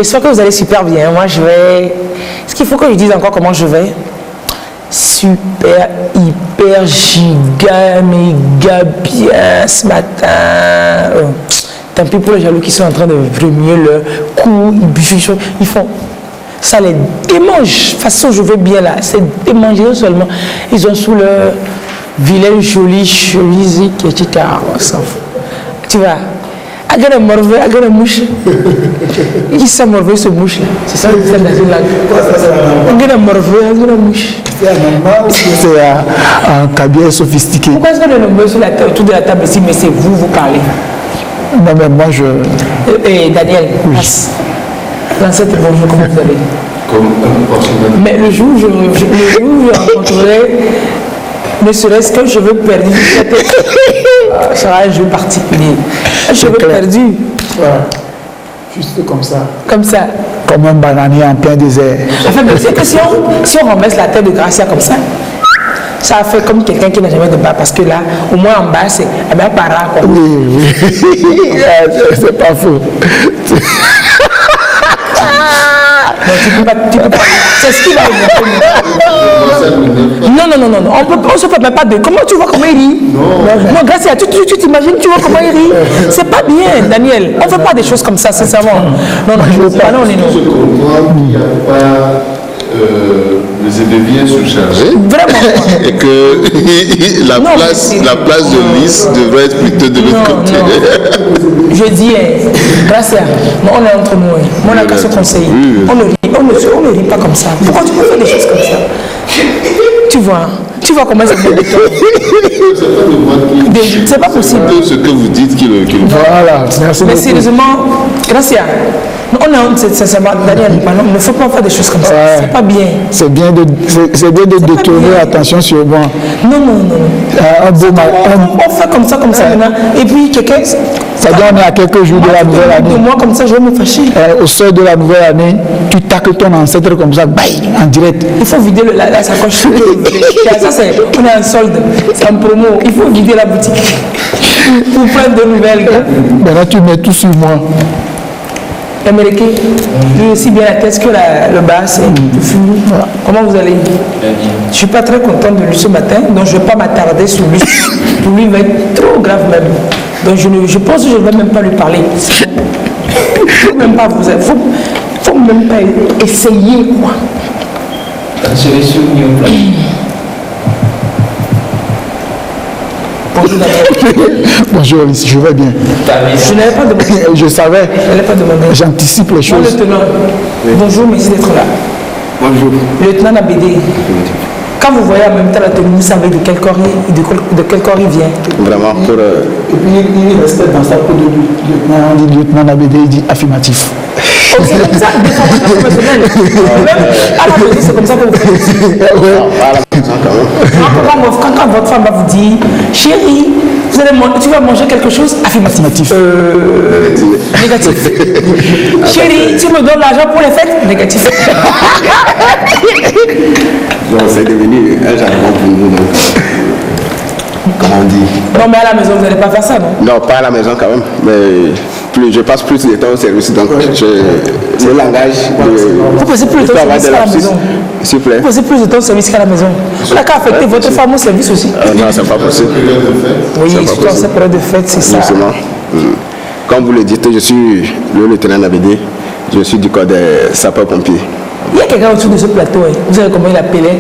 J'espère que vous allez super bien. Moi, je vais... Est-ce qu'il faut que je dise encore comment je vais? Super, hyper, giga, méga bien ce matin. Oh. Tant pis pour les jaloux qui sont en train de vremer le cou, ils font... Ça les démange. De toute façon, je vais bien là. C'est démanger seulement. Ils ont sous leur vilaine jolie chemise qui est on s'en fout. Tu vois? Agana morve, agana mouche. Qui ça morve ce mouche là? C'est ça le fait dans une langue. Agana morve, agana mouche. C'est un cabinet sophistiqué. Pourquoi est-ce que le nombre sur la table, autour de la table ici, mais c'est vous parlez? Non, mais moi je. Daniel, oui. L'ancêtre, bonjour, comment vous allez? Comme un mais le jour où je rencontrerai, ne serait-ce que je veux perdre, ça sera un jeu particulier. Je veux perdu. Ouais. Juste comme ça. Comme ça. Comme un bananier en plein désert. Enfin, mais c'est que si on remet la tête de Gracia comme ça, ça a fait comme quelqu'un qui n'a jamais de bas, parce que là, au moins en bas, c'est un parent. Quoi. Oui. C'est pas faux. Non, tu peux pas. C'est ce qui va Non. On se fait même pas de. Comment tu vois comment il rit? Non, Gracia, tu t'imagines, tu vois comment il rit? C'est pas bien, Daniel. On ne fait pas des choses comme ça, sincèrement. Non, je veux pas. Non, je comprends qu'il n'y a pas les édeviens surchargés. Vraiment. Et que la place de Lys devrait être plutôt de l'autre côté. Non. Je dis, Gracia, on est entre nous. On n'a qu'à se conseiller. On ne rit pas comme ça. Pourquoi tu peux faire des choses comme ça? Tu vois comment c'est bien de toi. C'est pas possible. Ce que vous dites qu'il Voilà, merci. Mais sérieusement, Gracia, on a sincèrement, Daniel, il ne faut pas faire des choses comme ça. Ouais. C'est pas bien. C'est bien de détourner l'attention sur moi. Non. On fait comme ça maintenant. Et puis quelqu'un. Ça donne à quelques jours de la nouvelle année. Moi, comme ça, je vais me fâcher. Au seuil de la nouvelle année, tu tacles ton ancêtre comme ça, en direct. Il faut vider la sacoche. Ça, on est en solde. C'est en promo. Il faut vider la boutique. Pour prendre de nouvelles. Maintenant, tu mets tout sur moi. Américain, j'ai aussi bien la tête que le bas, c'est voilà. Comment vous allez? Je ne suis pas très content de lui ce matin, donc je ne vais pas m'attarder sur lui. Pour lui, il va être trop grave même. Donc je pense que je ne vais même pas lui parler. Il ne faut même pas vous... faut même pas essayer, quoi. Bonjour Daniel. Bonjour Alice, je vais bien. Je n'avais pas demandé. Je savais. Je n'avais pas demandé. J'anticipe les choses. Lieutenant. Oui. Bonjour, merci d'être là. Bonjour. Lieutenant Nabédé. Quand vous voyez en même temps la tenue, vous savez de quel corps il vient. Vraiment pour. Et puis il restait dans sa peau de lieutenant. On dit lieutenant Nabédé, il dit affirmatif. Oh, c'est comme ça, professionnel. Même à la maison, c'est comme ça que vous faites. Quand votre femme va vous dire, chérie, tu vas manger quelque chose, affirmatif. Négatif. Chérie, tu me donnes l'argent pour les fêtes, négatif. Non, c'est devenu un jargon pour nous, donc. Comment on dit? Non, mais à la maison, vous n'allez pas faire ça, non? Non, pas à la maison quand même, mais je passe plus de temps au service, donc le langage. Vous passez plus de temps au service qu'à la maison. S'il vous plaît. Vous passez plus de temps au service qu'à la maison. Vous n'avez qu'à affecter votre femme au service aussi. Non, c'est pas possible. Oui, surtout en cette période de fête, c'est ça. Justement. Comme vous le dites, je suis le lieutenant Nabédé, je suis du corps des sapeurs-pompiers. Il y a quelqu'un autour de ce plateau, hein. Vous savez comment il appelait.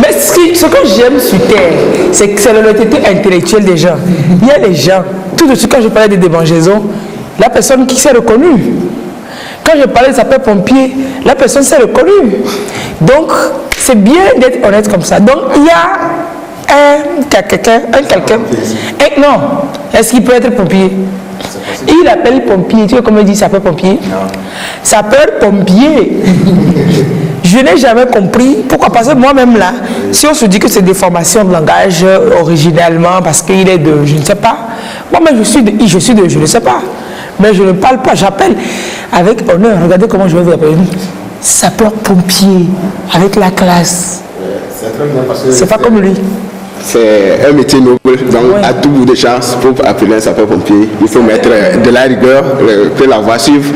Mais ce que j'aime sur Terre, c'est que c'est l'honnêteté intellectuelle des gens. Il y a des gens, tout de suite quand je parlais des démangeaisons, la personne qui s'est reconnue. Quand je parlais de sapeur-pompier, la personne s'est reconnue. Donc, c'est bien d'être honnête comme ça. Donc, il y a quelqu'un. Non, est-ce qu'il peut être pompier? Il appelle pompier, tu vois comment il dit sapeur-pompier? Sapeur-pompier. Je n'ai jamais compris pourquoi, parce que moi-même là, si on se dit que c'est des formations de langage originalement, parce qu'il est de, je ne sais pas, moi-même je ne sais pas, mais je ne parle pas, j'appelle avec honneur. Regardez comment je vais vous appeler. Sapeur-pompier, avec la classe. C'est pas comme lui. c'est un métier noble, donc à tout bout de chance, pour appeler un sapeur-pompier, il faut mettre de la rigueur, que la voie suive,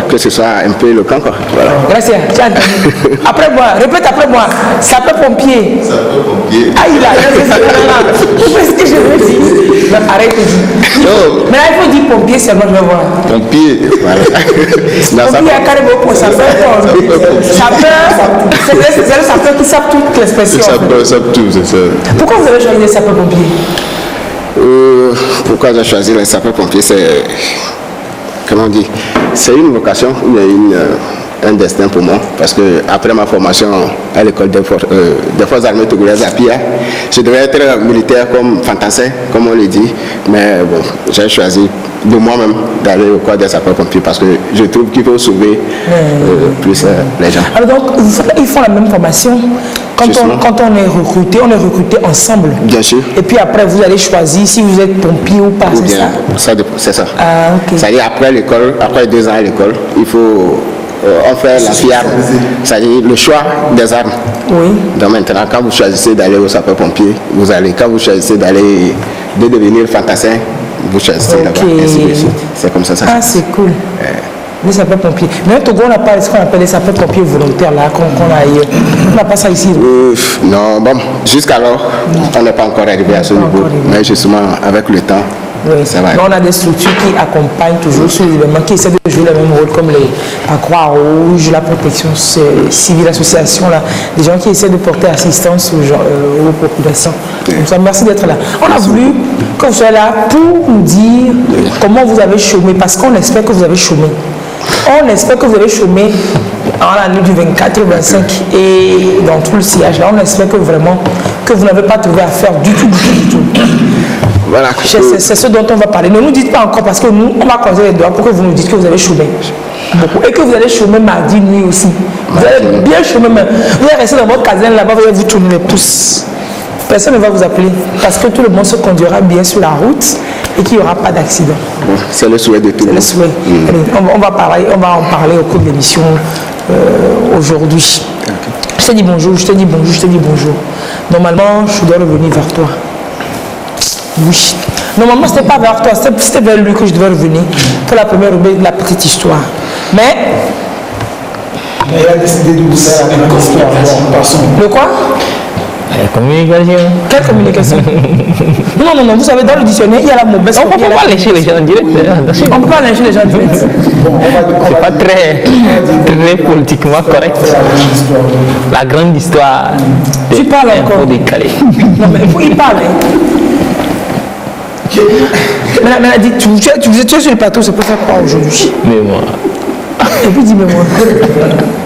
que ce soit un peu le camp. Voilà. Gracias, tu as entendu. Après moi, répète après moi, sapeur-pompier. Sapeur-pompier. Ah, il a, c'est ce que je veux dire. Non, arrête de dire. Mais là, il faut dire pompier seulement, je vais voir. Pompier, voilà. Pompier a carrément pour sapeur. Sapeur, c'est le sapeur qui savent toutes les expressions. Sapeur, tout, c'est ça. Pourquoi vous avez choisi les sapeurs-pompiers? Pourquoi j'ai choisi les sapeurs-pompiers? C'est, comment on dit, c'est une vocation, un destin pour moi, parce que après ma formation à l'école des forces armées togolaises à Pia, je devais être militaire comme fantassin, comme on le dit, mais bon, j'ai choisi de moi-même d'aller au corps des sapeurs-pompiers parce que je trouve qu'il faut sauver plus les gens. Alors donc, ils font la même formation. Quand on est recruté ensemble. Bien sûr. Et puis après, vous allez choisir si vous êtes pompier ou pas, Ou c'est bien, ça? c'est ça. Ah, ok. C'est-à-dire après l'école, après 2 ans à l'école, il faut on fait la FIAR, c'est-à-dire le choix des armes. Oui. Donc maintenant, quand vous choisissez d'aller au sapeur-pompier, vous allez. Quand vous choisissez de devenir fantassin, vous choisissez là-bas. Ainsi de suite. C'est comme ça. Ah, c'est cool. Les sapeurs-pompiers. Mais au Togo, on n'a pas ce qu'on appelle les sapeurs-pompiers volontaires là, qu'on a ailleurs. On n'a pas ça ici. Non, bon, jusqu'alors, on n'est pas encore arrivé à ce niveau. Mais justement, avec le temps, oui. ça va. Mais on a des structures qui accompagnent toujours sur les événements, qui essaient de jouer le même rôle, comme la Croix-Rouge, la protection civile, l'association, des gens qui essaient de porter assistance aux populations. Donc, ça, merci d'être là. On a voulu que vous soyez là pour nous dire comment vous avez chômé, parce qu'on espère que vous avez chômé. On espère que vous avez chômé en la nuit du 24 au 25 et dans tout le sillage là. On espère que vraiment que vous n'avez pas trouvé à faire du tout. Voilà. C'est ce dont on va parler. Ne nous dites pas encore parce que nous, on va croiser les doigts pour que vous nous dites que vous avez chômé. Beaucoup. Et que vous allez chômer mardi nuit aussi. Vous allez bien chômer même. Vous allez rester dans votre caserne là-bas, vous allez vous tourner les pouces. Personne ne va vous appeler parce que tout le monde se conduira bien sur la route et qu'il n'y aura pas d'accident. Bon, c'est le souhait de tout le monde. C'est le souhait. Allez, on va en parler au cours de l'émission aujourd'hui. Okay. Je te dis bonjour. Normalement, je dois revenir vers toi. Oui. Normalement, ce n'était pas vers toi, c'était vers lui que je devais revenir pour la première rubrique de la petite histoire. Mais il a décidé de vous faire la grande histoire. Le quoi? La communication. Quelle communication? Non, vous savez, dans le dictionnaire, il y a la mauvaise On ne peut pas lyncher les gens en direct. On ne peut pas lyncher les gens en direct. C'est pas très politiquement correct. La grande histoire. Tu parles encore. Décalé. Non, mais il parle. Mais elle a dit, tu es sur le plateau, c'est pour faire quoi aujourd'hui? Mais moi. Et puis dis-moi,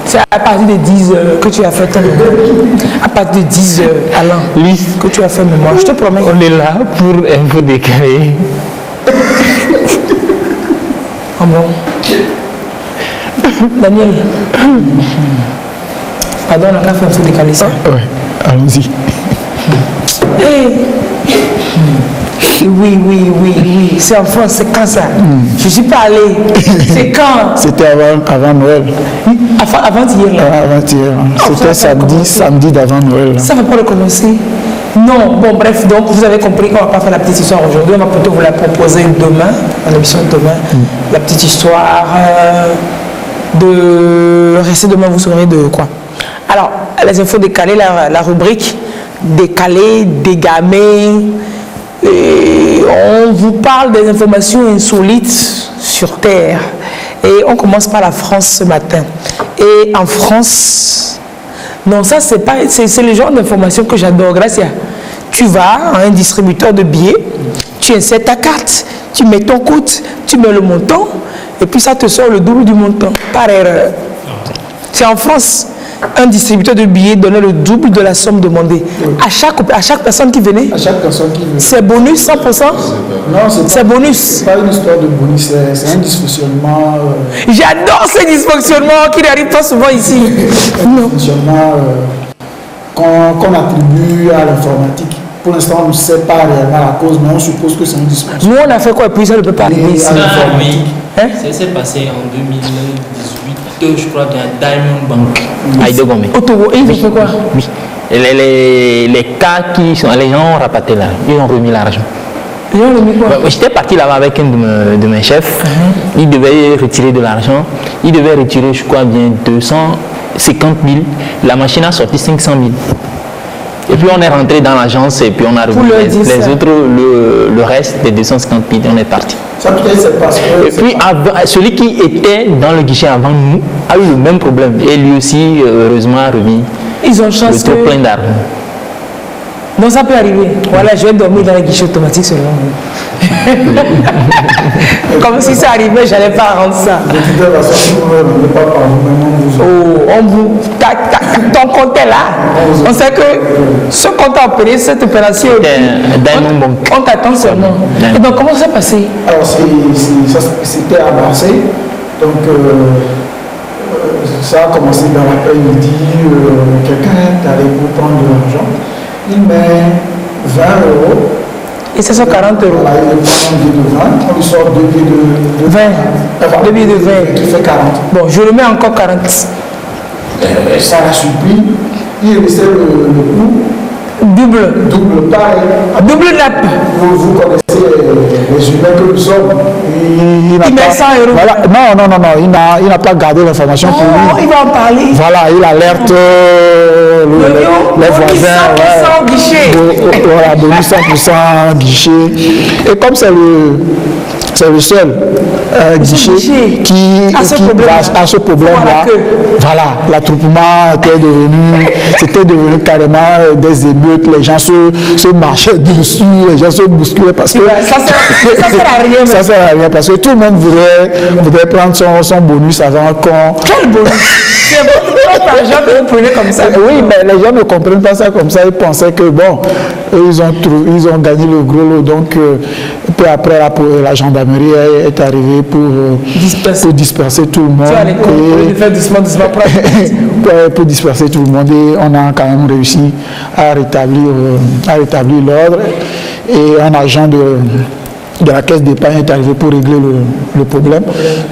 c'est à partir de 10 heures que tu as fait ton mémoire. À partir de 10 heures, Alain, que tu as fait mémoire. Je te promets. On est là pour un peu décaler. Ah bon? Daniel. Pardon, on a fait un peu décaler ça. Oui, allons-y. Oui. C'est en France, c'est quand ça? Je ne suis pas allé. C'est quand? C'était avant Noël. Avant-hier là. Avant-hier. C'était samedi d'avant Noël. Ça ne va pas recommencer? Non. Bon, bref, donc vous avez compris qu'on ne va pas faire la petite histoire aujourd'hui. On va plutôt vous la proposer demain, dans l'émission de demain. La petite histoire de... Restez demain, vous saurez de quoi. Alors, les infos décalées, la rubrique décalée, dégamée. Et on vous parle des informations insolites sur Terre. Et on commence par la France ce matin. Et en France, non, ça c'est le genre d'information que j'adore. Gracia. Tu vas à un distributeur de billets, tu insères ta carte, tu mets ton code, tu mets le montant, et puis ça te sort le double du montant, par erreur. C'est en France. Un distributeur de billets donnait le double de la somme demandée. Oui. À chaque personne qui venait. À chaque personne qui venait. C'est bonus 100%? Non, c'est bonus. C'est pas une histoire de bonus, c'est un dysfonctionnement. J'adore ces dysfonctionnements qui n'arrivent pas souvent ici. Un dysfonctionnement qu'on attribue à l'informatique. Pour l'instant, on ne sait pas réellement la cause, mais on suppose que c'est un dysfonctionnement. Nous, on a fait quoi? Puis ça ne peut pas arriver ici. Oui. Hein? C'est passé en 2018, je crois, dans Diamond Bank. À Idogomé. Au Togo. Et ils ont fait quoi? Oui. Et les cas qui sont, les gens ont rapaté là, ils ont remis l'argent. J'étais parti là-bas avec un de mes chefs. Il devait retirer de l'argent. Il devait retirer, je crois, bien 250 000. La machine a sorti 500 000. Et puis on est rentré dans l'agence et puis on a remis les autres, le reste des 250 000. On est parti. Ça peut-être c'est parce que... Et puis celui qui était dans le guichet avant nous a eu le même problème. Et lui aussi, heureusement, a remis. Ils ont chance le trop plein d'argent. Donc ça peut arriver. Voilà, je vais dormir dans les guichets automatiques seulement. Comme si ça arrivait, je n'allais pas rendre ça. Oh, on vous... Ton compte est là. On sait que ce compte a opéré cette opération. On t'attend seulement. Et donc comment ça s'est passé? Alors c'était à Marseille. Donc ça a commencé dans l'après-midi. Quelqu'un est allé pour prendre de l'argent. Il met 20 €. Et ça sont 40 €. Voilà, il prend un billet de 20, on lui sort 2 billets de 20. 2 billets de 20. Qui fait 40. Bon, je le mets encore 40. Ça l'a surpris. Il restait le coup. Double pareil. Double nappe. Vous connaissez les humains que nous sommes. Il met 100 €. Voilà. Non. Il n'a pas gardé l'information pour lui. Il va en parler. Voilà, il alerte les voisins. 100% guichet. Voilà, bonus 100% guichet. Et comme c'est le seul guichet qui a ce problème-là. Voilà, l'attroupement c'était devenu carrément des émeutes, les gens se marchaient dessus, les gens se bousculaient parce que ça sert à rien. Ça sert à rien parce que tout le monde voudrait prendre son bonus avant qu'on... Quel bonus? C'est votre argent que vous prenez comme ça. Oui, mais les gens ne comprennent pas ça comme ça. Ils pensaient que bon, ils ont gagné le gros lot. Donc, peu après, la gendarmerie est arrivée pour disperser tout le monde. Pour disperser tout le monde. Et on a quand même réussi à rétablir l'ordre. Et un agent de la caisse d'épargne est arrivé pour régler le problème.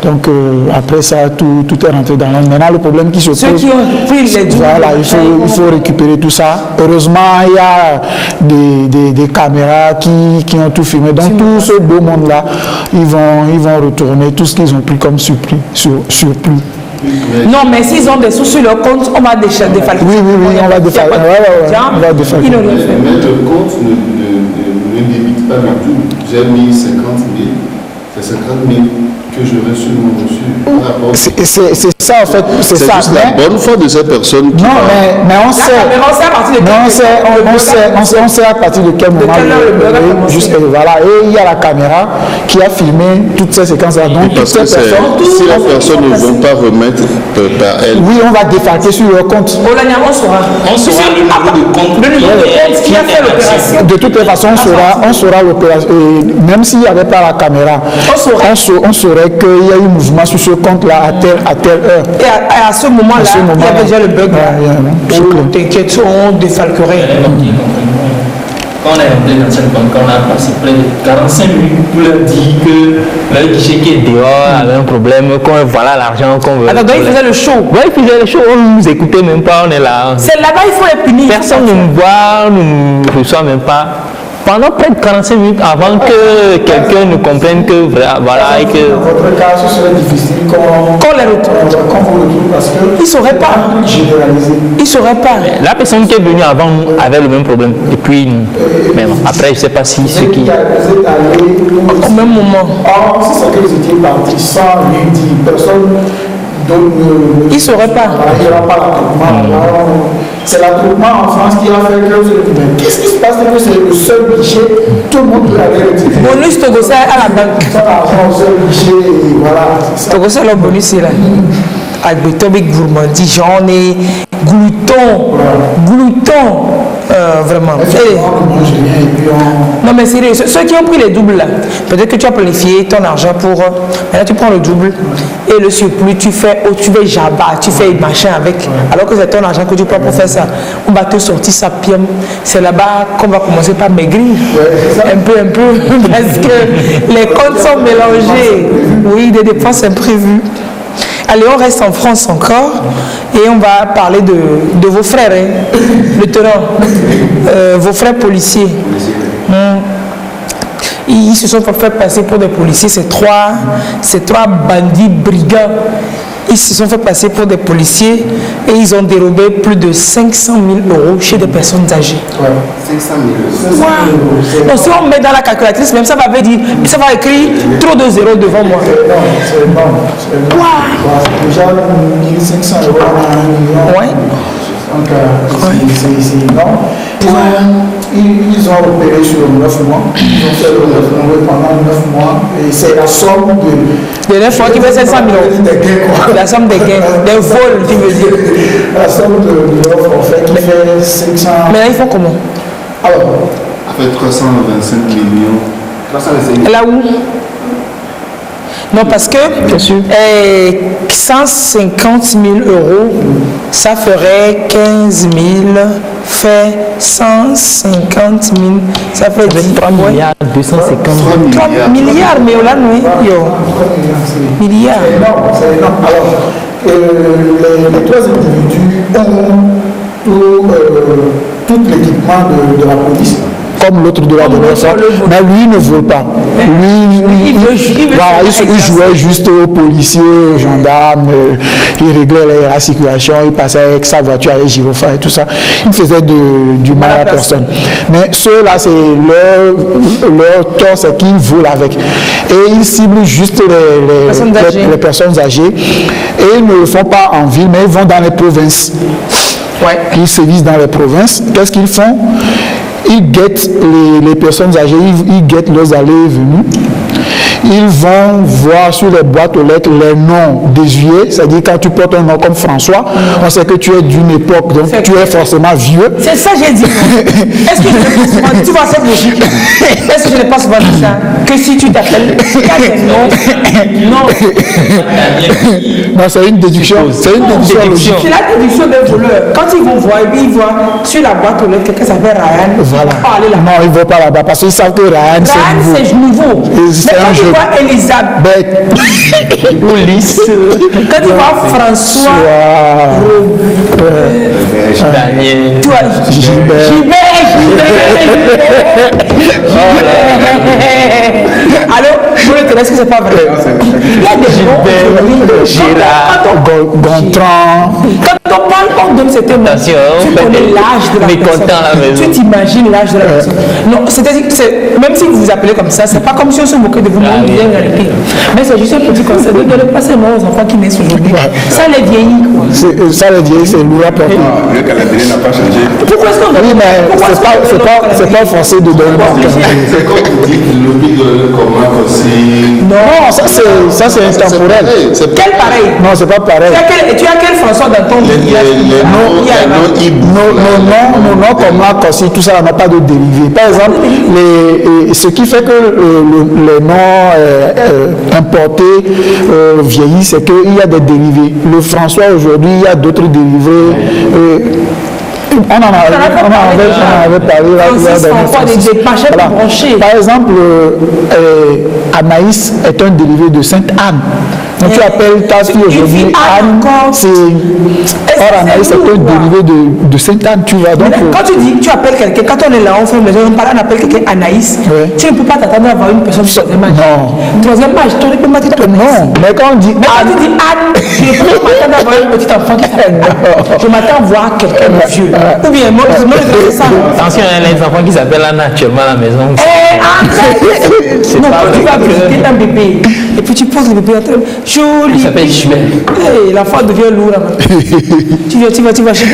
Donc après ça, tout est rentré dans l'ordre. Maintenant, le problème qui se pose, ceux qui ont pris les voilà, il faut récupérer tout ça. Heureusement, il y a des caméras qui ont tout filmé. Donc tout ce beau monde-là, ils vont retourner tout ce qu'ils ont pris comme surplus. Non, mais s'ils ont des sous sur leur compte, on va défalquer. Oui, on va défalquer. Ils n'ont rien fait. Mais le compte ne débite pas du tout. J'ai mis 50 000, c'est 50 000 que j'aurais sûrement reçu. C'est ça en fait, c'est ça. Juste la bonne foi de ces personnes qui... Non, mais on sait. On sait à partir de quel moment voilà. Et il y a la caméra qui a filmé toutes ces séquences-là. Donc parce que si les personnes ne vont pas remettre par elles... Oui, on va défalquer sur leur compte. On saura le numéro de compte qui a fait l'opération. De toutes les façons, on saura l'opération. Même s'il n'y avait pas la caméra, on saurait qu'il y a eu mouvement sur ce compte-là à telle heure. Et à ce moment-là, il y avait déjà le bug. T'inquiète, on défalquerait. Quand on est rentré dans cette banque, on a passé près de 45 minutes pour leur dire que le guichet qui est dehors avait un problème, qu'on voilà l'argent qu'on veut. Attends, donc il faisait le show. Oui, il faisait le show, on ne nous écoutait même pas, on est là. C'est là-bas, il faut les punir. Personne ne nous voit, ne nous reçoit même pas. Pendant près de 45 minutes avant que quelqu'un nous comprenne que voilà et que... Dans votre cas, ce serait difficile qu'on les retrouve. Parce que ils ne sauraient pas. Ils ne sauraient pas. La personne qui est venue avant nous avait le même problème. Et puis, mais bon, après, je ne sais pas si ceux qui... Au même moment. Or, si c'est que vous étiez partis sans lui dire, personne... Ils ne sauraient pas. Il n'y aura pas l'attroupement. C'est l'attroupement en France qui a fait que vous êtes dit, qu'est-ce qui se passe que c'est le seul guichet, tout le monde peut aller retirer. Bonus Togossais à la banque. Son argent au seul guichet, et voilà. Togossais, le bonus, c'est là. Avec Tobic gourmandise, j'en ai glouton. Vraiment. Non mais sérieux, ceux qui ont pris les doubles là, peut-être que tu as planifié ton argent pour... Maintenant tu prends le double et le surplus, tu fais jabba, tu fais machin avec, alors que c'est ton argent que tu prends pour faire ça. On va te sortir ça pième. C'est là-bas qu'on va commencer par maigrir. Un peu, parce que les comptes sont mélangés. Oui, des dépenses imprévues. Allez, on reste en France encore et on va parler de vos frères, hein, lieutenant, vos frères policiers. Ils se sont fait passer pour des policiers, ces trois bandits brigands. Ils se sont fait passer pour des policiers et ils ont dérobé plus de 500 000 € chez des personnes âgées. Ouais, 500 000 €. Ouais. Donc si on met dans la calculatrice, même ça va dire, ça va écrire trop de zéros devant moi. C'est énorme. Déjà 1500 € à 1 million. Ouais. Donc c'est énorme. Ils ont opéré sur 9 mois. Ils ont fait le 9 mois pendant 9 mois. Et c'est la somme de 9 mois qui fait 500 000 €. La somme des gains. Des vols, tu veux dire. La somme de l'offre, en fait, qui fait 500. Mais là, ils font comment? Alors, Ça fait 325 millions. 325 000. Là où? Non, parce que 150 000 €, ça ferait 15 000, fait 150 000, ça fait 3 milliards 250 3 milliards, mais là, non, milliards. c'est énorme, c'est énorme. Alors, les trois individus ont tout l'équipement de la police, comme l'autre de la dernière fois, mais lui ne veut pas. Lui, il jouait juste aux policiers, aux gendarmes, il réglait la situation, il passait avec sa voiture, avec gyrophare et tout ça. Il faisait du mal à personne. Mais ceux-là, c'est leur tort, c'est qu'ils volent avec. Et ils ciblent juste les personnes âgées. Et ils ne le font pas en ville, mais ils vont dans les provinces. Ouais. Ils sévissent dans les provinces. Qu'est-ce qu'ils font? Ils guettent les personnes âgées, ils guettent leurs allées et venues. Ils vont voir sur les boîtes aux lettres les noms désuets, c'est-à-dire quand tu portes un nom comme François, on sait que tu es d'une époque, donc tu es forcément vieux. C'est ça que j'ai dit. Est-ce que je n'ai pas souvent dit, tu vois cette logique? Est-ce que je n'ai pas souvent dit ça? Que si tu t'appelles, il y a des noms. Non, c'est une déduction. C'est une déduction logique. C'est la déduction des voleurs. Quand ils vont voir, ils voient sur la boîte aux lettres quelqu'un s'appelle Ryan. Voilà. Non, ils ne vont pas là-bas parce qu'ils savent que Ryan, c'est nouveau. C'est un jeu. Elisabeth ou Lys. Quand tu vois François, Daniel, toi, Gilbert. Allô, vous le connaissez, est-ce que c'est pas vrai? Il y a des Gilbert, Gérard, Gontran. Quand on parle, on donne cette émotion. Tu connais l'âge de la personne. Tu t'imagines l'âge de la personne. Non, c'est-à-dire que même si vous vous appelez comme ça, c'est pas comme si on se moquait de vous. Mais c'est juste un petit conseil. Ne donnez pas seulement aux enfants qui naissent aujourd'hui. Ça les vieillit, quoi. Ça les vieillit, c'est lourd à porter. Le calendrier n'a pas changé. Pourquoi est-ce qu'on oui, mais c'est pas forcé de donner le calendrier. C'est comme vous dites, l'oubli de comment aussi. Non, ça c'est intemporel. Quel pareil? Non, c'est pas pareil. Tu as quel François dans ton village? Non, comment Kossi, tout ça n'a pas de dérivé. Par exemple, ce qui fait que les noms importés vieillissent, c'est qu'il y a des dérivés. Le François aujourd'hui, il y a d'autres dérivés. On en avait parlé là. Voilà. Par exemple, Anaïs est un dérivé de Sainte-Anne. Donc tu appelles ta fille aujourd'hui Anne, or Anaïs est un dérivé de Sainte-Anne, tu vois. Donc, quand tu dis, tu appelles quelqu'un, quand on est là, on fait une maison, on appelle quelqu'un Anaïs, tu ne peux pas t'attendre à avoir une personne du troisième âge. Non. Troisième âge, tu ne peux pas t'attendre. Non, mais quand on dit Anne, tu dis Anne, je ne peux pas m'attendre à avoir un petit enfant qui s'appelle Anne. Je m'attends à voir quelqu'un de vieux. Ou bien, moi, je me fais ça. Attention, il y a les enfants qui s'appellent Anna actuellement à la maison. Non, quand tu vas visiter un bébé, et puis tu poses le bébé, joli. Il s'appelle Gilbert. L'enfant devient lourd. Tu vas chez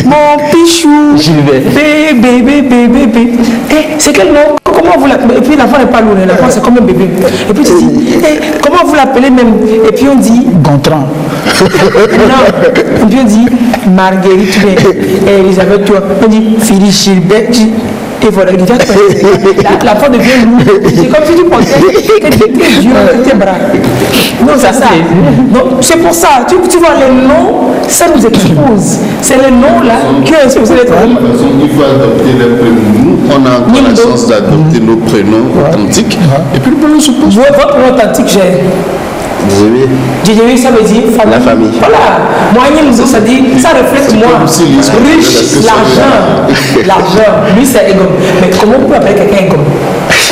mon pichou. Gilbert. Bébé. C'est quel nom? Comment vous l'appelez? Et puis l'enfant n'est pas lourd, l'enfant c'est comme un bébé. Et puis tu dis, comment vous l'appelez même? Et puis on dit Gontran. Non, et puis on dit Marguerite, Elisabeth, on dit Philippe Gilbert. Et voilà, l'enfant devient lourd. C'est comme si tu pensais que tu étais vieux avec tes bras. Non, c'est ça. C'est pour ça. Tu vois, les noms, ça nous expose. C'est les noms là qui ont exposé les trucs. Il faut adopter les prénoms. Nous, on a encore la chance d'adopter nos prénoms authentiques. Et puis le prénom se pose. Votre prénom authentique, j'ai. Djidjewi, ça veut dire famille. La famille. Voilà. Moyen Mousso, ça dit, ça reflète moi. Riche, l'argent. Lui, c'est Egom. Mais comment on peut appeler quelqu'un Egom?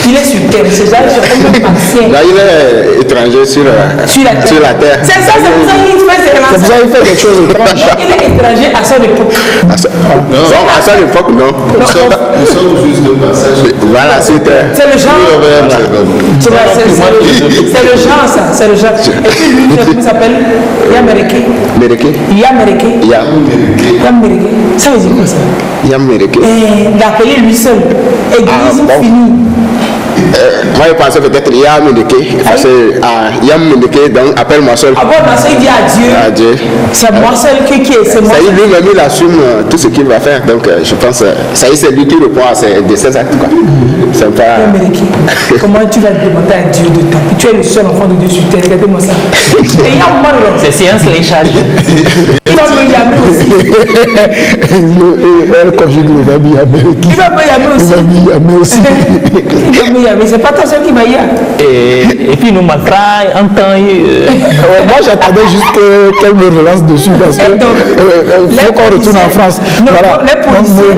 Il est sur terre, c'est ça, je suis ancien. Là, il est étranger sur la terre. C'est ça, c'est pour ça qu'il fait ses relations. C'est pour ça qu'il fait quelque chose d'étrange. Il est étranger à son époque. À son époque, non. Nous sommes juste de passage. Voilà, c'est terre. C'est le genre. C'est le genre, ça. C'est le genre. Et puis lui, comment il s'appelle? Yamereke. Yamereke. Ça veut dire quoi ça? Yamereke. Il a appelé lui seul. Église finie. Moi, je pensais peut-être Yamereke. Parce que Yamereke, donc appelle-moi seul. Ah bon, ma soeur, il dit adieu. C'est moi seul qui est. C'est moi. Ça y est, lui-même, il assume tout ce qu'il va faire. Donc, je pense, ça y est, c'est lui qui répond à ses actes. C'est pas. Comment tu vas demander à Dieu de toi? Tu es le seul enfant de Dieu sur terre. Regardez-moi ça. Et il y a un moment là. C'est science les charges. Il va me yammer aussi. Elle conjugue le verbe yammer. Il va me yammer aussi. Il va me yammer. C'est pas toi seul qui va y aller. Et puis nous maltraille, en temps. Moi j'attendais juste qu'elle me relance dessus parce que faut qu'on retourne en France. Voilà.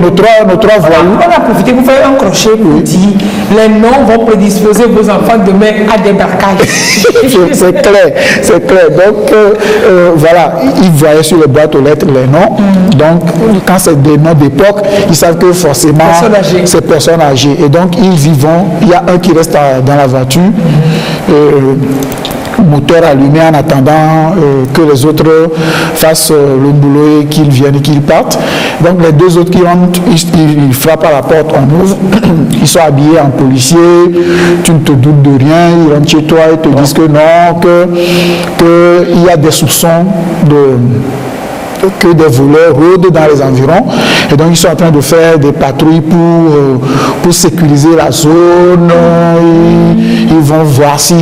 Nos trois voyous. On a profité pour faire un crochet pour dire les noms vont prédisposer vos enfants demain à des barcages. C'est clair. Donc voilà, ils voyaient sur les boîtes aux lettres les noms. Donc quand c'est des noms d'époque, ils savent que forcément c'est personnes âgées. Et donc ils y vont. Il y a un qui reste dans la voiture. Moteur allumé en attendant que les autres fassent le boulot et qu'ils viennent et qu'ils partent. Donc les deux autres qui rentrent, ils frappent à la porte, on ouvre, ils sont habillés en policier, tu ne te doutes de rien, ils rentrent chez toi et te disent que non, qu'il y a des soupçons que des voleurs rôdent dans les environs et donc ils sont en train de faire des patrouilles pour sécuriser la zone. Ils vont voir si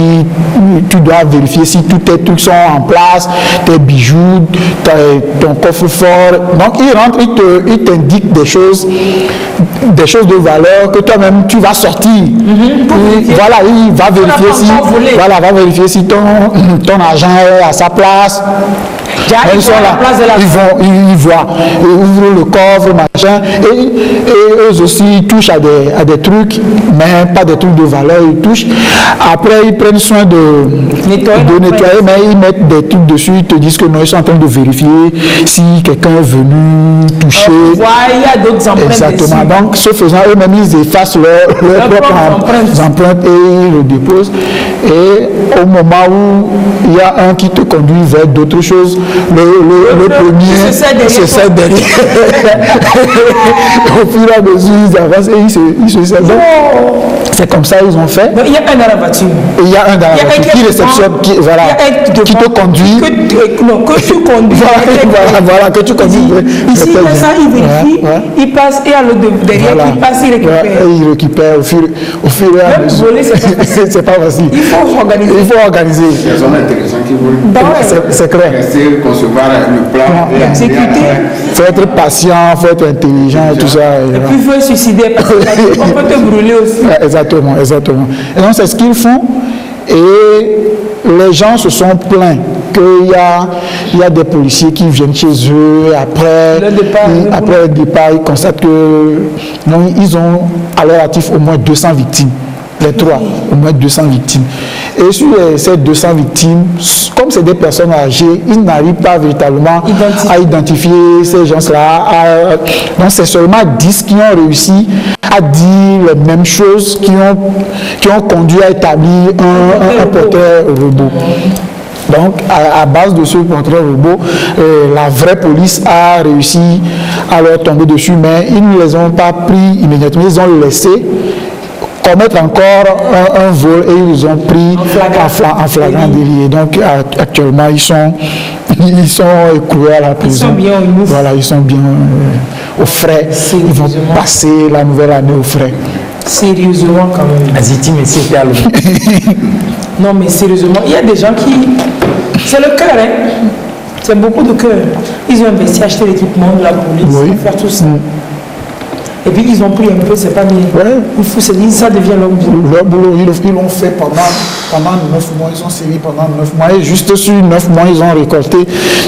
tu dois vérifier si tous tes trucs sont en place, tes bijoux, ton coffre-fort. Donc ils rentrent, ils t'indiquent des choses de valeur que toi-même tu vas sortir. Voilà, il va vérifier si ton argent est à sa place. Ils sont là, ils voient, ils ouvrent le coffre, machin, et eux aussi ils touchent à des trucs, mais pas des trucs de valeur, ils touchent. Après ils prennent soin de nettoyer, mais ils mettent des trucs dessus, ils te disent que non, ils sont en train de vérifier si quelqu'un est venu toucher. Il y a d'autres empreintes. Exactement, donc ce faisant, eux-mêmes ils effacent leurs propres empreintes et ils le déposent. Et au moment où il y a un qui te conduit vers d'autres choses, le premier se serre derrière. Au fur et à mesure, ils avancent et ils se serrent. C'est comme ça ils ont fait. Donc, il y a un dans la voiture. Il y a un dans la voiture qui réceptionne, qui te conduit. Que tu conduis. Voilà, que tu conduis. Ici, comme ça, il vérifie, il passe et à l'autre derrière, il passe, il récupère. Il récupère au fur et à mesure. Voler, c'est pas facile. Il faut organiser. Les hommes intéressants qui veulent. C'est clair. Concevoir le plan et exécuter. Il faut être patient, il faut être intelligent et tout ça. Et puis il faut se suicider parce qu'on peut te brûler aussi. Exactement. Et donc c'est ce qu'ils font. Et les gens se sont plaints qu'il y a des policiers qui viennent chez eux après le départ, ils constatent que non, ils ont à leur actif au moins 200 victimes. Les trois, au moins 200 victimes. Et sur ces 200 victimes, comme c'est des personnes âgées, ils n'arrivent pas véritablement à identifier ces gens-là. Donc c'est seulement 10 qui ont réussi à dire les mêmes choses qui ont conduit à établir un portrait robot. Donc, à base de ce portrait robot, la vraie police a réussi à leur tomber dessus, mais ils ne les ont pas pris immédiatement, ils ont laissé commettre encore un vol et ils ont pris en flagrant délit. Donc actuellement ils sont écroués à la prison. Ils sont bien au frais. Ils vont passer la nouvelle année au frais. Sérieusement quand même. Aziti, mais c'est à Non mais sérieusement, il y a des gens qui... C'est le cœur, hein. C'est beaucoup de cœur. Ils ont investi à acheter l'équipement de la police, pour faire tout ça. Et puis ils ont pris un peu, c'est pas bien. Ouais. Il faut se dire, ça devient leur boulot. Leur boulot, ils l'ont fait pendant 9 mois, ils ont servi pendant 9 mois. Et juste sur 9 mois, ils ont récolté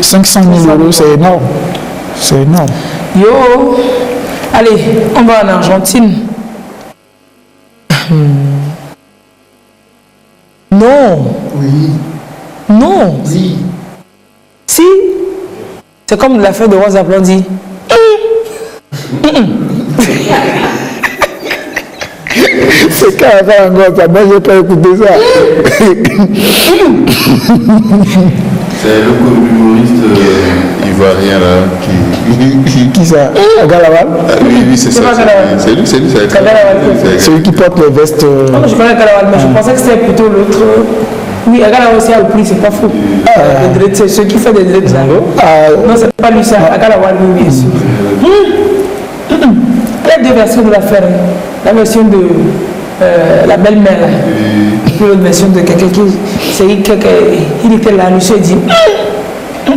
500 000 euros. C'est énorme. C'est énorme. Yo, allez, on va en Argentine. Non. Oui. Non. Oui. Si. C'est comme l'affaire de Rose Applaudi. C'est carrément encore, moi j'ai pas écouté ça. C'est le humoriste ivoirien là Qui ça? Galawal? Oui, c'est ça. C'est lui, c'est Celui qui porte les vestes. Non, je connais Galawal, mais je pensais que c'était plutôt l'autre. Oui, Galawal aussi a le prix, c'est pas fou. C'est ceux qui font des dreads là. Non, c'est pas lui ça. Galawal, oui, bien sûr. Il y a deux versions de l'affaire. La version de la belle-mère et puis l'autre version de quelqu'un qui. C'est quelqu'un. Il était là, le monsieur dit. Et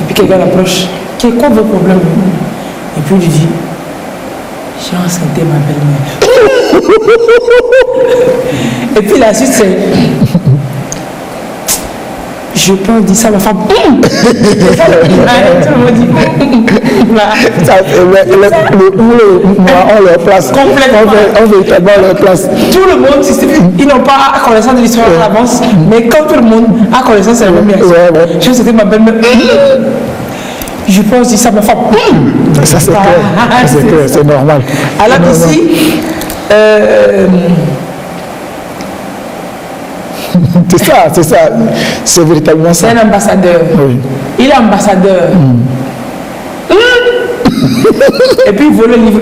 puis quelqu'un l'approche. Quoi votre problème? Et puis il lui dit. J'ai enceinté ma belle-mère. Et puis la suite c'est. Je peux dire ça à ma femme. Tout le monde dit. On leur place. Complètement. On veut tellement leur place. Tout le monde, ils n'ont pas connaissance de l'histoire à l'avance, mais quand tout le monde a connaissance, c'est la même réaction. Je sais, c'était ma belle-mère. Je pense dire ça à ma femme. Ça c'est clair, c'est normal. Alors ici, c'est ça, c'est véritablement ça. c'est un ambassadeur. Oui. Il est ambassadeur. Et puis il vole le livre.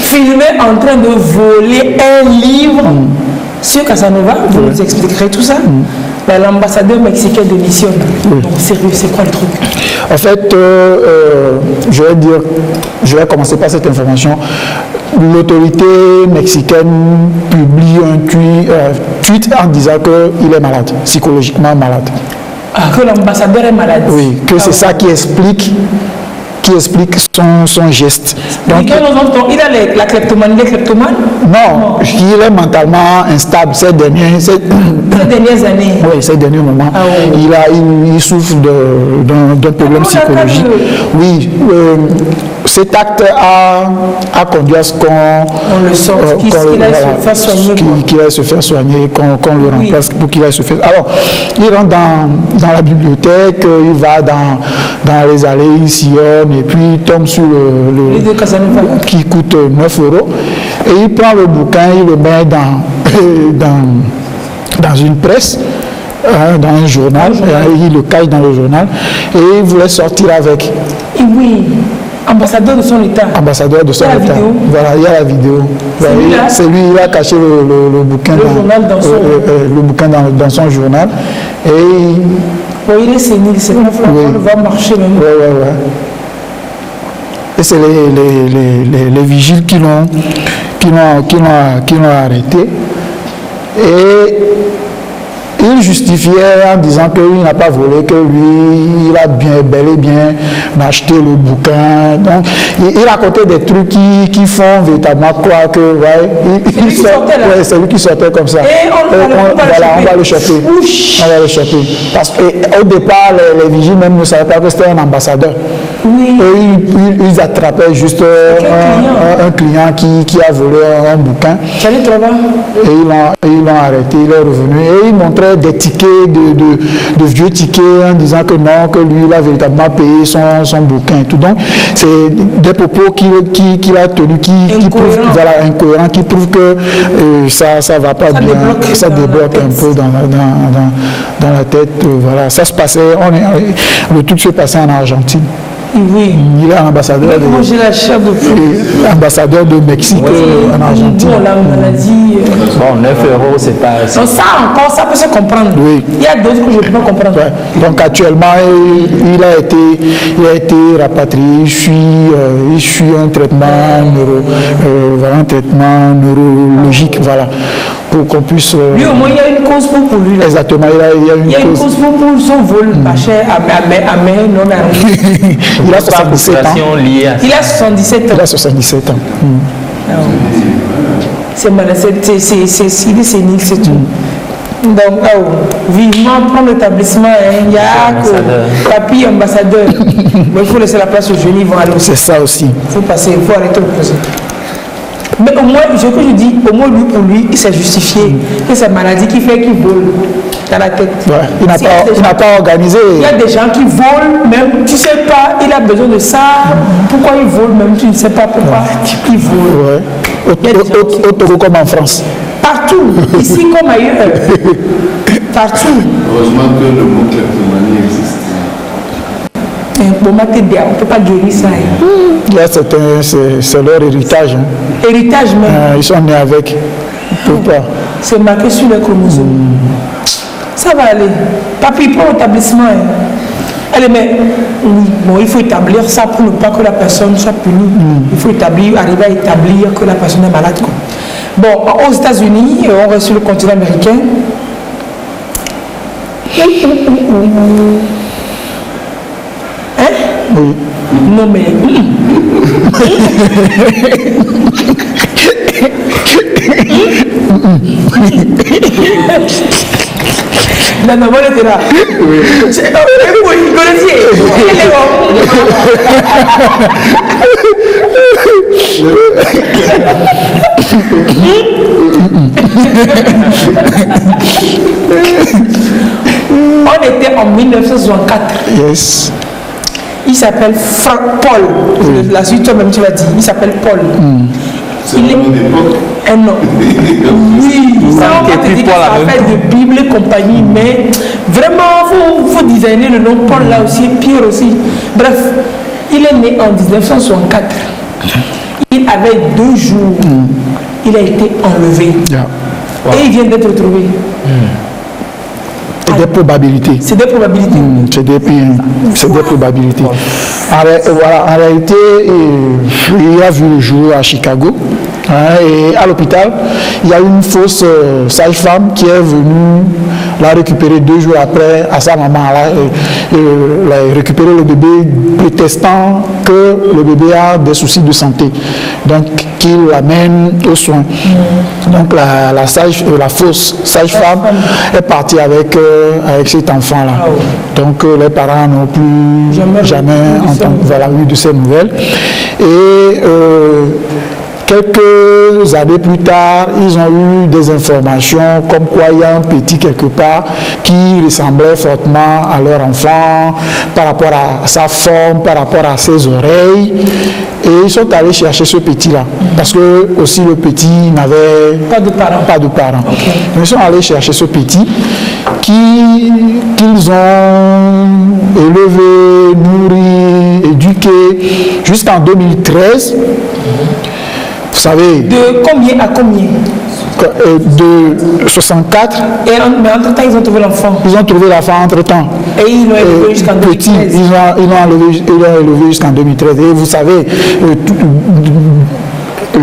Filmé en train de voler un livre sur Casanova, vous nous expliquerez tout ça. L'ambassadeur mexicain démissionne. Donc sérieux, c'est quoi le truc? En fait, je vais commencer par cette information. L'autorité mexicaine publie un tweet en disant qu'il est malade, psychologiquement malade. Ah, que l'ambassadeur est malade. Oui, que c'est ça qui explique son geste. Donc, il a la kleptomanie, les kleptomanes? Non, il est mentalement instable ces dernières années. Oui, ces derniers moments. Ah, oui. Il souffre d'un problème psychologique. Oui, cet acte a conduit à ce qu'on le sorte, qu'il aille se faire soigner. Qu'il aille se faire soigner, qu'on le remplace pour qu'il aille se faire. Alors, il rentre dans la bibliothèque, il va dans les allées, il sillonne et puis il tombe sur le qui coûte 9 euros. Et il prend le bouquin, il le met dans une presse, dans un journal, il le cache dans le journal et il voulait sortir avec. Et oui, ambassadeur de son État. Ambassadeur de son État. Voilà, il y a la vidéo. C'est lui, il a caché le bouquin, dans son journal. Et il est sénile, c'est une fois qu'on va marcher même. Oui. Et c'est les vigiles qui l'ont arrêté. Et il justifiait en disant qu'il n'a pas volé, que lui, il a bel et bien acheté le bouquin. Donc, il racontait des trucs qui font véritablement croire que, c'est lui qui sortait comme ça. Et on va le choper. On va le choper. Parce qu'au départ, les vigiles même ne savaient pas que c'était un ambassadeur. Oui. Et ils attrapaient juste un client qui a volé un bouquin. Et ils l'ont arrêté, il est revenu. Et il montrait des tickets, de vieux tickets en disant que non, que lui, il a véritablement payé son bouquin et tout. Donc, c'est des propos qu'il a tenus qui prouvent, incohérents, qui prouvent que ça ne va pas bien, ça débloque un peu dans la tête. Voilà, ça se passait, le truc se passait en Argentine. Oui. Il est ambassadeur ambassadeur de Mexique en Argentine. La maladie. Bon, 9 euros, c'est pas. Donc ça encore, ça peut se comprendre. Oui. Il y a d'autres que je ne peux pas comprendre. Ouais. Donc actuellement, il a été rapatrié. Il suit un traitement neurologique. Voilà. pour qu'on puisse... lui, au moins, il y a une cause pour lui. Là. Exactement, il y a une cause pour son vol, pas cher, à main non arrêté. Il a 77 ans. Il a 77 ans. Il a 77 ans. C'est malade, il est sénile, c'est tout. Donc, vivement prendre l'établissement, il y a papy ambassadeur. Mais il faut laisser la place aux jeunes, ils vont aller aussi. C'est ça aussi. Il faut passer, il faut arrêter le procès. Mais au moins, ce que je dis, au moins lui pour lui, il s'est justifié que c'est maladie qui fait qu'il vole dans la tête. Ouais, il n'a pas organisé. Il y a des gens qui volent, même tu ne sais pas, il a besoin de ça. Pourquoi il vole, même tu ne sais pas pourquoi il vole. Ouais. Au Togo comme en France. Partout, ici comme ailleurs. Partout. Heureusement que le mot kleptomanie existe. Bon, on ne peut pas guérir ça. Là, c'est leur héritage. Hein. Héritage même. Ils sont nés avec. Pourquoi? C'est marqué sur les chromosomes. Ça va aller. Papy, pour l'établissement. Allez, mais bon, il faut établir ça pour ne pas que la personne soit punie. Il faut arriver à établir que la personne est malade. Quoi. Bon, aux États-Unis, on reste sur le continent américain. Hein? Oui. Non, mais. La maman était là. Oui. Il connaissait. On était en 1964. Yes. Il s'appelle Paul. La suite, toi-même, tu l'as dit. Il s'appelle Paul. C'est le nom d'époque. Un nom. Oui, ça, on va te dire que ça fait de Bible et compagnie, mais vraiment, il faut designer le nom Paul là aussi, Pierre aussi. Bref, il est né en 1964. Il avait 2 jours. Il a été enlevé. Yeah. Wow. Et il vient d'être retrouvé. C'est des probabilités. C'est des probabilités. C'est des probabilités. En réalité, il a vu le jour à Chicago. Et à l'hôpital, il y a une fausse sage-femme qui est venue la récupérer 2 jours après à sa maman. Elle a récupéré le bébé prétestant que le bébé a des soucis de santé. Donc, qu'il l'amène aux soins. Donc, la fausse sage-femme est partie avec cet enfant-là. Donc, les parents n'ont plus jamais eu de ces nouvelles. Et quelques années plus tard, ils ont eu des informations comme quoi il y a un petit quelque part qui ressemblait fortement à leur enfant par rapport à sa forme, par rapport à ses oreilles. Et ils sont allés chercher ce petit-là. Parce que aussi le petit n'avait pas de parents. Okay. Ils sont allés chercher ce petit qu'ils ont élevé, nourri, éduqué jusqu'en 2013. Vous savez. De combien à combien? De 64. Mais entre-temps, ils ont trouvé l'enfant. Ils ont trouvé l'enfant entre-temps. Et ils l'ont élevé jusqu'en 2013. Ils l'ont élevé jusqu'en 2013. Et vous savez,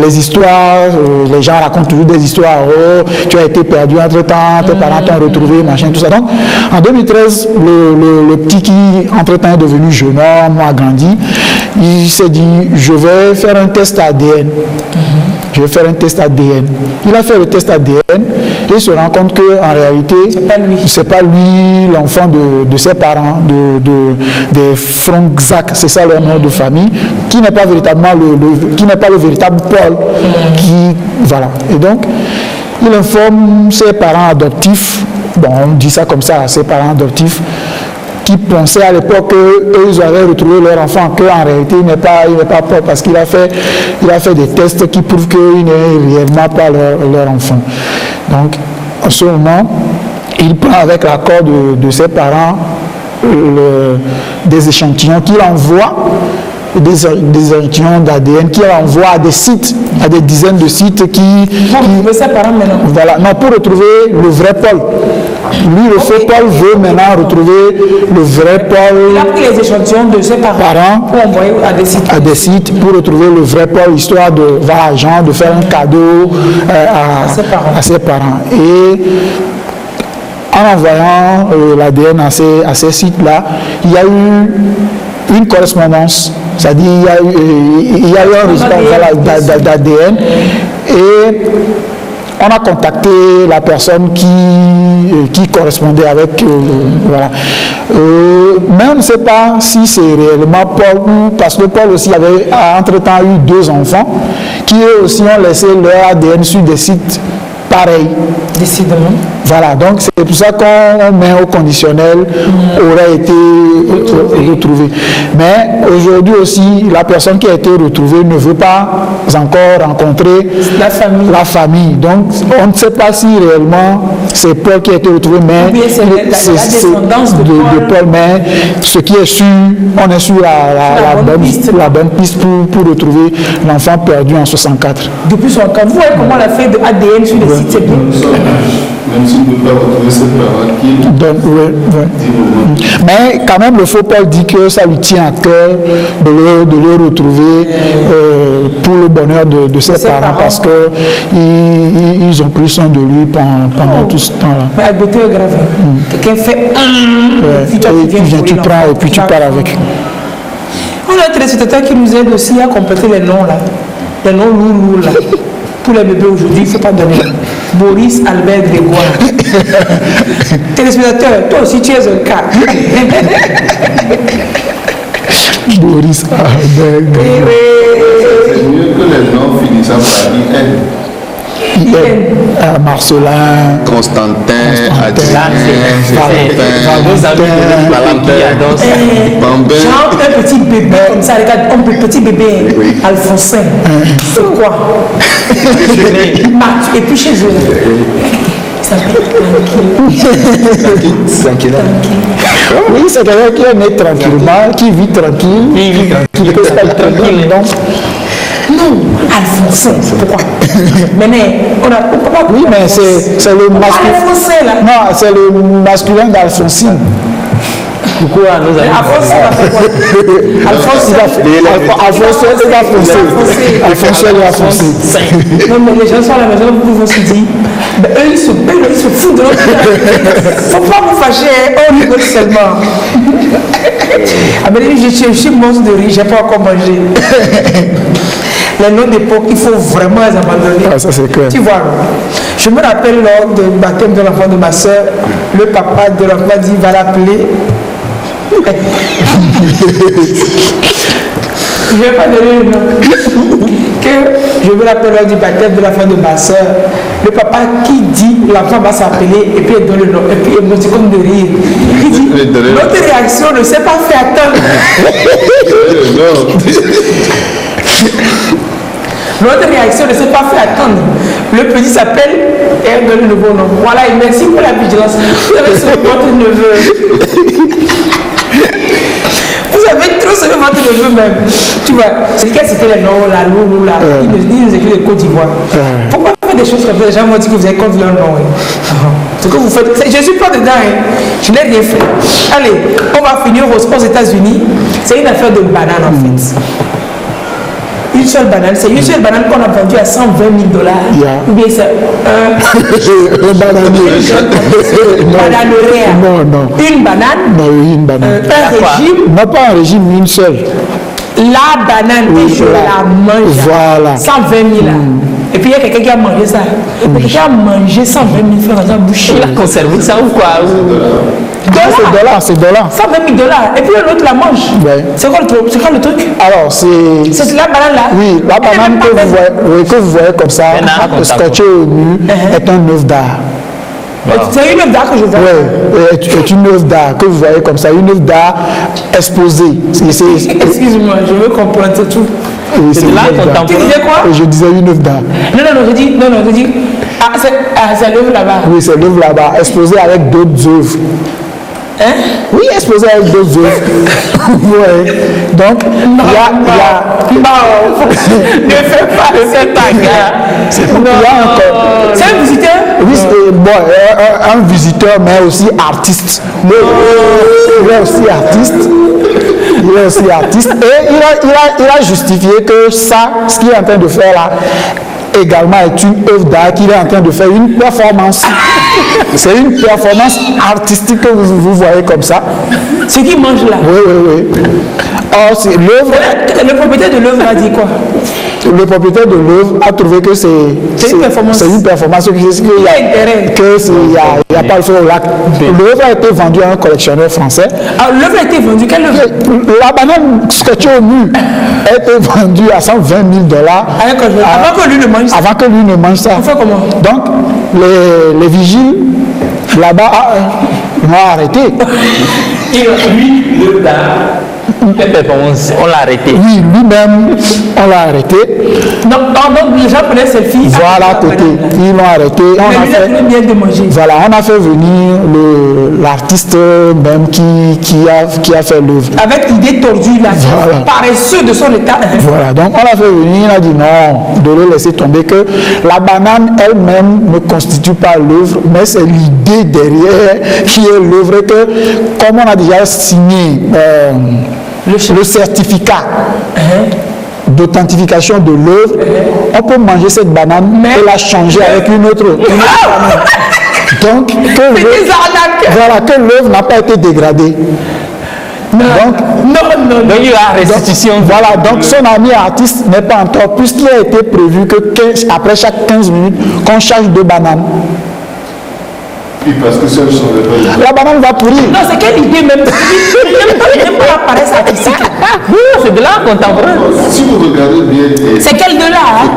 les histoires, les gens racontent toujours des histoires. Oh, tu as été perdu entre-temps, tes parents t'ont retrouvé, machin, tout ça. Donc, en 2013, le petit qui, entre-temps, est devenu jeune homme, a grandi, il s'est dit, je vais faire un test ADN. Je vais faire un test ADN. Il a fait le test ADN et il se rend compte qu'en réalité, c'est pas lui l'enfant de ses parents, des Franczak, c'est ça leur nom de famille, qui n'est pas véritablement qui n'est pas le véritable Paul. Voilà. Et donc, il informe ses parents adoptifs, bon, on dit ça comme ça, ses parents adoptifs, qui pensaient à l'époque qu'ils avaient retrouvé leur enfant, qu'en réalité il n'est pas Paul, parce qu'il a fait des tests qui prouvent qu'il n'est réellement pas leur enfant. Donc, en ce moment, il prend avec l'accord de ses parents des échantillons qu'il envoie des échantillons d'ADN qui envoient à des sites, à des dizaines de sites qui retrouver ses parents maintenant. Voilà, non, pour retrouver le vrai Paul. Lui, le faux Paul veut maintenant retrouver le vrai Paul. Il a pris les échantillons de ses parents pour envoyer à des sites pour retrouver le vrai Paul, histoire de, voilà, genre, de faire un cadeau à ses parents. Et en envoyant l'ADN à ces sites-là, il y a eu une correspondance, c'est-à-dire il y a eu un résultat d'ADN et on a contacté la personne qui correspondait avec, voilà. Mais on ne sait pas si c'est réellement Paul ou parce que Paul aussi avait entre-temps eu 2 enfants qui eux aussi ont laissé leur ADN sur des sites pareils. Décidément. Voilà, donc c'est pour ça qu'on met au conditionnel aurait été retrouvé. Mais aujourd'hui aussi, la personne qui a été retrouvée ne veut pas encore rencontrer la famille. Donc on ne sait pas si réellement c'est Paul qui a été retrouvé, mais c'est la descendance de Paul. Mais ce qui est sûr, on est sur la bonne piste pour retrouver l'enfant perdu en 64. Depuis 64, vous voyez comment on a fait de ADN sur les sites, c'est bien. Même si on ne peut pas retrouver cette parole Mais quand même, le faux Paul dit que ça lui tient à cœur de le retrouver pour le bonheur de ses parents parce qu'ils ont pris soin de lui pendant tout ce temps-là. Mais la beauté est grave. Quelqu'un fait tu prends et puis tu pars avec. On a un téléspectateur qui nous aide aussi à compléter les noms là. Les noms lourds là. Pour les bébés aujourd'hui, il ne faut pas donner. Boris Albert Grégoire. Téléspectateur, toi aussi tu es un cas. Boris Albert Grégoire. C'est mieux que les noms finissant par IN. Marcelin, Constantin, Adrien, genre un petit bébé comme ça, regarde, un petit bébé, Alphonsin, c'est quoi? Et puis chez eux, ça tranquille. Oui, c'est quelqu'un qui est né tranquillement, qui vit tranquille, qui peut se faire tranquille, donc. Non, Alphonsin, c'est pourquoi? Mais on a pas. Oui, mais c'est le masculin. Alphonsin là. Non, c'est le masculin d'Alphonsine. Pourquoi nous avons Alphonse, il a fait quoi? Alphonse, il a foncé. Non, mais les gens sont à la maison, vous vont se dire, eux, ils se foutent de l'autre. Faut pas vous fâcher, on rigole seulement. Ah, mais je suis monstre de riz, j'ai pas encore mangé. Les noms d'époque, il faut vraiment les abandonner. Ah, ça c'est clair. Tu vois, je me rappelle lors du baptême de l'enfant de ma soeur, le papa de l'enfant dit, va l'appeler. Je ne vais pas donner le nom. Je me rappelle lors du baptême de l'enfant de ma soeur, le papa qui dit l'enfant va s'appeler et puis il donne le nom et puis il me dit comme de rire. Il dit notre réaction ne s'est pas fait attendre. Notre réaction ne s'est pas fait attendre. Le petit s'appelle et elle donne le bon nom. Voilà, et merci pour la vigilance. Vous avez sauvé votre neveu. Vous avez trop sauvé votre neveu même. Tu vois, c'est quel c'était les noms, la loulou, là. Ils nous écrivent de Côte d'Ivoire. Pourquoi vous faites des choses comme ça? Les gens m'ont dit que vous avez contre leur nom. Ce que vous faites, je ne suis pas dedans. Je n'ai rien fait. Allez, on va finir aux États-Unis. C'est une affaire de banane en fait. Une seule banane, c'est une seule banane qu'on a vendue à $120 000. Ou bien c'est un bananier. Non. Une banane. Non, une banane. Un régime. Non, pas un régime, une seule. La banane, et je la mange. Voilà. 120 000 là. Et puis il y a quelqu'un qui a mangé ça. Quelqu'un a mangé 120 000 francs dans sa bouche. Il a conservé ça ou quoi? C'est $. 120 000 $. Et puis l'autre la mange. Ouais. C'est quoi le truc? Alors, c'est la banane là? Oui, la banane que vous voyez comme ça, scotchée au nu, est un œuf d'art. Wow. C'est une œuvre d'art que je vois. Oui, c'est une œuvre d'art que vous voyez comme ça, une œuvre d'art exposée. Excuse-moi, je veux comprendre tout. Oui, c'est là qu'on tu disais quoi? Je disais une œuvre d'art. Non, je dis, c'est l'œuvre là-bas. Oui, c'est l'œuvre là-bas, exposée avec d'autres œuvres. Hein? Oui, exposé avec d'autres œuvres. Ouais. Donc, il y a... Non, ne fais pas cette bagarre. C'est un visiteur? Oui, un visiteur, mais aussi artiste. Il est aussi artiste. Il est aussi artiste. Et il a justifié que ça, ce qu'il est en train de faire là, également est une œuvre d'art, qu'il est en train de faire une performance. C'est une performance artistique que vous voyez comme ça. Ce qu'il mange là. Oui. Or, c'est l'œuvre. Le propriétaire de l'œuvre a dit quoi? Le propriétaire de l'œuvre a trouvé que c'est une performance. C'est une performance. Il n'y a pas le feu au lac. L'œuvre a été vendue à un collectionneur français. Alors, l'œuvre a été vendue, quelle œuvre? La banane scotchée au mur a été vendue à 120 000 $. Avant que lui ne mange ça. Avant que lui ne mange ça. On fait comment? Donc, les vigiles là-bas l'ont arrêté. Et lui, le temps. Quelle performance, on l'a arrêté. Oui, lui-même, on l'a arrêté. Donc les gens prenaient selfie. Voilà, à côté. Ils l'ont arrêté. Bien de manger. Voilà, on a fait venir l'artiste même qui a fait l'œuvre. Avec l'idée tordue, là, voilà. Paresseux de son état. Voilà, donc on l'a fait venir, il a dit non, de le laisser tomber, que la banane elle-même ne constitue pas l'œuvre, mais c'est l'idée derrière qui est l'œuvre, et que comme on a déjà signé le certificat d'authentification de l'œuvre, on peut manger cette banane et la changer avec une autre banane. Donc, que l'œuvre n'a pas été dégradée. Non. Donc il y a restitution. Voilà, donc son ami artiste n'est pas en tort, puisqu'il a été prévu que après chaque 15 minutes, qu'on change de banane. Oui, parce que ça ne changerait pas. La banane va pourrir. Non, c'est quelle idée même? Il n'aime pas la paresse artistique. Oui, c'est de l'art contemporain. Si vous regardez bien... C'est quelle de l'art?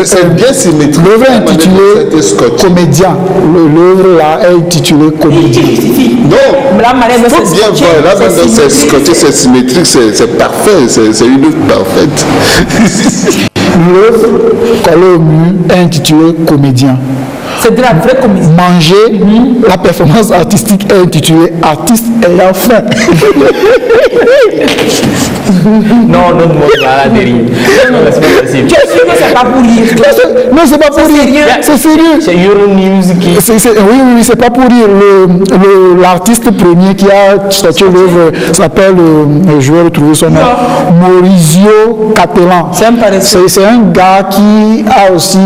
C'est bien symétrique. L'œuvre est intitulée Comédien. L'œuvre là est intitulée Comédien. Donc, il faut bien voir. Là, maintenant, c'est scotché, c'est symétrique, c'est parfait. C'est une œuvre parfaite. L'œuvre collée au mur est intitulée Comédien. C'est de la vraie comédie. Manger, la performance artistique est intitulée Artiste ayant faim. Non, notre monde va la dérive. C'est pas possible. Tu es sûr que c'est pas pour rire? Non, c'est pas pour rire. C'est sérieux. C'est Euronews qui... Oui, c'est pas pour rire. L'artiste premier qui a sorti l'œuvre s'appelle, je vais retrouver son nom, Maurizio Cattelan. C'est un gars qui a aussi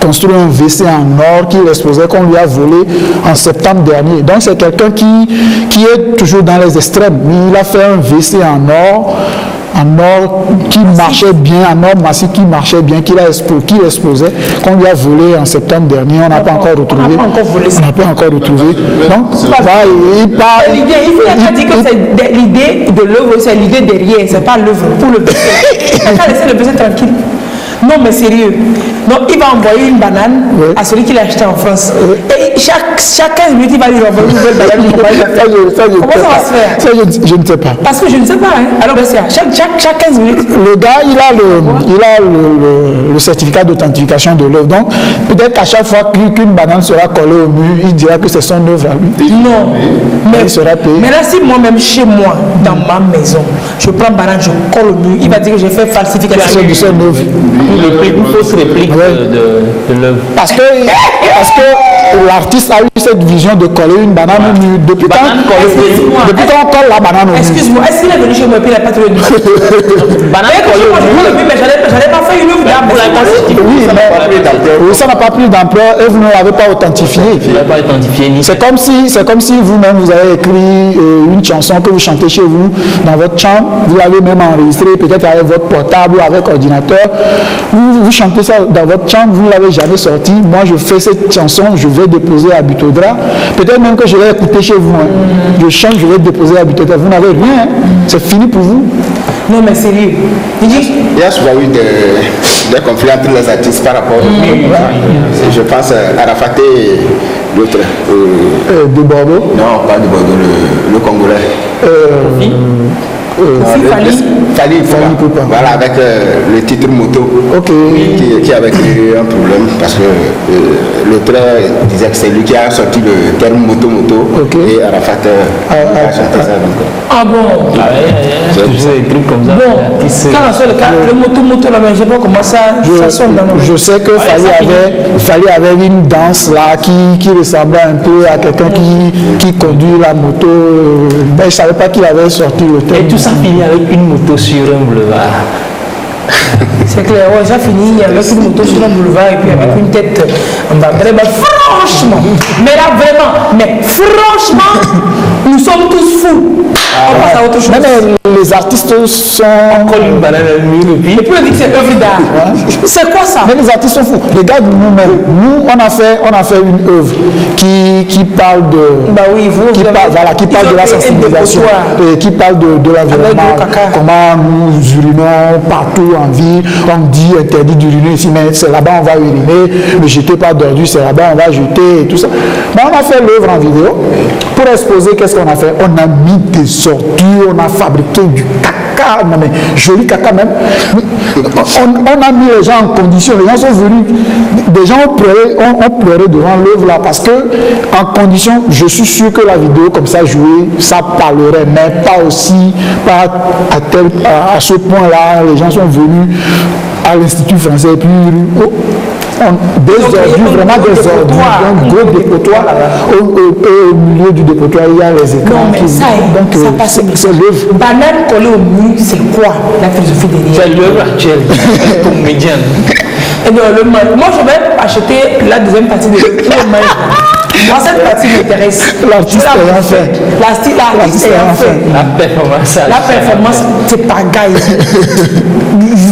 construit un WC en or qu'il exposait, qu'on lui a volé en septembre dernier. Donc c'est quelqu'un qui est toujours dans les extrêmes. Il a fait un WC en or qui marchait bien, en or massif qui marchait bien, qu'il exposait, qu'on lui a volé en septembre dernier. On n'a pas encore retrouvé. On n'a pas encore retrouvé. Donc, il a dit que c'est l'idée de l'œuvre, c'est l'idée derrière, c'est pas l'œuvre pour le WC. Il a laissé le WC tranquille. Non, mais sérieux. Donc, il va envoyer une banane à celui qui l'a acheté en France. Et chaque 15 minutes, il va lui renvoyer une nouvelle banane. Comment ça va se faire? Ça, je ne sais pas. Parce que je ne sais pas. Alors, chaque 15 minutes. Le gars, il a le certificat d'authentification de l'œuvre. Donc, peut-être qu'à chaque fois qu'une banane sera collée au mur, il dira que c'est son œuvre à lui. Non. Mais il sera payé. Mais là, si moi-même, chez moi, dans ma maison, je prends banane, je colle au mur, il va dire que j'ai fait falsification de son œuvre. Une fausse réplique de l'œuvre. Parce que l'artiste a eu cette vision de coller une banane au mur. Depuis quand on colle la banane au mur? Excuse-moi, est-ce qu'il est venu chez moi et puis il n'a pas trouvé de banane collée au mur? Mais j'allais pas faire une œuvre d'art pour la constituer. Oui, ça n'a pas pris d'ampleur et vous ne l'avez pas authentifié. C'est comme si vous-même vous avez écrit une chanson que vous chantez chez vous dans votre chambre, vous l'avez même enregistrée peut-être avec votre portable ou avec ordinateur. Vous chantez ça dans votre chambre, vous ne l'avez jamais sorti. Moi, je fais cette chanson, je vais déposer à Butodra. Peut-être même que je vais écouter chez vous. Je chante, je vais déposer à Butodra. Vous n'avez rien. C'est fini pour vous. Non, mais sérieux. Il y a souvent eu des conflits entre les artistes par rapport au... Je pense à Arafat et l'autre. De Bordeaux? Non, pas de Bordeaux, le Congolais. Fali Poupa. Voilà, avec le titre moto. Ok. Qui avait créé un problème parce que l'auteur disait que c'est lui qui a sorti le terme moto. Okay. Et Arafat a chanté ça. Donc. Ah bon? Toujours des trucs comme ça. Bon, quand on soit le cas, le moto là, mais je sais pas comment ça sonne dans nos. Je sais que Fali avait une danse là qui ressemblait un peu à quelqu'un qui conduit la moto. Mais je ne savais pas qu'il avait sorti le thème. Et tout ça finit avec une moto sur un boulevard. C'est clair, ouais, ça finit avec une moto sur un boulevard et puis avec une tête en bas. Franchement, mais là vraiment, franchement, nous sommes tous fous. On passe à autre chose. Mais les artistes sont... Encore une banane à l'huile et puis... Et puis on dit que c'est œuvre d'art. C'est quoi ça? Mais les artistes sont fous. Regarde nous-mêmes. Nous, on a fait une œuvre qui parle de... Bah oui, qui parle de la sensibilisation. Et qui parle de l'environnement. Comment nous urinons partout en ville. On dit interdit d'uriner ici, mais c'est là-bas on va uriner. Ne jetez pas d'ordures, c'est là-bas on va jeter et tout ça. Mais on a fait l'œuvre en vidéo. Pour exposer, qu'est-ce qu'on a fait? On a mis des ordures, on a fabriqué du caca, non mais joli caca même. On a mis les gens en condition, les gens sont venus, des gens ont pleuré devant l'œuvre là parce que en condition, je suis sûr que la vidéo comme ça jouée, ça parlerait, mais pas aussi, pas à ce point-là, les gens sont venus à l'Institut français et puis des ordures, vraiment des ordures, un gros dépotoir au milieu du dépotoir il y a les écrans. Non mais ça passe. C'est l'œuvre. Banane collée au mur, c'est quoi la philosophie derrière? C'est l'œuvre actuelle, comédienne. Et non, moi je vais acheter la deuxième partie de l'œuvre. Moi, cette partie m'intéresse. L'artiste est en fait. L'artiste est en fait. La performance, c'est pas gaille.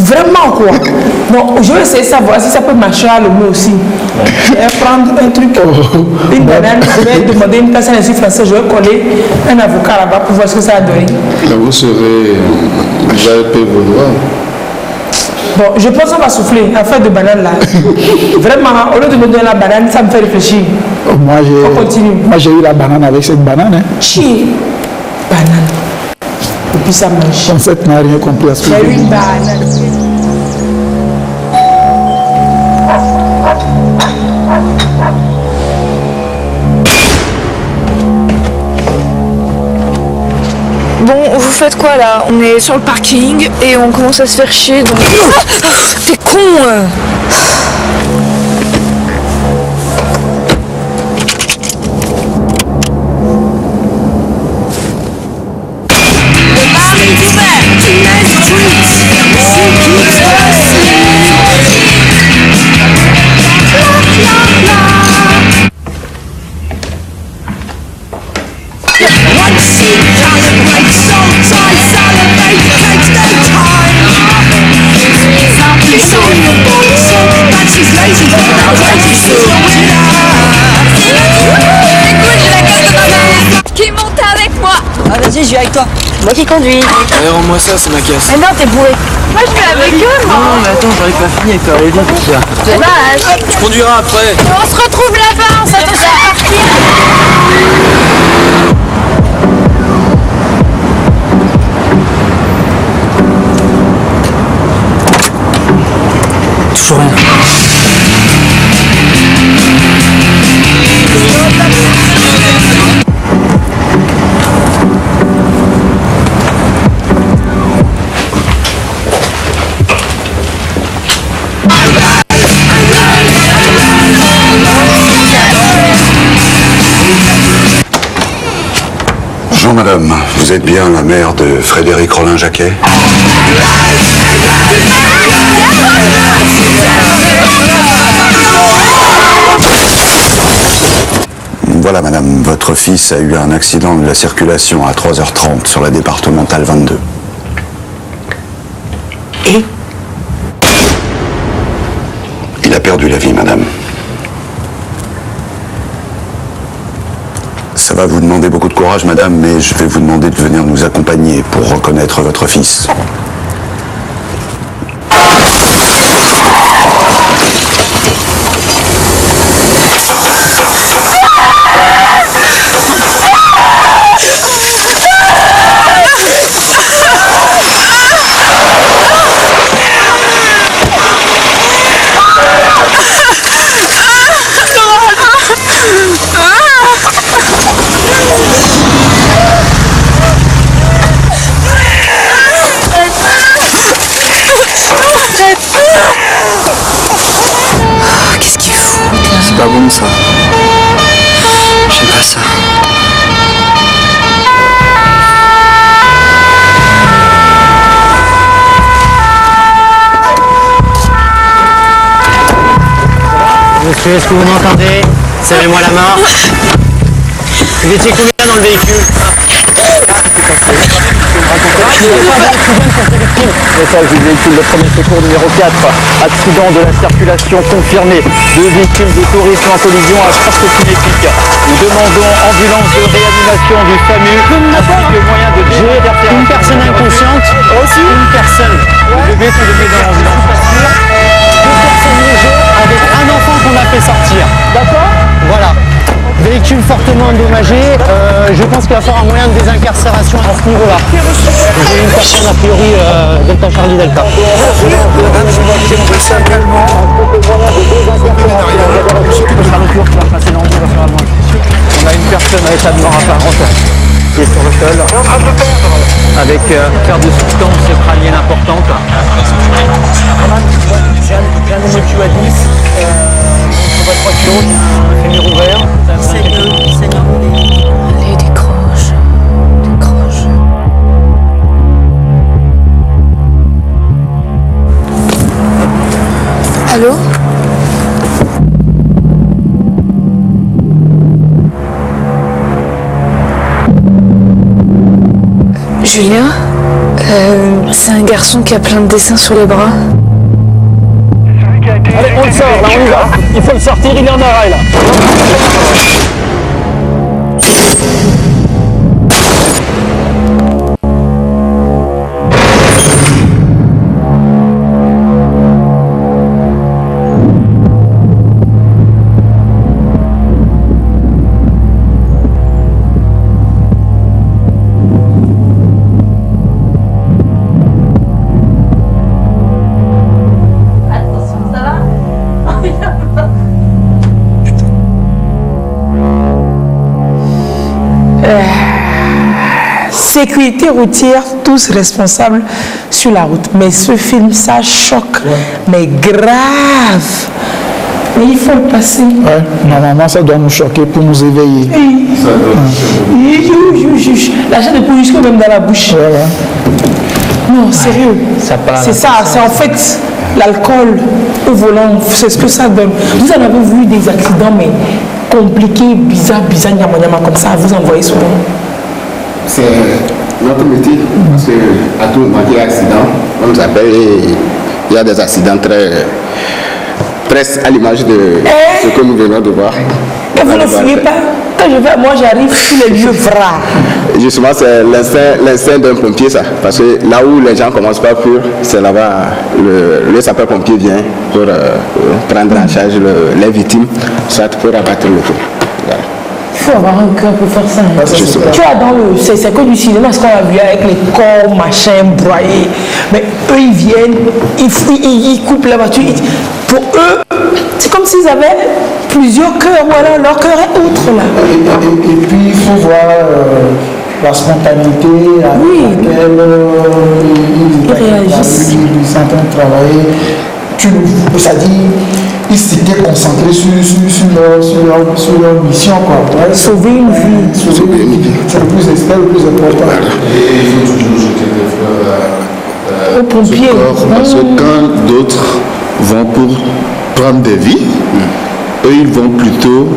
Vraiment quoi. Bon, je vais essayer ça, voir si ça peut marcher à le mot aussi. Je vais prendre un truc, une banane, je vais demander une personne ici français, je vais coller un avocat là-bas pour voir ce que ça a donné. Là, vous allez payer vos droits. Bon, je pense qu'on va souffler, affaire de banane là. Vraiment, au lieu de me donner la banane, ça me fait réfléchir. On continue. Moi j'ai eu la banane avec cette banane. Hein. Chi, banane. Et puis ça mange. En fait, on n'a rien compris à ce que j'ai eu une banane. Bon, vous faites quoi là? On est sur le parking et on commence à se faire chier donc... T'es con Qui monte avec moi? Ah vas-y, je vais avec toi. Moi qui conduis. Allez, rends-moi ça, c'est ma caisse. Mais non, t'es bourré. Moi je vais avec eux, moi. Non, mais attends, j'aurais pas fini avec toi. Allez, viens pour ça. C'est dommage. Tu conduiras après. On se retrouve là-bas, on s'attend à partir. Toujours rien. Bonjour madame, vous êtes bien la mère de Frédéric Rollin-Jacquet? Voilà madame, votre fils a eu un accident de la circulation à 3h30 sur la départementale 22. Et? Il a perdu la vie madame. Ça va vous demander beaucoup de courage, madame, mais je vais vous demander de venir nous accompagner pour reconnaître votre fils. ça. Monsieur, est-ce que vous m'entendez? Serrez-moi la main. Vous étiez combien dans le véhicule? Message du véhicule de premier secours numéro 4. Accident de la circulation confirmé. 2 véhicules de tourisme en collision à force cinétique. Nous demandons ambulance de réanimation du SAMU ainsi que moyen de déverser une personne inconsciente. Aussi une personne. Vous devez tout donner dans l'ambulance. 2 personnes légères avec un enfant qu'on a fait sortir. D'accord? Voilà. Véhicule fortement endommagé. Je pense qu'il va falloir un moyen de désincarcération à ce niveau-là. J'ai une personne a priori Delta Charlie Delta. On a une personne à état de mort apparente qui est sur le sol avec perte de substance crânienne importante. Bien de motu à 10. On va 3 kilos, un fémur ouvert. Allez, décroche. Décroche. Allô? Julien? C'est un garçon qui a plein de dessins sur les bras. Allez, on le sort, là, on y va. Il faut le sortir, il est en arrêt, là. Sécurité routière, tous responsables sur la route. Mais ce film, ça choque, mais grave. Mais il faut le passer. Ouais, normalement, ça doit nous choquer pour nous éveiller. L'achat de poulet jusque même dans la bouche. Non, sérieux. C'est ça, c'est en fait l'alcool au volant, c'est ce que ça donne. Vous en avez vu des accidents, mais compliqués, bizarres, nyama comme ça, vous en voyez souvent. C'est notre métier, parce qu'à tout moment qu'il y a accident, on nous appelle et il y a des accidents presque à l'image de ce que nous venons de voir. Mais vous ne fouillez pas. Quand je vais, moi j'arrive sur les lieux vrais. Justement, c'est l'instinct d'un pompier, ça. Parce que là où les gens commencent pas à fuir, c'est là-bas, le sapeur-pompier vient pour prendre en charge les victimes, soit pour abattre le feu. Voilà. Il faut avoir un cœur pour faire ça. Tu vois, c'est que du cinéma, ce qu'on a vu avec les corps, machin, broyés. Mais eux, ils viennent, ils coupent la voiture. Pour eux, c'est comme s'ils avaient plusieurs cœurs. Voilà, leur cœur est autre là. Et puis, il faut voir la spontanéité avec laquelle ils réagissent. Ils sont en train de travailler. C'est-à-dire, ils s'étaient concentrés sur leur mission. Quoi. Ouais, sauver une vie. Sauver une vie. C'est le plus important. Et il faut toujours jeter des fleurs aux pompiers. Parce que quand d'autres vont pour prendre des vies, eux ils vont plutôt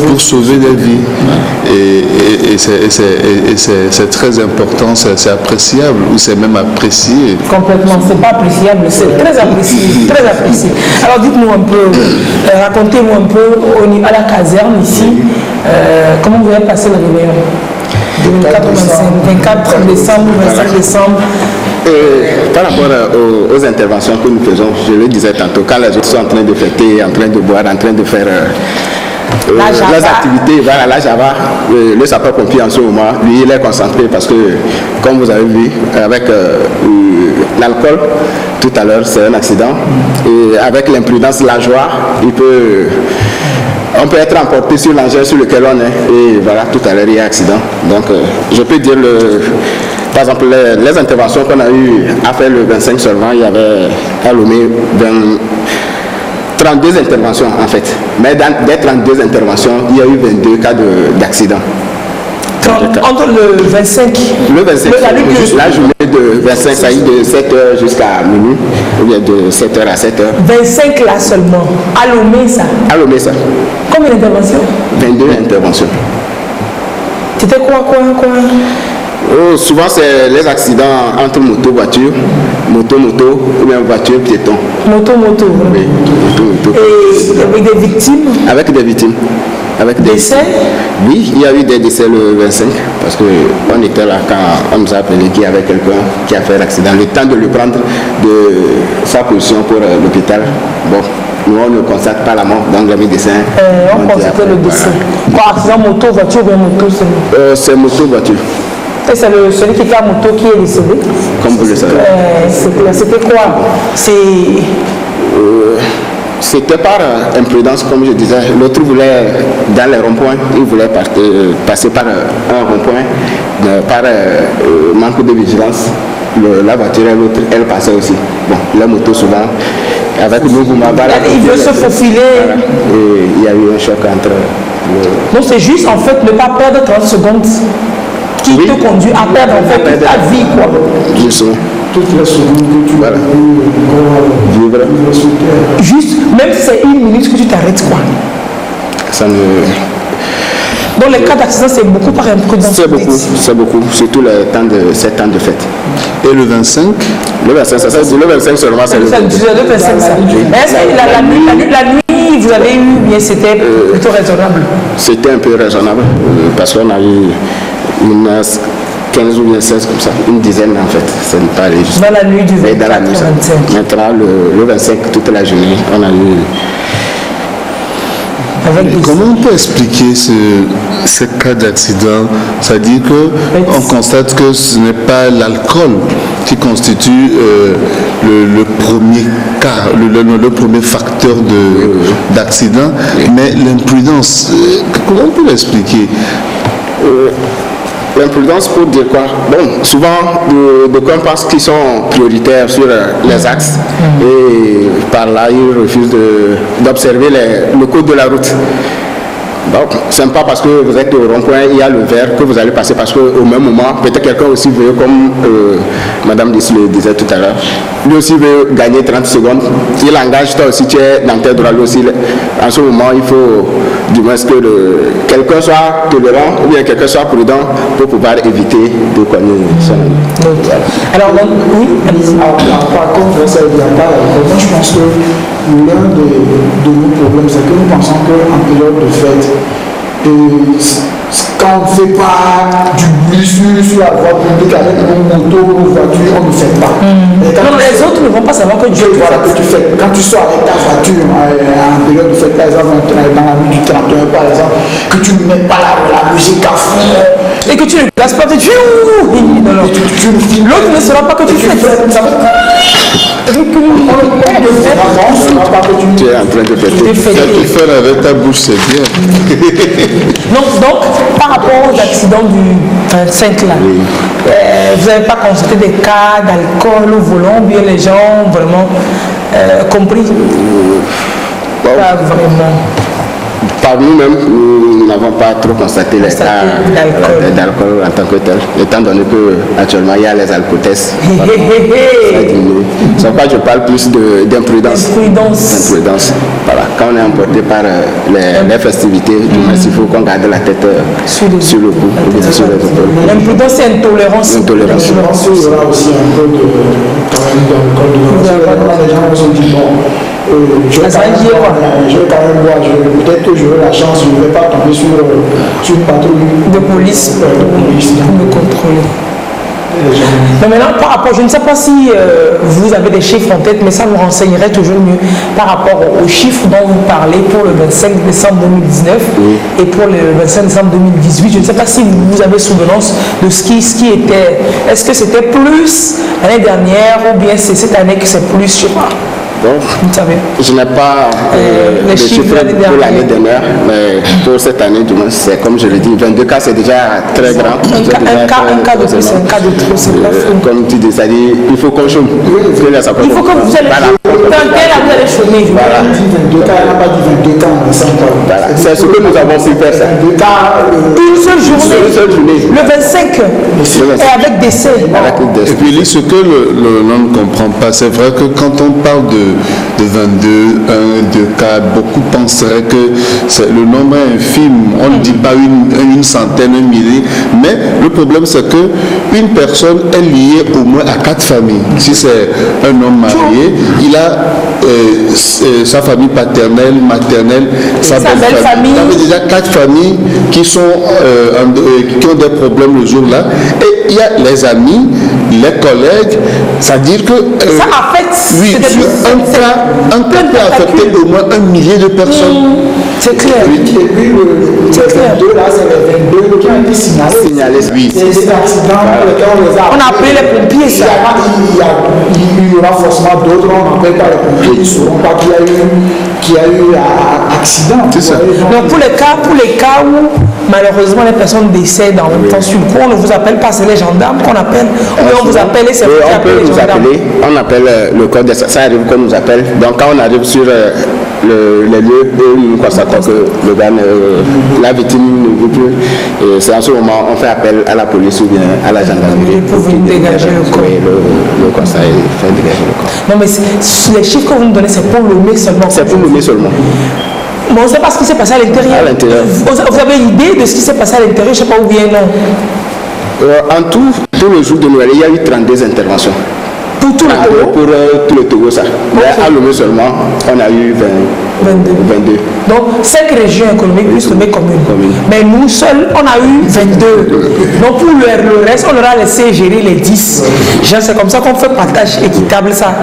pour sauver des vies. Et c'est très important, c'est appréciable, ou c'est même apprécié. Complètement, c'est pas appréciable, c'est très apprécié, très apprécié. Alors dites-nous un peu, racontez-nous un peu à la caserne ici, comment vous avez passé le réveillon 24 décembre, 25 décembre. Par rapport aux interventions que nous faisons, je le disais tantôt, quand les autres sont en train de fêter, en train de boire, en train de faire leurs activités, voilà, la Java, le sapeur-pompier en ce moment, lui, il est concentré parce que, comme vous avez vu, avec l'alcool, tout à l'heure, c'est un accident. Et avec l'imprudence, la joie, on peut être emporté sur l'engin sur lequel on est. Et voilà, tout à l'heure, il y a un accident. Donc, je peux dire, par exemple, les interventions qu'on a eu à faire le 25 seulement, il y avait à Lomé 32 interventions en fait. Mais dans des 32 interventions, il y a eu 22 cas d'accident. Entre le 25, la journée de 25, ça y est de 7h jusqu'à minuit, ou bien de 7h à 7h. 25 là seulement, à Lomé ça. À Lomé ça. Combien d'interventions? 22 interventions. C'était quoi Oh, souvent c'est les accidents entre moto-voiture, moto-moto, ou bien voiture-piéton. Moto-moto. Oui, moto-moto. Et avec des victimes? Avec des victimes. Avec des décès? Oui, il y a eu des décès le 25, parce qu'on était là quand on nous a appelé qu'il y avait quelqu'un qui a fait l'accident. Le temps de le prendre de sa position pour l'hôpital. Bon, nous on ne constate pas la mort, donc le médecin. On constate le décès. Quoi, accident moto-voiture ou bien moto? C'est moto-voiture. Et c'est celui qui était à moto qui est décédé? Comme vous le savez. C'était quoi? C'était par imprudence, comme je disais. L'autre voulait, dans les ronds-points, il voulait passer par un rond-point, par manque de vigilance. La voiture et l'autre, elle passait aussi. Bon, la moto souvent, avec nous, il veut se faufiler. Voilà. Et il y a eu un choc entre... Donc c'est juste en fait ne pas perdre 30 secondes qui te conduit à perdre en fait toute ta vie, quoi. Justement. Toutes les secondes que tu vas vivre. Juste, même si c'est 1 minute que tu t'arrêtes, quoi. Ça ne... Dans les cas d'accident, c'est beaucoup par imprudence. C'est beaucoup, surtout ces temps de fête. Et le 25? Le 25, le 25 seulement, c'est le 25. Est-ce que la nuit, vous avez eu, bien c'était plutôt raisonnable? C'était un peu raisonnable, parce qu'on a eu une 15 ou bien 16 comme ça, une dizaine en fait. C'est pas allé juste. Dans la nuit du 25. Dans la nuit, maintenant, le 25, toute la journée, on a eu... Comment on peut expliquer ces cas d'accident? C'est-à-dire qu'on constate que ce n'est pas l'alcool qui constitue le premier cas, le premier facteur d'accident, mais l'imprudence. Comment on peut l'expliquer? L'imprudence pour dire quoi? Bon, souvent, d'aucuns pensent qu'ils sont prioritaires sur les axes et par là, ils refusent d'observer le code de la route. Donc, ce n'est pas parce que vous êtes au rond-point, il y a le vert que vous allez passer, parce qu'au même moment, peut-être quelqu'un aussi veut, comme Madame le disait tout à l'heure, lui aussi veut gagner 30 secondes. Il engage, toi aussi, tu es dans tes droits, lui aussi. En ce moment, il faut du moins que quelqu'un soit tolérant ou bien quelqu'un soit prudent pour pouvoir éviter de cogner son ami. Voilà. Alors, oui, par contre, ça ne vient pas. Je pense que l'un de nos problèmes, c'est que nous pensons qu'en période de fête, quand on ne fait pas du bruit sur la voie publique avec nos motos, nos voitures, on ne fait pas. Non, les autres ne vont pas savoir que Dieu tu fais. Quand tu sors avec ta voiture en période de fête, par exemple, dans la nuit du 31, par exemple, que tu ne mets pas la musique à fond et que tu ne gazes pas, tu l'autre ne saura pas que tu fais. Tu es en train de fêter. Tu fais avec ta bouche, c'est bien. Donc, par rapport aux accidents du 25 là, vous n'avez pas constaté des cas d'alcool au volant, bien les gens ont vraiment compris? Pas vraiment. Par nous-mêmes, nous n'avons pas trop constaté les cas d'alcool en tant que tel, étant donné qu'actuellement il y a les alcotests. C'est pourquoi je parle plus d'imprudence. Voilà. Quand on est emporté par les festivités, il faut qu'on garde la tête sur le cou, ou bien sur les épaules. L'imprudence, c'est intolérance. L'intolérance. Il y aura aussi un peu d'alcool. Les gens se disent, bon, je vais quand même boire, peut-être que j'aurai la chance, je ne vais pas tomber sur une patrouille de police pour me contrôler. Mais maintenant, par rapport, je ne sais pas si vous avez des chiffres en tête, mais ça nous renseignerait toujours mieux par rapport aux chiffres dont vous parlez pour le 25 décembre 2019 et pour le 25 décembre 2018. Je ne sais pas si vous avez souvenance de ce qui était. Est-ce que c'était plus l'année dernière ou bien c'est cette année que c'est plus, je sais pas. Bon, je n'ai pas les chiffres pour l'année dernière, mais pour cette année, du moins, c'est comme je l'ai dit, 22 cas, c'est déjà très grand. Un cas de plus, c'est un cas de trop, c'est pas fou. Comme tu dis, c'est-à-dire il faut qu'on chôme. Il faut que vous allez téléphoné. Voilà. Elle n'a pas dit 22 ans, voilà. C'est ce que nous avons pu faire ça. Une seule journée. Le 25. Et avec décès. Et puis ce que l'on ne comprend pas, c'est vrai que quand on parle de 22, 1, 2 cas, beaucoup penseraient que le nombre est infime. On ne dit pas une centaine, un millier. Mais le problème, c'est que une personne est liée au moins à 4 familles. Si c'est un homme marié, il a sa famille paternelle, maternelle, sa belle famille. Il y a déjà 4 familles qui ont des problèmes le jour-là. Et il y a les amis, les collègues, c'est-à-dire que ça affecte. Oui, un cas peut affecter au moins 1 millier de personnes. C'est clair. Et puis le 22 là, c'est les 22 qui ont été signalés. Oui. C'est des accidents pour lesquels on les a. On a appelé les pompiers. Il y aura forcément d'autres, on n'appelle pas les pompiers, ils ne sauront pas qu'il y a eu accident. C'est ça. Donc pour les cas où malheureusement les personnes décèdent en même temps sur le coup, on ne vous appelle pas, c'est les gendarmes qu'on appelle. Ou on vous appelle et c'est vous qui appelez les gendarmes. On appelle le code, ça arrive qu'on nous appelle. Donc quand on arrive sur les lieux où nous constatons que la victime ne veut plus, et c'est en ce moment on fait appel à la police ou bien à la gendarmerie pour vous dégager le corps. Le constat et faire dégager le corps. Non mais les chiffres que vous nous donnez, c'est pour le mai seulement. C'est pour le mai seulement. Bon, on ne sait pas ce qui s'est passé à l'intérieur. Vous avez une idée de ce qui s'est passé à l'intérieur, je ne sais pas où bien non. En tout le jour de Noël, il y a eu 32 interventions. Pour tout le Togo? Pour tout le Togo, ça. Mais à Lomé seulement, on a eu 22. Donc 5 régions économiques plus Lomé commune. Mais nous seuls, on a eu 22. Donc pour le reste, on leur a laissé gérer les 10. C'est comme ça qu'on fait partage équitable ça.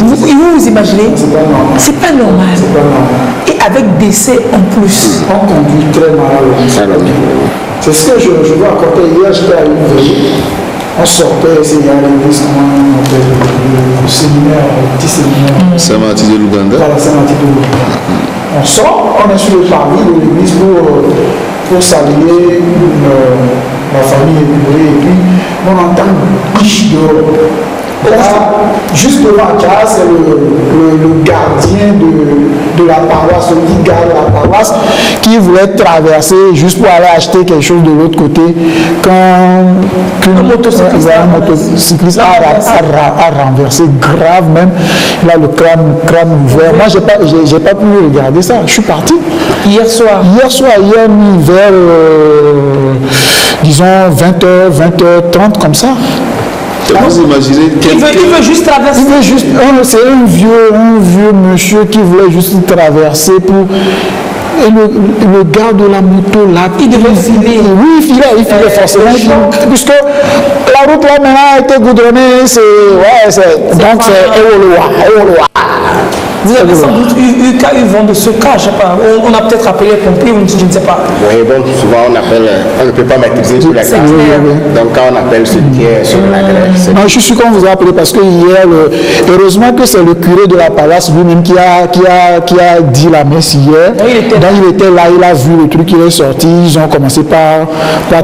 Vous imaginez? C'est pas normal. Et avec décès en plus. On conduit très mal. C'est ce que je veux accorder. Hier, j'étais à une veille. On sortait, il y a l'église, comment on appelle, le séminaire, le petit séminaire. Saint-Martin de l'Ouganda. Voilà, Saint-Martin de l'Ouganda. On sort, on est sur le parvis de l'église pour saluer la famille épurée, et puis on entend une biche dehors. Juste devant Dja, c'est le gardien de la paroisse, le petit garde de la paroisse, qui voulait traverser juste pour aller acheter quelque chose de l'autre côté quand un motocycliste a renversé grave même. Il a le crâne ouvert. Moi, j'ai pas pu regarder ça. Je suis parti. Hier soir, vers disons 20h, 20h30 comme ça. Vous imaginez il veut juste traverser. C'est un vieux monsieur qui voulait juste traverser pour. Et le gars de la moto là, il devait filer. Oui, il filait forcément. Puisque la route là maintenant a été goudronnée, donc c'est Eoloa. Vous avez sans doute eu vent de ce cas, je sais pas. On a peut-être appelé les pompiers, je ne sais pas. Oui, bon, souvent on ne peut pas maîtriser tout la grève. Donc quand on appelle ceux qui est sur la grève, non, je suis sûr qu'on vous a appelé parce que hier, heureusement que c'est le curé de la paroisse lui-même qui a dit la messe hier. Donc il était là, il a vu le truc, il est sorti, ils ont commencé par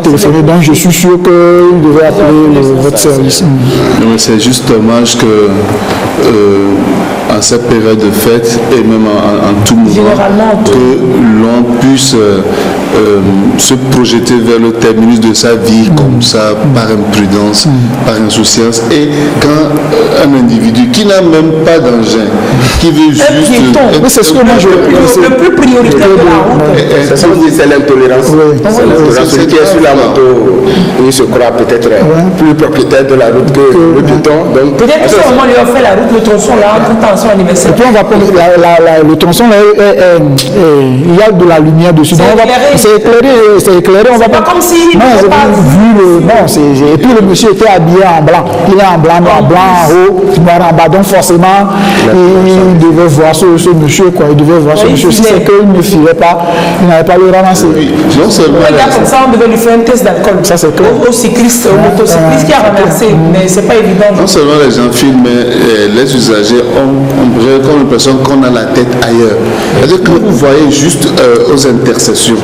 téléphoner. Donc je suis sûr qu'il devait appeler votre service. Non, mais c'est juste dommage que en cette période de fête et même en tout moment, que l'on puisse se projeter vers le terminus de sa vie comme ça, par imprudence, par insouciance. Et quand un individu qui n'a même pas d'engin, qui veut juste... Mais c'est ce que moi je... Le plus prioritaire de la route. C'est l'intolérance. Celui qui est sur la moto, il se croit peut-être plus propriétaire de la route que le piéton. Peut-être que ce moment lui a fait la route, le tronçon là, entre temps son anniversaire. Et puis on va prendre le tronçon là, il y a de la lumière dessus. C'est éclairé, on va pas comme si et puis le monsieur était habillé en blanc. Il est en blanc, noir en haut, noir en bas. Donc forcément, il devait voir ce monsieur, quoi. Il devait voir ce monsieur. Si c'est qu'il ne filait pas, il n'avait pas le ramasser. Non seulement comme ça, on devait lui faire un test d'alcool. Ça c'est clair. Au cycliste, au motocycliste qui a ramassé, mais c'est pas évident. Non seulement les gens filment, mais les usagers ont l'impression qu'on a la tête ailleurs. C'est-à-dire que vous voyez juste aux intercessions,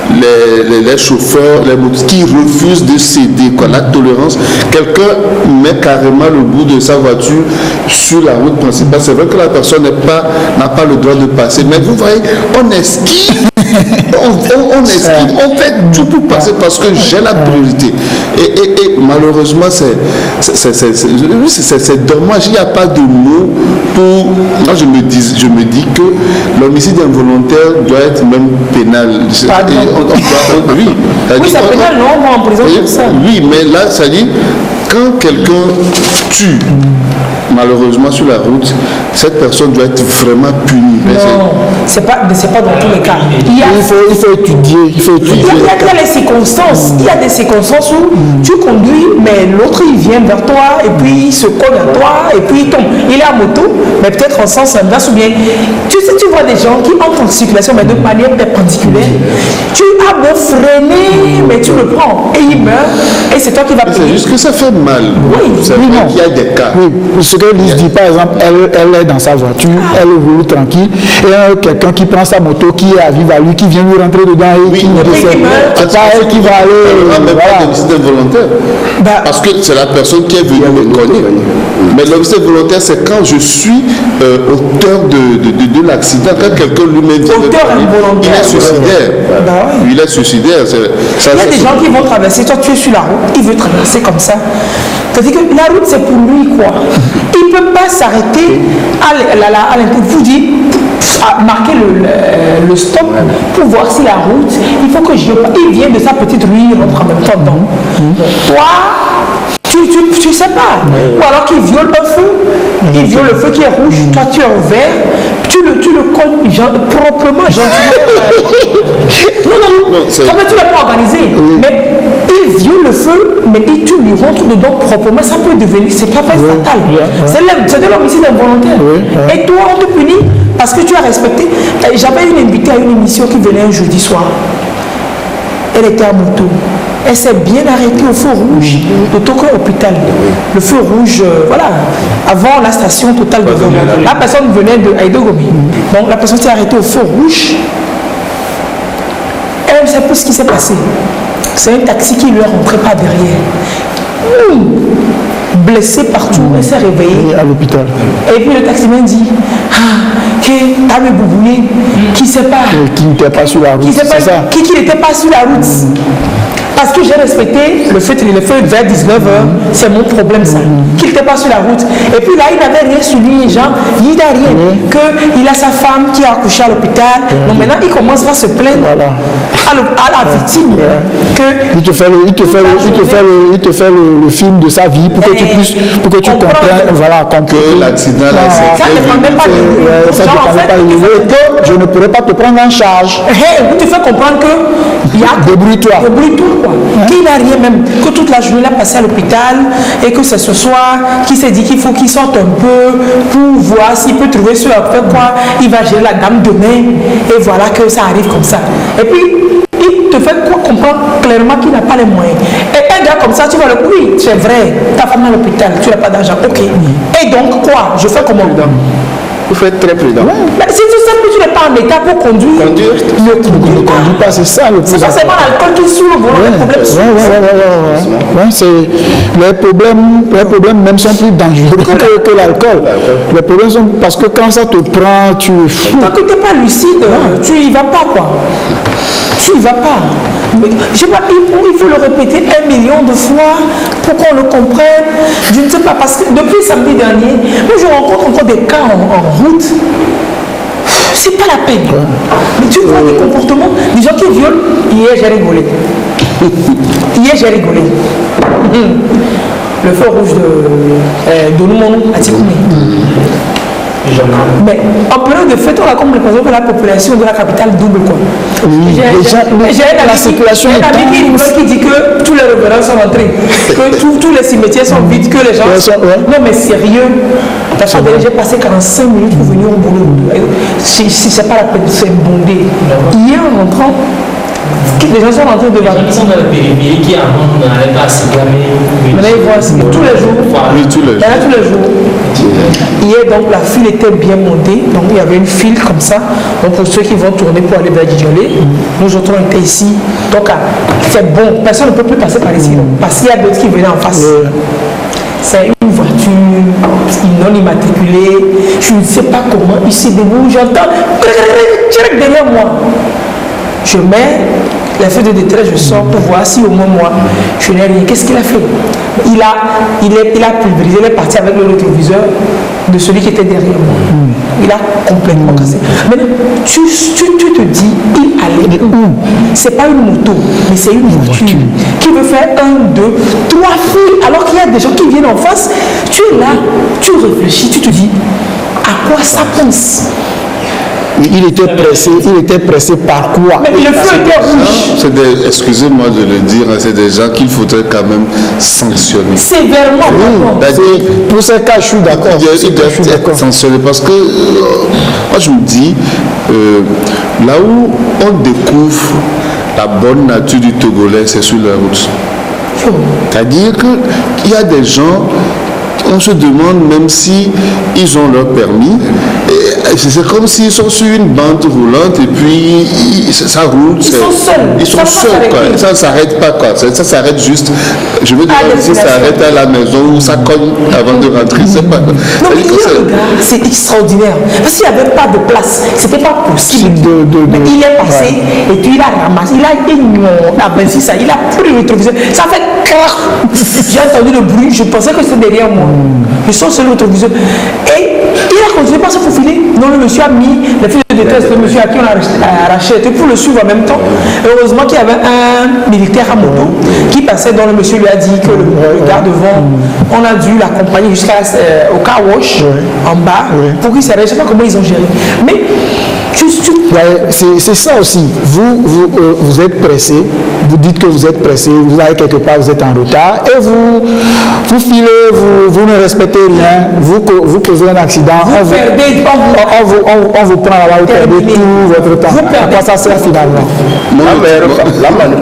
les chauffeurs, les motos qui refusent de céder, quoi, la tolérance. Quelqu'un met carrément le bout de sa voiture sur la route principale. C'est vrai que la personne n'a pas le droit de passer, mais vous voyez, on esquive. On esquive, on fait tout pour passer parce que j'ai la priorité. Et malheureusement, c'est dommage. Il n'y a pas de mots pour. Moi, je me dis que l'homicide involontaire doit être même pénal. Oui, c'est pénal, non, on va en prison pour ça. Oui, mais là, ça dit, quand quelqu'un tue, malheureusement sur la route, cette personne doit être vraiment punie. Non, c'est pas dans tous les cas. Il faut étudier. Il y a des circonstances. Il y a des circonstances où tu conduis, mais l'autre il vient vers toi et puis il se colle à toi et puis il tombe. Il est à moto, mais peut-être en sens inverse ou bien. Tu sais, tu vois des gens qui entrent en circulation, mais de manière perpendiculaire. Tu as beau freiner, mais tu le prends et il meurt et c'est toi qui vas payer. C'est juste que ça fait mal. Oui, il y a des cas. Oui, ce que Lise dit, par exemple, elle est dans sa voiture, elle roule tranquille, et quelqu'un qui prend sa moto, qui est à vive à lui, qui vient lui rentrer dedans et qui ne décède. C'est pas elle qui va aller. Pas d'homicide involontaire. Parce que c'est la personne qui est venue me connaître. Mais l'homicide volontaire, c'est quand je suis auteur de l'accident, quand quelqu'un lui-même vient il est suicidaire. Il est suicidaire. Il y a des gens qui vont traverser, toi tu es sur la route, il veut traverser comme ça. C'est-à-dire que la route c'est pour lui quoi. Il ne peut pas s'arrêter à vous dire, à marquer le stop pour voir si la route, il faut que il vient de sa petite rue, il rentre en même temps dedans. Toi, tu sais pas. Ou alors qu'il viole un feu, il viole le feu qui est rouge, toi tu es en vert, tu le colles proprement, gentiment. Non, tu ne l'as pas organisé. Mais il viole le feu, mais tu lui rentres dedans proprement, ça peut devenir, c'est pas fatal. C'est de l'homicide involontaire. Et toi, on te punit parce que tu as respecté. J'avais une invitée à une émission qui venait un jeudi soir. Elle était à moto. Elle s'est bien arrêtée au feu rouge de Tokyo Hôpital. Le feu rouge, avant la station totale de Goma. La personne venait de Aïdogomi. Donc la personne s'est arrêtée au feu rouge. Elle ne sait pas ce qui s'est passé. C'est un taxi qui lui est rentré par derrière. Blessée partout, elle s'est réveillée à l'hôpital. Et puis le taximan dit qui sait pas, qui n'était pas sur la route, qui n'était pas sur la route. Parce que j'ai respecté le fait vers 19h, c'est mon problème ça. Qu'il n'était pas sur la route. Et puis là, il n'avait rien sur lui, genre, il n'a rien. Qu'il a sa femme qui a accouché à l'hôpital. Donc maintenant, il commence à se plaindre à la victime. Il te fait le film de sa vie pour que tu puisses, pour que tu comprennes, que l'accident là, ça ne dépend même pas de lui. Ça ne dépend pas de lui. Que je ne pourrais pas te prendre en charge. Tu fais comprendre que il y a débrouille-toi. Qu'il n'a rien même, que toute la journée il a passé à l'hôpital et que c'est ce soir qu'il s'est dit qu'il faut qu'il sorte un peu pour voir s'il peut trouver sur la fait quoi, il va gérer la dame demain et voilà que ça arrive comme ça. Et puis il te fait comprendre clairement qu'il n'a pas les moyens. Et un gars comme ça, tu vas le oui, c'est vrai, ta femme est à l'hôpital, tu n'as pas d'argent, ok. Et donc quoi, je fais comment? Il faut être très prudent. Mais si tu sais que tu n'es pas en état pour conduire, ne conduis pas, c'est ça le plus important. C'est pas l'alcool qui sous le volant, les problèmes même sont plus dangereux que l'alcool. Les problèmes sont parce que quand ça te prend, tu es fou. Tant que tu n'es pas lucide, tu n'y vas pas quoi. Tu n'y vas pas. Mais, je sais pas, il faut le répéter 1 million de fois pour qu'on le comprenne. Je ne sais pas, parce que depuis samedi dernier, moi je rencontre encore des cas en route. C'est pas la peine. Mais tu vois des comportements, des gens qui violent. Hier j'ai rigolé. Le feu rouge de Noumono à Tikoumé. Mais en période de fête, on a comme l'impression que la population de la capitale double quoi. J'ai la circulation qui dit que tous les révérends sont rentrés, que tous les cimetières sont vides, que les gens non mais sérieux, j'ai passé 45 minutes pour venir au boulot. Si c'est pas la peine, c'est bondé. Hier en rentrant, Les gens sont rentrés devant. Les gens qui sont dans la périphérie, qui avant n'allaient pas se clamer. Maintenant, ils vont se tous les jours. Oui, tous les jours. Tous les jours. Hier, donc, la file était bien montée. Donc, il y avait une file comme ça. Donc, pour ceux qui vont tourner pour aller vers Djidjolé, nous autres, on était ici. Donc, c'est bon. Personne ne peut plus passer par ici. Parce qu'il y a d'autres qui venaient en face. C'est une voiture non immatriculée. Je ne sais pas comment. Ici, debout, j'entends derrière moi. Je mets la feuille de détresse, je sors pour voir si au moins moi, je n'ai rien. Qu'est-ce qu'il a fait? Il a pulvérisé, il est parti avec le rétroviseur de celui qui était derrière moi. Il a complètement cassé. Mais tu te dis, il allait où? C'est pas une moto, mais c'est une voiture qui veut faire 1, 2, 3 filles, alors qu'il y a des gens qui viennent en face. Tu es là, tu réfléchis, tu te dis, à quoi ça pense? Il était pressé par quoi? Mais le feu était rouge. Excusez-moi de le dire, c'est des gens qu'il faudrait quand même sanctionner. Sévèrement. Pour ce cas, je suis d'accord. Il doit être sanctionné parce que, moi je me dis, là où on découvre la bonne nature du Togolais, c'est sur la route. C'est-à-dire qu'il y a des gens, on se demande même si ils ont leur permis. C'est comme s'ils sont sur une bande roulante et puis ça roule. Ils sont seuls. Ils sont seuls, quoi. Ça ne s'arrête pas, quoi. Ça s'arrête juste. Je veux dire, si ça s'arrête à la maison ou ça cogne avant de rentrer, c'est pas. Non, mais c'est extraordinaire. Parce qu'il n'y avait pas de place. C'était pas possible. Mais il est passé et puis il a ramassé. Il a avancé ça. Il a pris le rétroviseur. Ça fait clac. J'ai entendu le bruit. Je pensais que c'était derrière moi. Je sors sur le rétroviseur. Et il a continué par se faufiler. Non, le monsieur a mis les fils de détresse, le monsieur à qui on a arraché, et pour le suivre en même temps. Heureusement qu'il y avait un militaire à moto qui passait, dont le monsieur lui a dit que le gars devant, on a dû l'accompagner jusqu'au car wash en bas pour qu'il s'arrête. Je ne sais pas comment ils ont géré. Mais c'est ça aussi. Vous êtes pressé, vous dites que vous êtes pressé, vous allez quelque part, vous êtes en retard, et vous filez, vous ne respectez rien, vous causez un accident, on vous prend là-bas, vous perdez tout votre temps. À quoi ça sert finalement?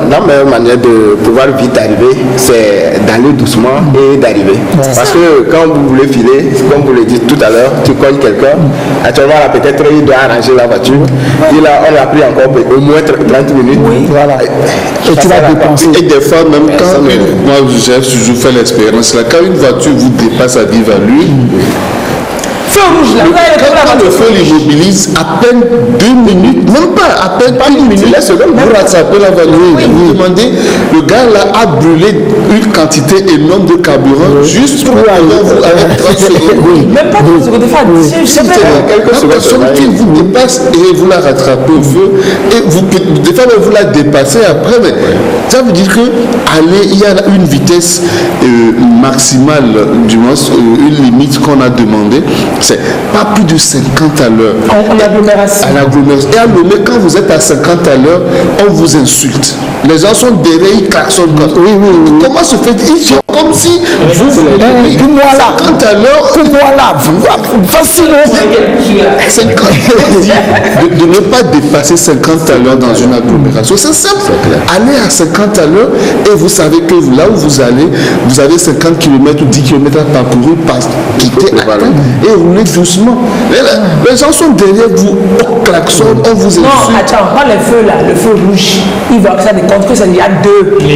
La meilleure manière de pouvoir vite arriver, c'est d'aller doucement et d'arriver. Parce que quand vous voulez filer, comme vous le dites tout à l'heure, tu cognes quelqu'un, actuellement là peut-être il doit arranger la voiture. Et là, on a pris encore au moins 30 minutes. Voilà. Et tu vas dépenser. Et des fois, même quand, moi j'ai toujours fait l'expérience, là, quand une voiture vous dépasse à vive allure, feu rouge là, quand le feu l'immobilise, à peine 2 minutes, même pas, à peine 1 minute, vous rattrapez la voiture. Vous demandez, le gars là a brûlé une quantité énorme de carburant juste pour avoir vous avec 30 secondes. Même pas 30 secondes, des fois, quelques secondes qui vous dépasse et vous la rattrapez au feu, et des fois vous la dépassez après, mais ça veut dire que il y a une vitesse maximale, du moins une limite qu'on a demandé. C'est pas plus de 50 à l'heure. En agglomération. Et à Lomé, quand vous êtes à 50 à l'heure, on vous insulte. Les gens sont derrière, ils klaxonnent. Comment se fait-il? Ils font comme si vous 50 à l'heure. Facilement. De ne pas dépasser 50 à l'heure dans une agglomération. C'est simple. Allez à 50 à l'heure et vous savez que là où vous allez, vous avez 50 km ou 10 km à parcourir, quitter et rouler doucement. Les gens sont derrière vous, on klaxonne, on vous insulte. Non, attends, pas le feu là, le feu rouge. Il voit que ça décompte, que ça il y a 2. Il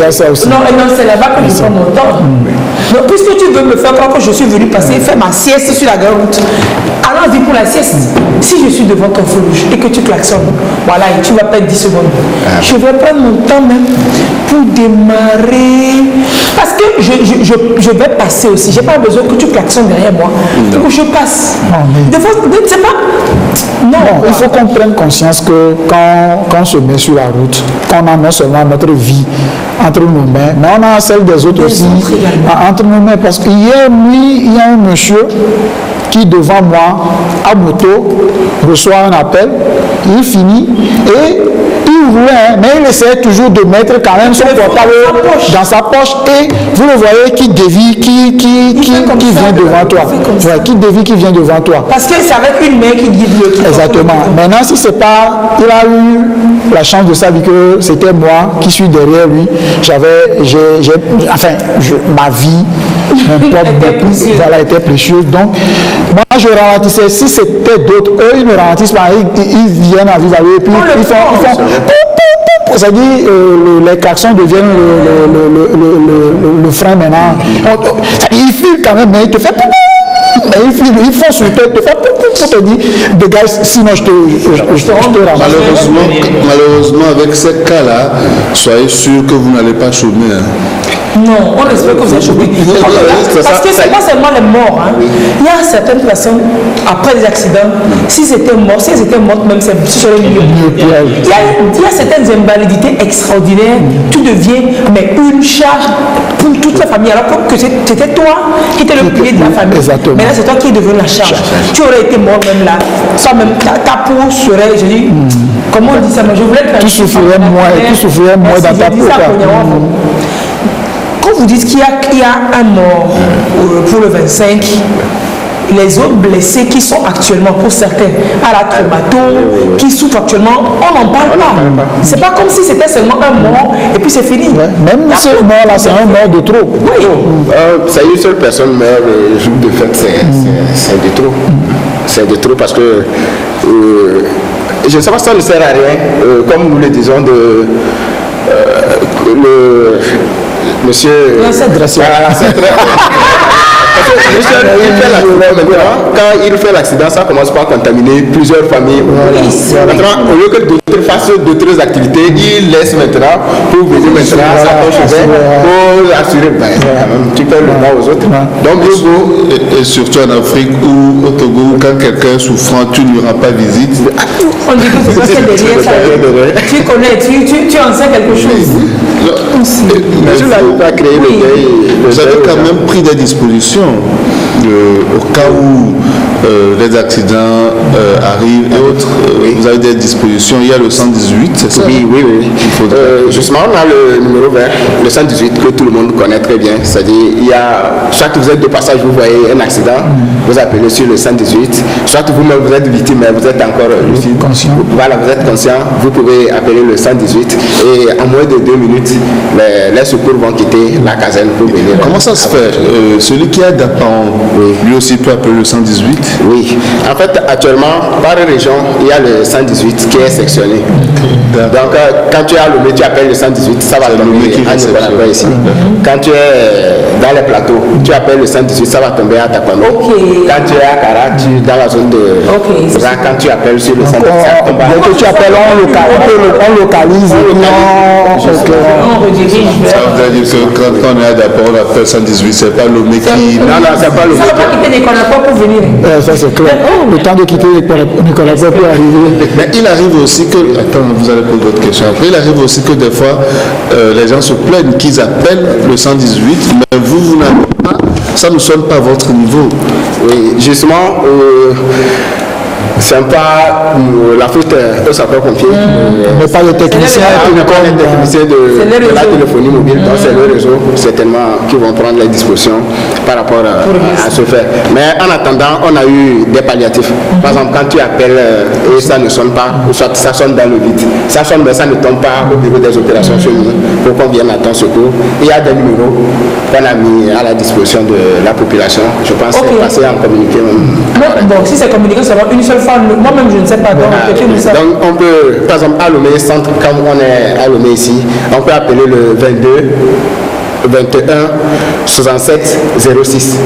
y a ça aussi. Non, c'est là-bas que je prends mon temps. Donc, puisque tu veux me faire croire que je suis venu passer, faire ma sieste sur la grande route, allons-y pour la sieste. Si je suis devant ton feu rouge et que tu klaxonnes, voilà, et tu vas perdre 10 secondes. Je vais prendre mon temps même pour démarrer. Parce que je vais passer aussi. Je n'ai pas besoin que tu klaxonnes derrière moi. Pour que je passe. Des fois, c'est pas. Non, il faut qu'on prenne conscience que quand on se met sur la route, qu'on a non seulement notre vie entre nos mains, mais on a celle des autres aussi entre nos mains. Parce qu'hier, il y a un monsieur qui, devant moi, à moto, reçoit un appel, il finit et il roulait, mais il il essaie toujours de mettre quand même son portable dans sa poche et vous le voyez qui dévie, qui vient devant toi. Ouais, qui dévie, qui vient devant toi. Parce que c'est avec une main qui guide l'autre. Exactement. Maintenant, si c'est pas, il a eu la chance de savoir que c'était moi qui suis derrière lui. Ma vie m'importe beaucoup. Voilà, était précieuse. Donc, moi, je ralentissais. Si c'était d'autres, eux, ils ne ralentissent pas. Ils viennent à vis-à-vis et puis ils font c'est-à-dire les klaxons deviennent le frein maintenant. Il file quand même, mais il te fait il faut sur toi, te faire pour te dire dégage, sinon je te ramasse. Malheureusement, avec ces cas-là, soyez sûr que vous n'allez pas chômer. Non, on espère que vous êtes choqués. Parce que c'est pas seulement les morts. Hein. Il y a certaines personnes, après les accidents, si elles étaient mortes, même si j'aurais mieux. Il y a certaines invalidités extraordinaires. Tu deviens une charge pour toute la famille. Alors que c'était toi qui étais le pilier de la famille. Exactement. Mais là, c'est toi qui es devenu la charge. Tu aurais été mort même là. Sans même ta peau serait, je dis, comment on dit ça? Je voulais faire. Tu souffrirais moins dans ta peau. Quand vous dites qu'il y a un mort pour le 25, les autres blessés qui sont actuellement, pour certains, à la traumato, qui souffrent actuellement, on n'en parle pas. C'est pas comme si c'était seulement un mort et puis c'est fini. Ouais, même ce mort-là, c'est un mort de trop. Oui. C'est une seule personne meurt le jour de fête, c'est de trop. C'est de trop parce que je ne sais pas si ça ne sert à rien, comme nous le disons, monsieur. Quand il fait l'accident, ça commence par contaminer plusieurs familles. Maintenant, au lieu que d'autres fassent d'autres activités, il laisse maintenant pour venir maintenant à ton chevet pour assurer. Tu perds le droit aux autres. Donc, et surtout en Afrique ou au Togo, quand quelqu'un est souffrant, tu ne lui rends pas visite. On dit que c'est parce que derrière ça, tu connais, tu en sais quelque chose. Mais tu n'arrives pas à créer le deuil. Vous avez quand même pris des dispositions au cas où les accidents arrivent et autres. Vous avez des dispositions. Il y a le 118, c'est ça? Oui. Justement, on a le numéro vert, le 118, que tout le monde connaît très bien. C'est-à-dire, il y a, chaque vous êtes de passage, vous voyez un accident, vous appelez sur le 118. Soit vous-même, vous êtes victime, mais vous êtes encore lucide. Voilà, vous êtes conscient, vous pouvez appeler le 118 et en moins de 2 minutes, les secours vont quitter la caserne pour venir. Comment ça se fait? Celui qui est d'Apan, lui aussi peut appeler le 118? Oui. En fait, actuellement, par région, il y a le 118 qui est sectionné. Donc, quand tu es à Lomé, tu appelles le 118, ça va tomber à Nicolas ici. Quand tu es dans les plateaux, tu appelles le 118, ça va tomber à Takwano. Quand tu es à Kara, dans la zone de... Quand tu appelles sur le 118, ça tombe à... Dès que tu appelles, on localise. Ça veut dire que quand on est à Dapor, on appelle 118, c'est pas Lomé qui... Non, c'est pas Lomé. Ça va pas quitter Nicolas pour venir. Ça c'est clair. Le temps de quitter Nicolas peut arriver. Mais il arrive aussi que... Attends, vous allez poser votre question. Après, il arrive aussi que des fois, les gens se plaignent qu'ils appellent le 118, mais vous n'avez pas... Ça ne sonne pas à votre niveau. Oui, justement... c'est pas la faute de sapeurs-pompiers. Mais pas le technicien. De la téléphonie mobile. Donc c'est le réseau certainement qui vont prendre les dispositions par rapport à ce fait. Mais en attendant, on a eu des palliatifs. Par exemple, quand tu appelles et ça ne sonne pas, ou soit ça sonne dans le vide. Ça sonne mais ça ne tombe pas au niveau des opérations chez nous pour qu'on vienne à ton secours. Il y a des numéros qu'on a mis à la disposition de la population. Je pense que c'est passé en communiqué. Donc si c'est communiqué seulement une seule fois, moi-même je ne sais pas. Donc on peut, par exemple, à Lomé Centre, comme on est à Lomé ici, on peut appeler le 22 21 67 06.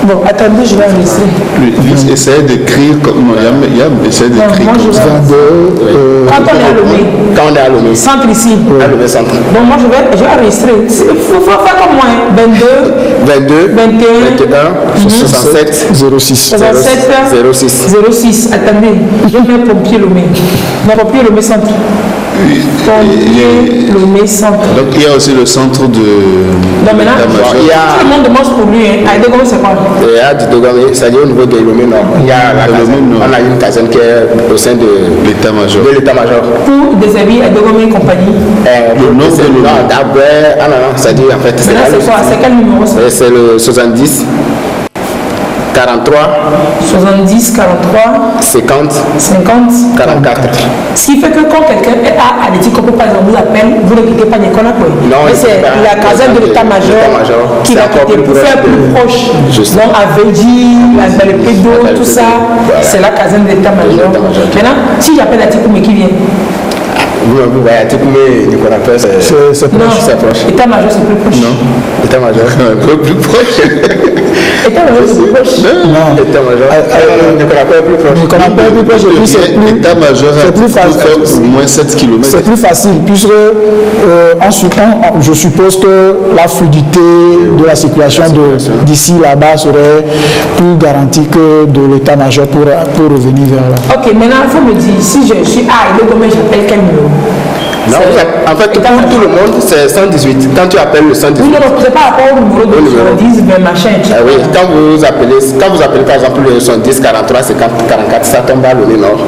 Bon, attendez, je vais enregistrer. Essayez d'écrire comme... Essayez d'écrire comme ça. Quand on est à Lomé. Quand on est à Lomé. Centre ici. À Lomé Centre. Bon, moi je vais enregistrer. Il faut faire comme moi. 22 21 67 06. 67 06. Attendez, je vais pompier Lomé. Non, pompier Lomé Centre. Pompier Lomé Centre. Donc il y a aussi le centre de. Donc maintenant, tout le monde demande pour lui. À Dogomé, c'est quoi? Il y a du Dogomé, c'est-à-dire au niveau de Lomé Nord. Il y a la caserne, on a une caserne qui est au sein de l'état-major. Pour des habits à Dogomé et compagnie. Le nom de Lomé. C'est-à-dire en fait. C'est quoi? C'est quel numéro? C'est le 70. 43 70 43 50 44. Ce qui fait que quand quelqu'un a des petits copains, par exemple, vous appelle, vous ne quittez pas Nicolas. Non, mais c'est la caserne de l'état-major qui va quitter pour faire plus proche. Donc à Védi, à le Pédo, tout ça, c'est la caserne de l'état-major. Maintenant, si j'appelle à Tikoumé, qui vient? Vous voyez, Tikoumé, Nicolas, c'est proche. État-major, c'est plus proche. Non, état-major, un peu plus proche. État-major, c'est plus proche. Non, état-major. Nicolas est plus proche. Nicolas est plus proche. État-major, c'est plus facile. Au moins 7 km. C'est plus facile, puisque je suppose que la fluidité de la circulation d'ici là-bas serait plus garantie que de l'état-major pour revenir vers là. Ok, maintenant il faut me dire, si je suis à Dogomé, j'appelle quel numéro? Non, en fait, pour tout le monde, c'est 118. Quand tu appelles le 118. Oui, non, c'est pas rapport au numéro de 70, mais machin. Oui, quand vous appelez par exemple le 70, 43, 50, 44, ça tombe à l'Oné Nord.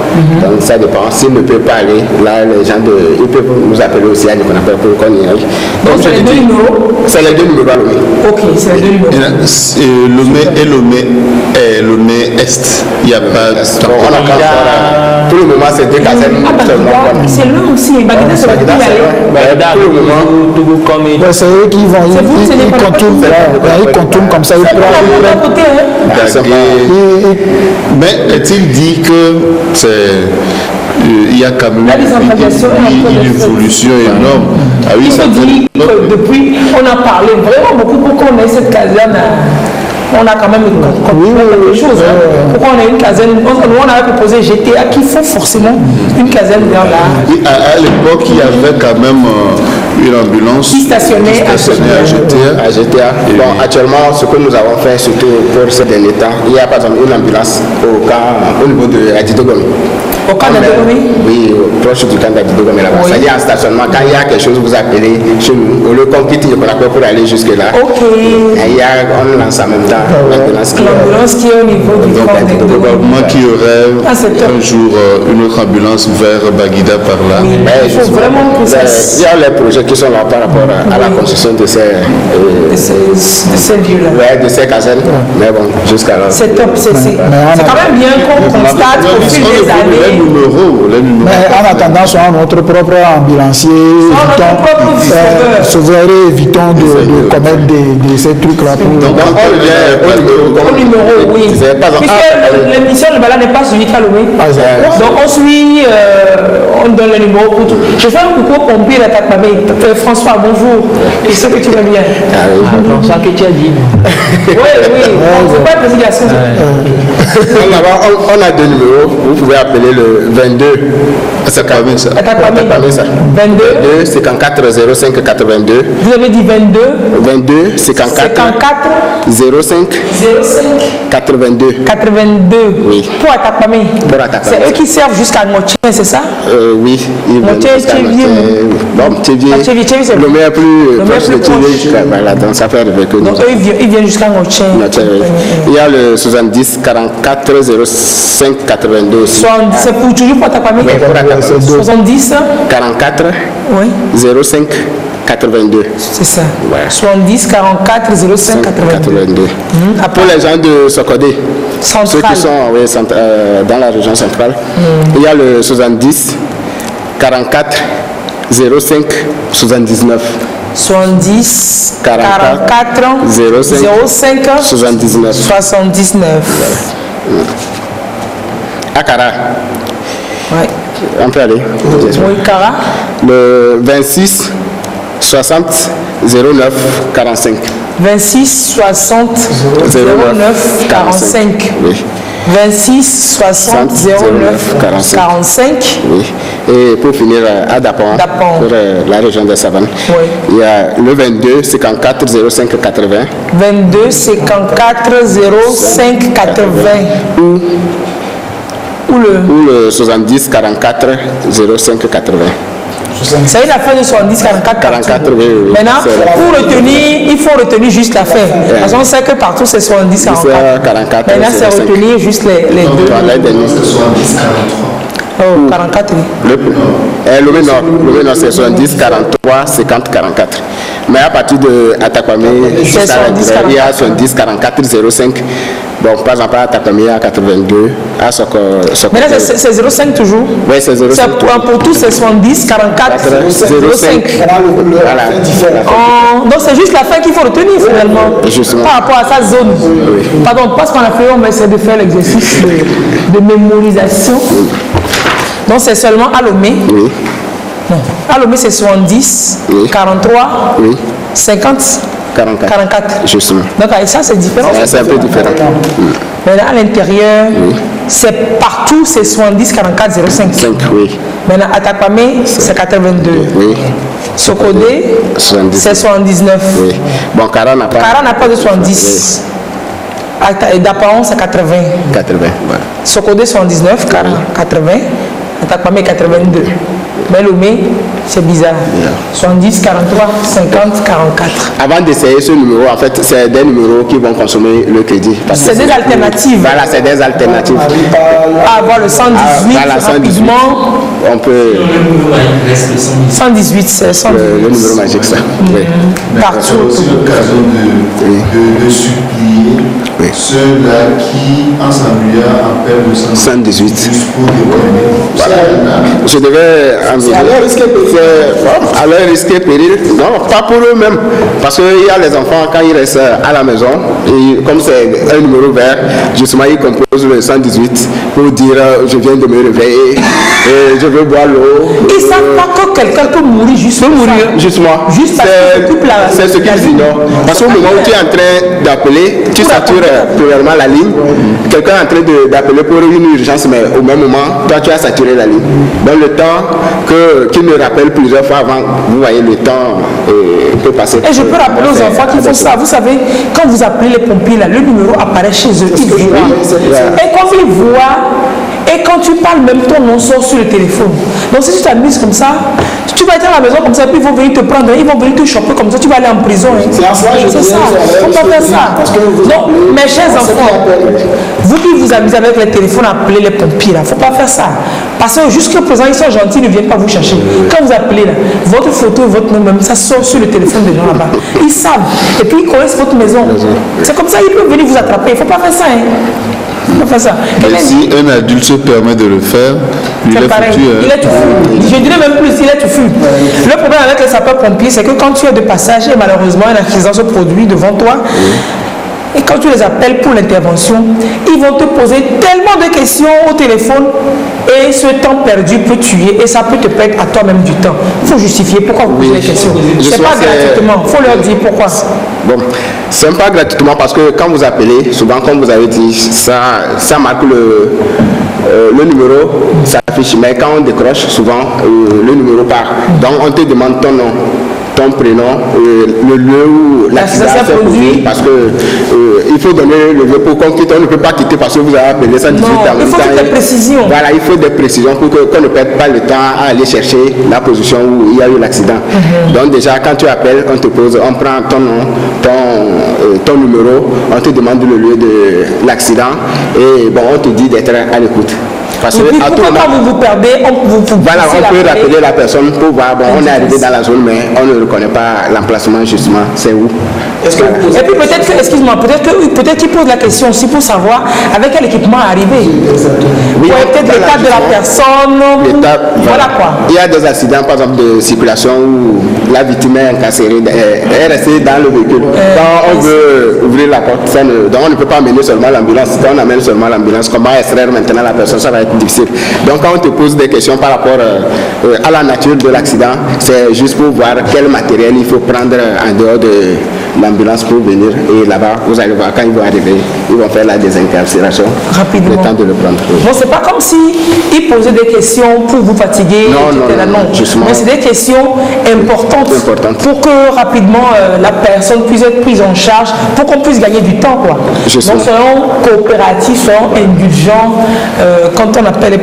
Donc ça dépend. S'il ne peut pas aller, là, les gens ils peuvent nous appeler aussi à qu'on appelle pour qu'on y aille. Donc c'est les deux numéros? C'est les deux numéros à Lomé. Ok, c'est les deux numéros. Lomé et Lomé Est. Il n'y a pas de temps. Pour le moment, c'est deux casernes. C'est loin aussi. C'est eux qui vont, ils contournent comme ça, ils prennent. Mais est-il dit que il y a quand même une évolution énorme? Ah oui, ça dit que depuis, on a parlé vraiment beaucoup pour qu'on ait cette caserne. On a quand même quelque chose. Pourquoi on a une caserne? On avait proposé GTA qui faut forcément une caserne dans la. Oui, à l'époque, il y avait quand même une ambulance qui stationnait à GTA. Bon, actuellement, ce que nous avons fait, surtout pour ce dernier temps, il y a par exemple une ambulance au niveau de Adidogomé. Au camp d'Adidogomé? Oui, proche du camp d'Adidogomé là-bas. Oui. C'est-à-dire en stationnement, quand il y a quelque chose, vous appelez chez nous. Au lieu qu'on quitte pour aller jusque-là. Ok. On lance en même temps l'ambulance qui est au niveau du camp d'Adidogomé. Probablement qu'il y aurait un jour une autre ambulance vers Baguida par là. Oui, il faut vraiment que ça. Il y a les projets qui sont là par rapport à la construction de ces lieux-là. Oui, de ces casernes. Mais bon, jusqu'à là. C'est top. C'est quand même bien qu'on constate au fil des années. Mais en attendant, soit notre propre ambulancier, évitons de commettre ces trucs-là. Donc, on revient au numéro, oui. Puisque l'émission de Bala n'est pas suivie à Lomé. Donc, on suit, on donne le numéro pour tout. Je fais un coucou au pompier à Tatmabé. François, bonjour. Et ce que tu vas bien. François, que tu as dit. Oui. On ne fait pas de présidiation. On a deux numéros. Vous pouvez appeler le 22. C'est pas bien ça. 22 54 05 82. Vous avez dit 22 22 54 05 82. 82. Oui. Pour Atakpamé. C'est eux qui servent jusqu'à Motien, c'est ça? Oui. Motien et Tchévier. Bon, Tchévier. C'est le meilleur plus proche de Tchévier. Voilà, donc ça fait avec eux. Donc eux, ils viennent jusqu'à Motien. Il y a le 70 44 05 82 aussi. C'est pour toujours pour Atakpamé? 70 44 05 82. C'est ça. Ouais. 70 44 05 82. Pour les gens de Sokodé, ceux qui sont dans la région centrale, il y a le 70 44 05 79. 70 44 05 79. Akara. Ouais. On peut aller. Oui, Cara. Le 26 60 09 45. 26 60 09 45. Oui. 26 60 09 45. Oui. Et pour finir, à Dapon, pour la région des Savanes, il y a le 22 54 05 80. 22 54 05 80. Ou le 70 44 05 80. C'est une affaire de 70, 44, 44, oui. Maintenant, pour retenir, il faut retenir juste l'affaire. Parce qu'on sait que partout c'est 70, 44. 44. Maintenant, c'est retenir juste les deux. C'est 70, 43. Oh, 44, oui. Le Nord, c'est 70, 43, 50, 44. Mais à partir de Atakwame, il y a 70, 44, 05. Bon, par exemple, à Atakwame, il y a 82. À Soko. Mais là, c'est 05 toujours. Oui, c'est 05. Pour tous, c'est 70, 44, 05. Voilà. Donc, c'est juste la fin qu'il faut retenir finalement. Justement. Par rapport à sa zone. Oui. Pardon, parce qu'on a fait, on va essayer de faire l'exercice de mémorisation. Donc, c'est seulement Alomé. Oui. Non. Alomé, c'est 70, oui. 43, oui. 50, 44. Justement. Donc, avec ça, c'est différent. C'est un peu différent. Maintenant, à l'intérieur, c'est partout, c'est 70, 44, 05. 5, oui. Maintenant, à Takwame, c'est 82. Oui. Sokodé, c'est 79. Oui. Bon, Kara n'a pas de 70. Oui. Dapaon, c'est 80. 80, voilà. Sokodé, 79, 80. Atakwame 82. Mais Lomé, c'est bizarre. 70, 43, 50, 44. Avant d'essayer ce numéro, en fait, c'est des numéros qui vont consommer le crédit. C'est des alternatives. Voilà, c'est des alternatives. Avoir le 118, voilà, rapidement. On peut... 118, c'est 118. Le numéro magique, ça. Oui. Partout. C'est aussi l'occasion de supplier ceux-là qui, en s'ennuyant, appellent le 118 pour déterminer. Voilà. Je devais envisager. À leur risque et péril. Non, pas pour eux-mêmes. Parce qu'il y a les enfants, quand ils restent à la maison, et comme c'est un numéro vert, justement, ils composent le 118 pour dire je viens de me réveiller et je veux boire l'eau. Ils ne savent pas que quelqu'un peut mourir juste pour mourir. Justement. Juste parce c'est ce qu'ils ignorent. Parce qu'au moment où tu es en train d'appeler, tu satures premièrement la ligne. Quelqu'un est en train d'appeler pour une urgence, mais au même moment, toi tu as saturé la ligne. Dans le temps qu'il me rappelle plusieurs fois avant, vous voyez, le temps peut passer. Et je peux rappeler aux enfants qu'ils font ça. Vous savez, quand vous appelez les pompiers, là, le numéro apparaît chez eux. Ils voient. Et quand ils voient, et quand tu parles, même ton nom sort sur le téléphone. Donc si tu t'amuses comme ça, tu vas être à la maison comme ça, puis ils vont venir te prendre, ils vont venir te choper comme ça, tu vas aller en prison. Hein. C'est ça, il ne faut pas faire ça. Donc, mes chers enfants, vous qui vous amusez avec les téléphones, appelez les pompiers, il ne faut pas faire ça. Parce que jusqu'à présent, ils sont gentils, ils ne viennent pas vous chercher. Quand vous appelez, là, votre photo, votre nom, même ça sort sur le téléphone des gens là-bas. Ils savent. Et puis ils connaissent votre maison. C'est comme ça, ils peuvent venir vous attraper. Il ne faut pas faire ça. Hein. Ça. Et si un adulte se permet de le faire, il est foutu. Il est tout fou. Je dirais même plus, il est tout fou. Le problème avec les sapeurs-pompiers, c'est que quand tu es de passage et malheureusement un accident se produit devant toi, et quand tu les appelles pour l'intervention, ils vont te poser tellement de questions au téléphone et ce temps perdu peut tuer et ça peut te perdre à toi-même du temps. Il faut justifier pourquoi vous posez les questions. C'est pas gratuitement, il faut leur dire pourquoi. Bon, c'est pas gratuitement parce que quand vous appelez, souvent comme vous avez dit, ça marque le numéro, ça affiche, mais quand on décroche, souvent le numéro part. Donc on te demande ton nom, ton prénom, le lieu où l'accident s'est produit, parce que il faut donner le lieu pour qu'on quitte. On ne peut pas quitter parce que vous avez appelé 118 non, il faut des précisions. Voilà, il faut des précisions pour qu'on ne perde pas le temps à aller chercher la position où il y a eu l'accident. Donc déjà, quand tu appelles, on te pose, on prend ton nom, ton numéro, on te demande le lieu de l'accident et bon, on te dit d'être à l'écoute. Parce que puis, pourquoi pas vous perdez, on peut rappeler la personne pour voir, bon, on est arrivé dans la zone, mais on ne reconnaît pas l'emplacement justement, c'est où. Et puis peut-être que, excuse-moi, peut-être qu'il pose la question aussi pour savoir avec quel équipement arriver. Oui, peut-être l'état de la personne. Voilà quoi. Il y a des accidents, par exemple, de circulation où la victime est incarcérée, est restée dans le véhicule. Quand on veut ouvrir la porte, donc on ne peut pas amener seulement l'ambulance. Quand on amène seulement l'ambulance, comment extraire maintenant la personne, ça va être difficile. Donc quand on te pose des questions par rapport à la nature de l'accident, c'est juste pour voir quel matériel il faut prendre en dehors de l'ambulance pour venir. Et là-bas, vous allez voir, quand ils vont arriver, ils vont faire la désincarcération. Rapidement. Le temps de le prendre. Bon, c'est pas comme si ils posaient des questions pour vous fatiguer. Non, justement. Mais c'est des questions importantes pour que rapidement la personne puisse être prise en charge, pour qu'on puisse gagner du temps, quoi. Donc, soyons coopératifs, soyons indulgents quand on appelle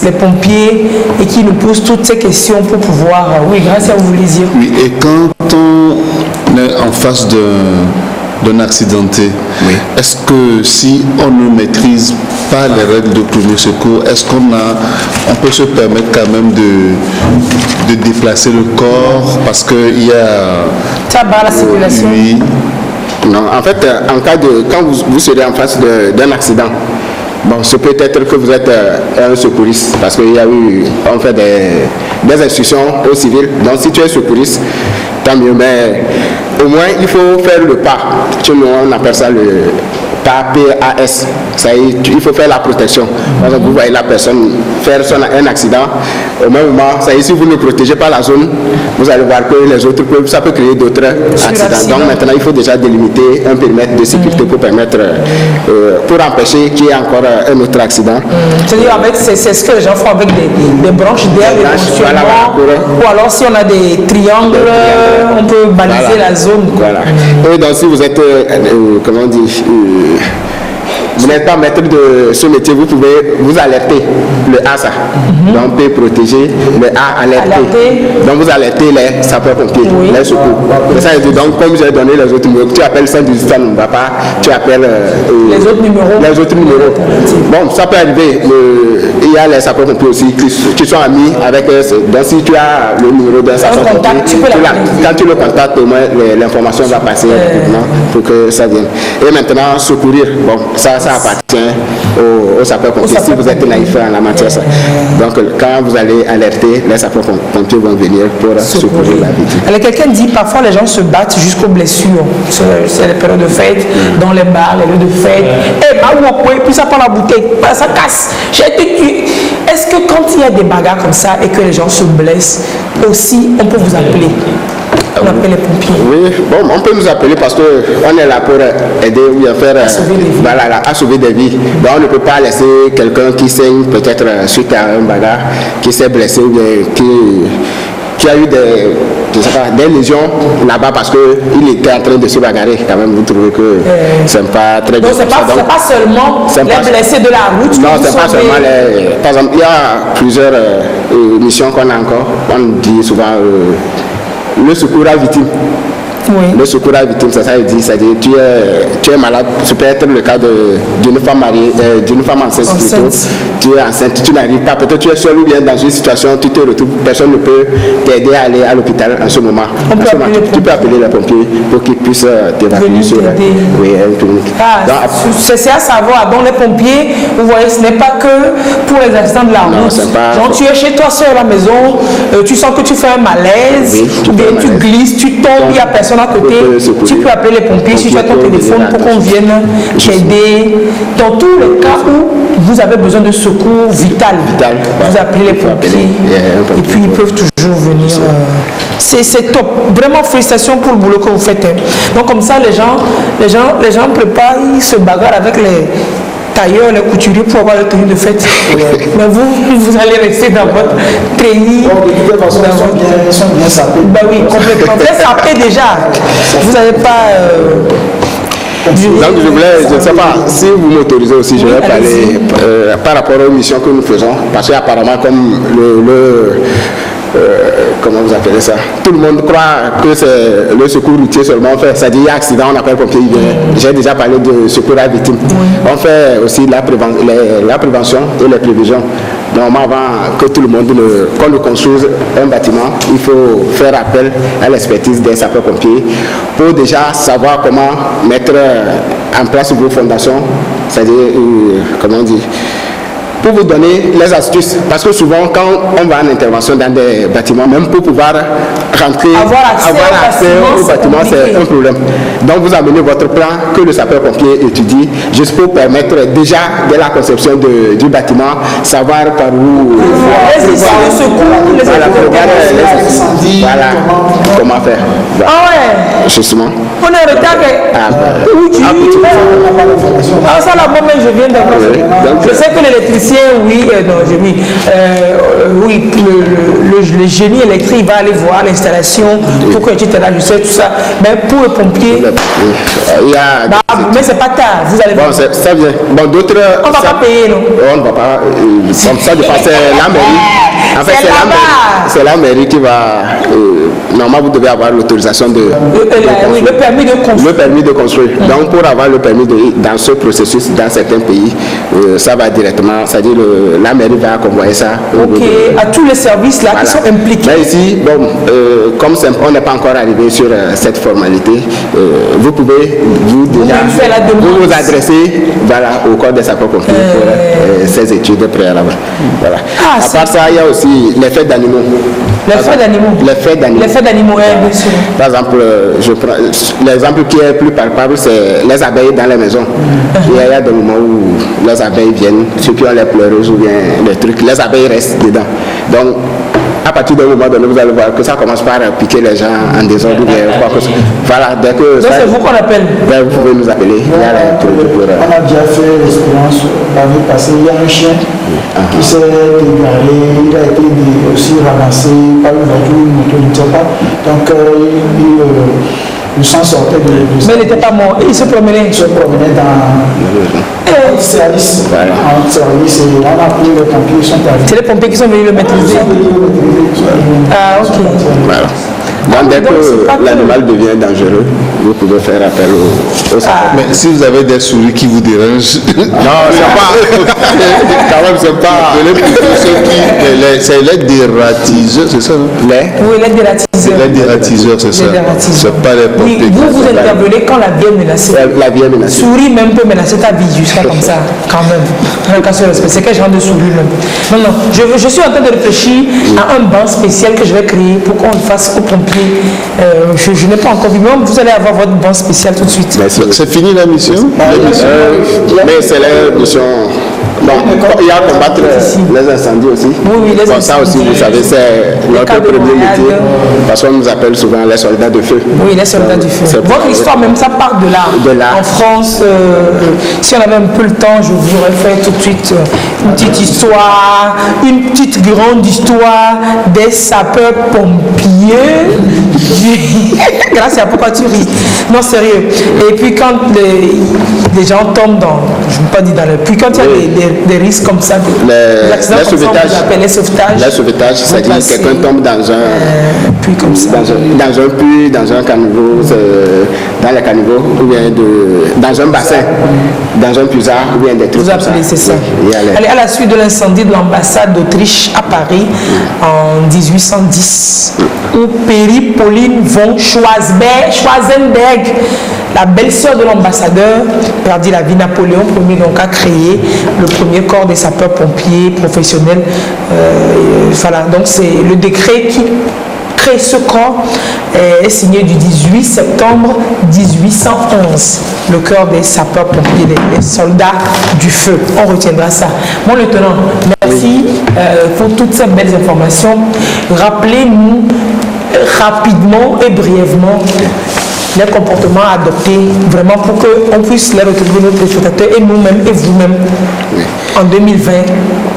les pompiers et qui nous posent toutes ces questions pour pouvoir... oui, grâce à vous, les dire. Oui, et quand on est en face d'un accidenté, est-ce que si on ne maîtrise pas les règles de premier secours, est-ce qu'on peut se permettre quand même de déplacer le corps parce qu'il y a... Ça barre la circulation. Oui. Non, en fait, en cas de... Quand vous serez en face d'un accident, bon, c'est peut-être que vous êtes un secouriste parce qu'il y a eu... On fait des instructions au civil. Donc, si tu es secouriste, tant mieux. Mais au moins, il faut faire le pas. On appelle ça le pas PAS. Il faut faire la protection. Par exemple, vous voyez la personne faire un accident. Au même moment, si vous ne protégez pas la zone, vous allez voir que les autres ça peut créer d'autres accidents. Donc maintenant, il faut déjà délimiter un périmètre de sécurité pour permettre, pour empêcher qu'il y ait encore un autre accident. C'est-à-dire, c'est ce que les gens font avec des branches d'air, ou alors si on a des triangles, on peut baliser la zone. Voilà. Et donc si vous êtes, comment on dit, vous n'êtes pas maître de ce métier, vous pouvez vous alerter. Le A, ça. Donc, on peut protéger. Le A, alerter. Donc, vous alertez les sapeurs-pompiers, les secours. Donc, comme j'ai donné les autres numéros, tu appelles 118, ça ne va pas. Tu appelles les autres numéros. Bon, ça peut arriver. Il y a les sapeurs-pompiers aussi qui sont amis avec eux. Donc, si tu as le numéro d'un sapeur-pompier, quand tu le contactes, au moins, l'information va passer rapidement pour que ça vienne. Et maintenant, secourir. Bon, ça appartient aux sapeurs-pompiers si vous êtes naïf en la matière. Donc quand vous allez alerter, les sapeurs-pompiers vont venir pour secourir la victime. Alors quelqu'un dit parfois les gens se battent jusqu'aux blessures. C'est les périodes de fête, dans les bars, les lieux de fête. Et puis ça prend la bouteille, ça casse. J'ai été tué. Est-ce que quand il y a des bagarres comme ça et que les gens se blessent, aussi on peut vous appeler? On appelle les pompiers. Oui, bon, on peut nous appeler parce qu'on est là pour aider ou bien faire à sauver des vies. Donc on ne peut pas laisser quelqu'un qui saigne peut-être suite à un bagarre, qui s'est blessé ou bien qui a eu des lésions là-bas parce qu'il était en train de se bagarrer. Quand même, vous trouvez que c'est pas très bien. Donc, c'est pas seulement les blessés de la route. Non, c'est pas seulement les... Par exemple, il y a plusieurs missions qu'on a encore. On dit souvent le secours à victime. Le secours à victime, c'est ça, il dit, c'est-à-dire tu es malade, ça peut être le cas d'une femme mariée, d'une femme enceinte plutôt. Tu es enceinte, tu n'arrives pas, peut-être tu es seul ou bien dans une situation, tu te retrouves, personne ne peut t'aider à aller à l'hôpital en ce moment. Tu peux appeler les pompiers pour qu'ils puissent t'évacuer sur une clinique. C'est à savoir, donc les pompiers, vous voyez, ce n'est pas que pour les accidents de la route. Genre tu es chez toi seul à la maison, tu sens que tu fais un malaise, ou bien tu glisses, tu tombes, il n'y a personne à côté, tu peux appeler les pompiers si tu as ton téléphone pour qu'on vienne t'aider. Dans tous les cas où vous avez besoin de secours vital, vous appelez les pompiers et puis ils peuvent toujours venir. C'est top. Vraiment félicitations pour le boulot que vous faites. Donc comme ça les gens préparent, ils se bagarrent avec les tailleurs, les couturiers pour avoir le tenue de fête. Mais vous allez rester dans votre treillis. Bah oui, complètement. Vous êtes sapé déjà. Vous n'avez pas... Donc je ne sais pas, si vous m'autorisez aussi, je vais parler par rapport aux missions que nous faisons, parce qu'apparemment comme comment vous appelez ça? Tout le monde croit que c'est le secours routier seulement fait. C'est-à-dire, il y a accident, on appelle pompier. J'ai déjà parlé de secours à victime. On fait aussi la prévention et les prévisions. Normalement, avant que tout le monde qu'on construise un bâtiment, il faut faire appel à l'expertise des sapeurs-pompiers pour déjà savoir comment mettre en place vos fondations. C'est-à-dire, comment on dit, pour vous donner les astuces. Parce que souvent, quand on va en intervention dans des bâtiments, même pour pouvoir rentrer, avoir accès au bâtiment, c'est un problème. Donc, vous amenez votre plan que le sapeur-pompier étudie, juste pour permettre déjà, dès la conception du bâtiment, savoir par où... comment faire. Voilà. Ah ouais. Justement. On est en retard. Ah, ça là, moi-même, je viens d'avoir. Je sais que l'électricien, oui, oui, le génie électrique va aller voir l'installation pour que tu t'aides, je sais tout ça. Mais pour le pompier, mais c'est pas tard, vous allez voir. Bon, ça vient. Bon, d'autres. On va pas payer, non? On ne va pas. Comme ça, de passer la mairie. En fait, c'est la mairie qui va. Normalement, vous devez avoir l'autorisation de. Oui, le permis de construire. Le permis de construire. Donc, pour avoir le permis dans ce processus, dans certains pays, ça va directement. C'est-à-dire, la mairie va convoyer ça. Ok, à tous les services là qui sont impliqués. Mais ici, bon, comme on n'est pas encore arrivé sur cette formalité, vous pouvez vous adresser au corps des sapeurs-pompiers pour ces études préalables. Voilà. À part ça, il y a aussi les fêtes d'animaux. Les fêtes d'animaux. Les fêtes d'animaux, bien sûr. Par exemple, je prends l'exemple qui est plus palpable, c'est les abeilles dans les maisons. Il y a des moments où les abeilles viennent, ceux qui ont les pleureuses ou bien les trucs, les abeilles restent dedans. Donc, à partir d'un moment donné, vous allez voir que ça commence par piquer les gens en désordre ou bien quoi que ce soit. Voilà, dès que. Donc c'est vous qu'on appelle. Ben, vous pouvez nous appeler. On a déjà fait l'expérience l'année passée. Il y a un chien qui s'est dégaré, il a été aussi ramassé par une voiture, une moto, je ne sais pas. Donc il s'en sortait de mais il n'était pas mort, il se promenait. Il se promenait dans un service. En service, et on a pris les pompiers, ils sont arrivés. C'est les pompiers qui sont venus le maîtriser. Ah, ok. Voilà. Donc, dès que l'animal devient dangereux, vous pouvez faire appel au Mais si vous avez des souris qui vous dérangent. Non, c'est pas. Quand même, c'est pas. C'est les dératiseurs, c'est ça, non? Oui, les dératiseurs. Les dératiseurs, c'est ça. C'est pas les pompiers. Oui, vous intervenez quand la vie est menacée. La vie est menacée. Souris même peut menacer ta vie jusqu'à comme ça, quand même. C'est quel genre de souris même? Non, je suis en train de réfléchir à un banc spécial que je vais créer pour qu'on le fasse aux pompiers. Je n'ai pas encore vu, mais vous allez avoir votre banc spécial tout de suite. C'est fini la mission? Mais c'est la mission. Bon, il y a à combattre les incendies aussi. Oui, les incendies. Ça aussi, vous savez, c'est notre premier métier. Parce qu'on nous appelle souvent les soldats de feu. Oui, les soldats du feu. Votre histoire, même ça part de là. En France, si on avait un peu le temps, je vous aurais fait tout de suite une petite histoire, une petite grande histoire des sapeurs-pompiers. Grâce à pourquoi tu ris. Non, sérieux. Et puis quand les gens tombent dans, je ne veux pas dire dans le... Puis quand il y a des risques comme ça, des accidents comme ça, on les appelle les sauvetages. Les sauvetages, c'est-à-dire que quelqu'un tombe dans un puits comme ça. Dans un puits, dans un caniveau, dans les caniveaux, ou bien dans un bassin, dans un puisard, ou bien des trucs vous appelez, c'est ça. Allez, à la suite de l'incendie de l'ambassade d'Autriche à Paris en 1810, où Pauline von Schwarzenberg, la belle-sœur de l'ambassadeur, perdit la vie. Napoléon Ier donc a créé le premier corps des sapeurs-pompiers professionnels. Voilà, donc c'est le décret qui crée ce corps est signé du 18 septembre 1811. Le corps des sapeurs-pompiers, les soldats du feu. On retiendra ça. Mon lieutenant, merci pour toutes ces belles informations. Rappelez-nous rapidement et brièvement les comportements adoptés vraiment pour qu'on puisse les retrouver nos téléspectateurs et nous-mêmes et vous-même en 2020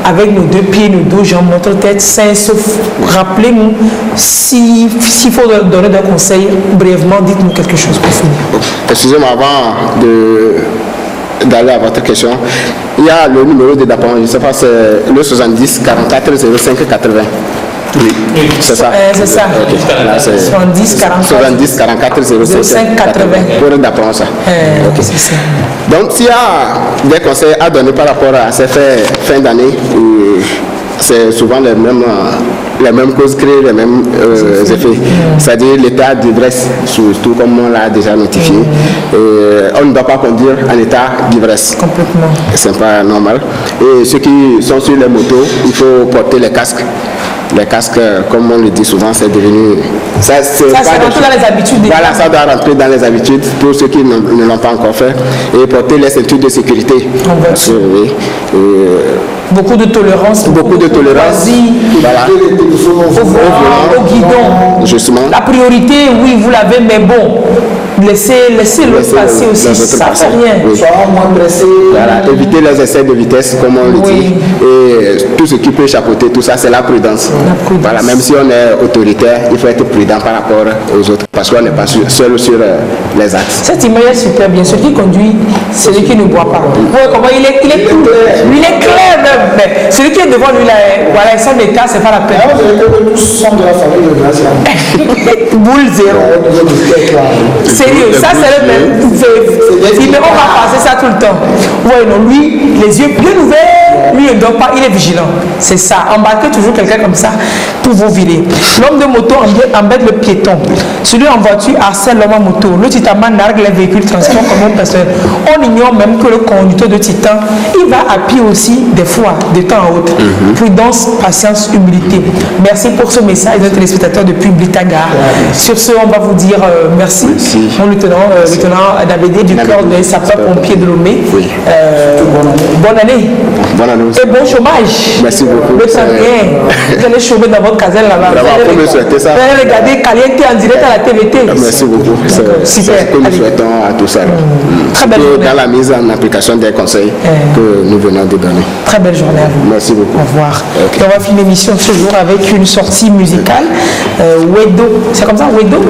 avec nos deux pieds, nos deux jambes, notre tête sain sauf. Rappelez-nous s'il faut donner des conseils brièvement, dites-nous quelque chose pour finir. Excusez-moi, avant d'aller à votre question, il y a le numéro de DAPON, je ne sais pas, c'est le 70 44 05 80. Oui, c'est ça. C'est ça. Okay. Là, 70 44 05 80. Pour d'apprendre ça. Okay. C'est ça. Donc, s'il y a des conseils à donner par rapport à ces fêtes fin d'année, c'est souvent les mêmes causes créent les mêmes effets. C'est-à-dire l'état d'ivresse, surtout comme on l'a déjà notifié. On ne doit pas conduire en état d'ivresse. Complètement. C'est pas normal. Et ceux qui sont sur les motos, il faut porter les casques. les casques, comme on le dit souvent, c'est devenu... Ça rentre dans les habitudes. Voilà, ça doit rentrer dans les habitudes pour ceux qui ne l'ont pas encore fait. Et porter les ceintures de sécurité. Parce que, oui, beaucoup de tolérance. Beaucoup de tolérance. Voilà. Au guidon. Justement. La priorité, oui, vous l'avez, mais bon, laissez-le passer aussi, ça ne fait rien. Oui. Soit moins pressé. Voilà, éviter les excès de vitesse, comme on le dit. Et tout ce qui peut chapeauter, tout ça, c'est la prudence. Voilà, même si on est autoritaire, il faut être prudent par rapport aux autres, parce qu'on n'est pas seul sur les axes. Cette image est super bien. Celui qui conduit, c'est celui qui ne boit pas. Ouais, comment il est clair. Il est clair même. Mais celui qui est devant lui, là, voilà, son état, c'est pas la peine. Tous sont de la famille de Gracia. Boule zéro. Sérieux, ça c'est le même. Mais on va passer ça tout le temps. Ouais, non, lui, les yeux bien ouverts, lui il ne dort pas, il est vigilant. C'est ça. Embarquez toujours quelqu'un comme ça pour vous virer. L'homme de moto embête le piéton. Celui en voiture harcèle l'homme en moto. Le titaman nargue les véhicules transport comme une personne. On ignore même que le conducteur de titan, il va à pied aussi des fois, de temps à autre. Prudence, patience, humilité. Merci pour ce message de téléspectateurs depuis Blitaga. Sur ce, on va vous dire merci. Mon lieutenant Dabédé du corps des sapeurs-pompiers de Lomé. Oui. Bonne année. Bonne année aussi. Et bon chômage. Merci beaucoup. Le samedi, vous allez chômer dans votre caserne là-bas. Vous me souhaitez ça. Vous allez regarder Caliente en direct à la TVT. Merci beaucoup. C'est ce que nous souhaitons à tous ça. Très belle journée. Dans la mise en application des conseils que nous venons de donner. Très belle journée à vous. Merci beaucoup. Au revoir. Okay. Et on va finir l'émission ce jour avec une sortie musicale. Wedo. C'est comme ça, Wedo.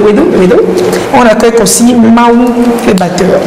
On accueille aussi Maou, le batteur.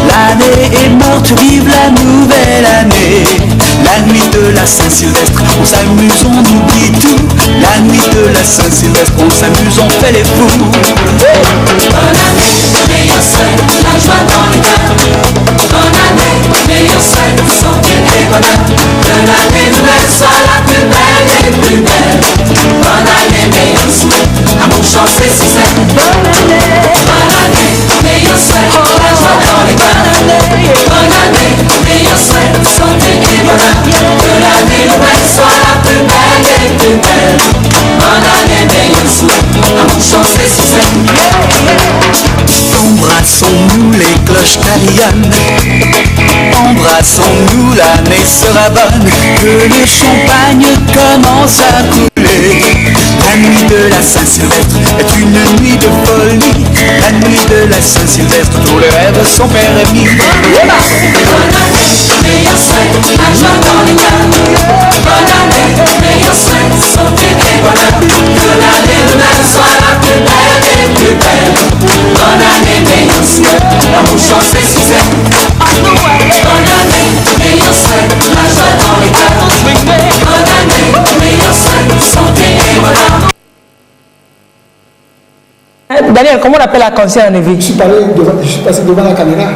L'année est morte, vive la nouvelle année. La nuit de la Saint-Sylvestre, on s'amuse, on oublie tout. La nuit de la Saint-Sylvestre, on s'amuse, on fait les fous. Bonne année, meilleur souhait, la joie dans les cœurs. Bonne année, meilleur souhait, santé et bonheur. Que l'année nouvelle soit la plus belle et plus belle. Bonne année, meilleur souhait, amour, chance et succès. Bonne année, meilleur souhait, la joie dans les cœurs. Bonne année, meilleur souhait, santé et bonheur. Que l'année nouvelle soit la plus belle et plus belle. Bonne année, meilleur souhait, amour, chance et succès. Embrassons-nous, les cloches carillonnent. Embrassons-nous, l'année sera bonne. Que le champagne commence à couler. La nuit de la Saint-Sylvestre est une nuit de folie. La nuit de la Saint-Sylvestre, tous les rêves sont permis. Bonne année, meilleur souhait, la joie dans les cœurs. Bonne année, meilleur souhait, santé et bonheur. Que l'année nouvelle soit la plus belle et plus belle. Bonne année, meilleur souhait, l'amour, chance et succès. Bonne année, meilleur souhait, la joie dans les cœurs. Bonne année, meilleur souhait, santé et bonheur. Daniel, comment on appelle la concert en EV? Je suis passé devant la caméra.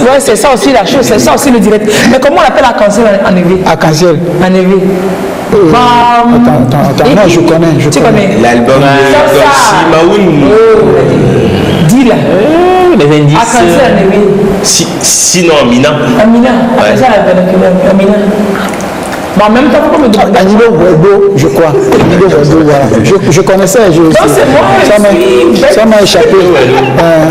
Ouais, c'est ça aussi la chose, c'est ça aussi le direct. Mais comment on appelle la concert en EV? À Cancel. En EV. Attends, non, je connais. Tu connais l'album de Simaoun. Dis là. Les indices. À Cancel en EV. Sinon, Amina. Amina. Ouais. Amina. Mais en même temps, pourquoi me demander? Anido Wedo, je crois. Anido Wedo, voilà. Je connaissais. Non, c'est moi. Ça m'a échappé.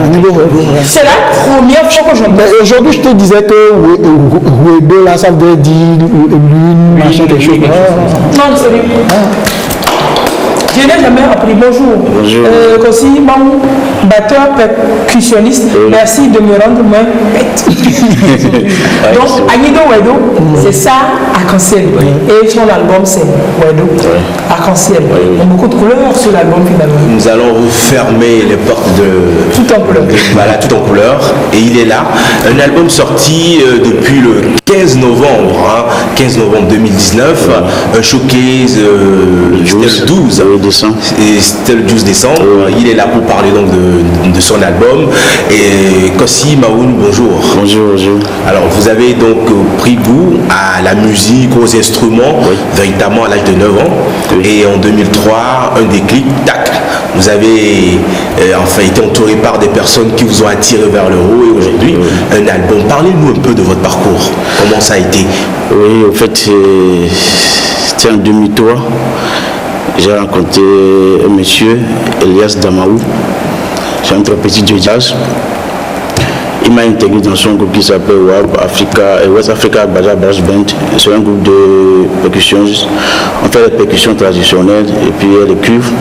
Anido Wedo. C'est la première fois que j'entends. Aujourd'hui, je te disais que Wedo, là, ça veut dire lune, machin, quelque chose. Non, c'est lui. Je n'ai jamais appris bonjour. Bonjour. Aussi, mon batteur percussionniste, merci de me rendre moins bête. Donc, Anido Wedo, c'est ça, arc-en-ciel. Et son album, c'est Wedo, arc-en-ciel. Il y a beaucoup de couleurs sur l'album finalement. Nous allons refermer les portes de... Tout en couleur. Voilà, tout en couleur. Et il est là. Un album sorti depuis le 15 novembre, 15 novembre 2019. Un showcase, c'était le 12 décembre. Et c'était le 12 décembre. Il est là pour parler donc de son album. Et Kossi Maoun, bonjour. Bonjour, bonjour. Alors, vous avez donc pris goût à la musique, aux instruments, véritablement à l'âge de 9 ans. Et en 2003, un déclic, tac. Vous avez enfin été entouré par des personnes qui vous ont attiré vers le haut. Et aujourd'hui, un album. Parlez-nous un peu de votre parcours. Comment ça a été? Oui, en fait, c'était en 2003. J'ai rencontré un monsieur, Elias Damaou. C'est un très petit de jazz. Il m'a intégré dans son groupe qui s'appelle West Africa Baja Brass Band. C'est un groupe de percussions. On fait les percussions traditionnelles et puis les cuivres.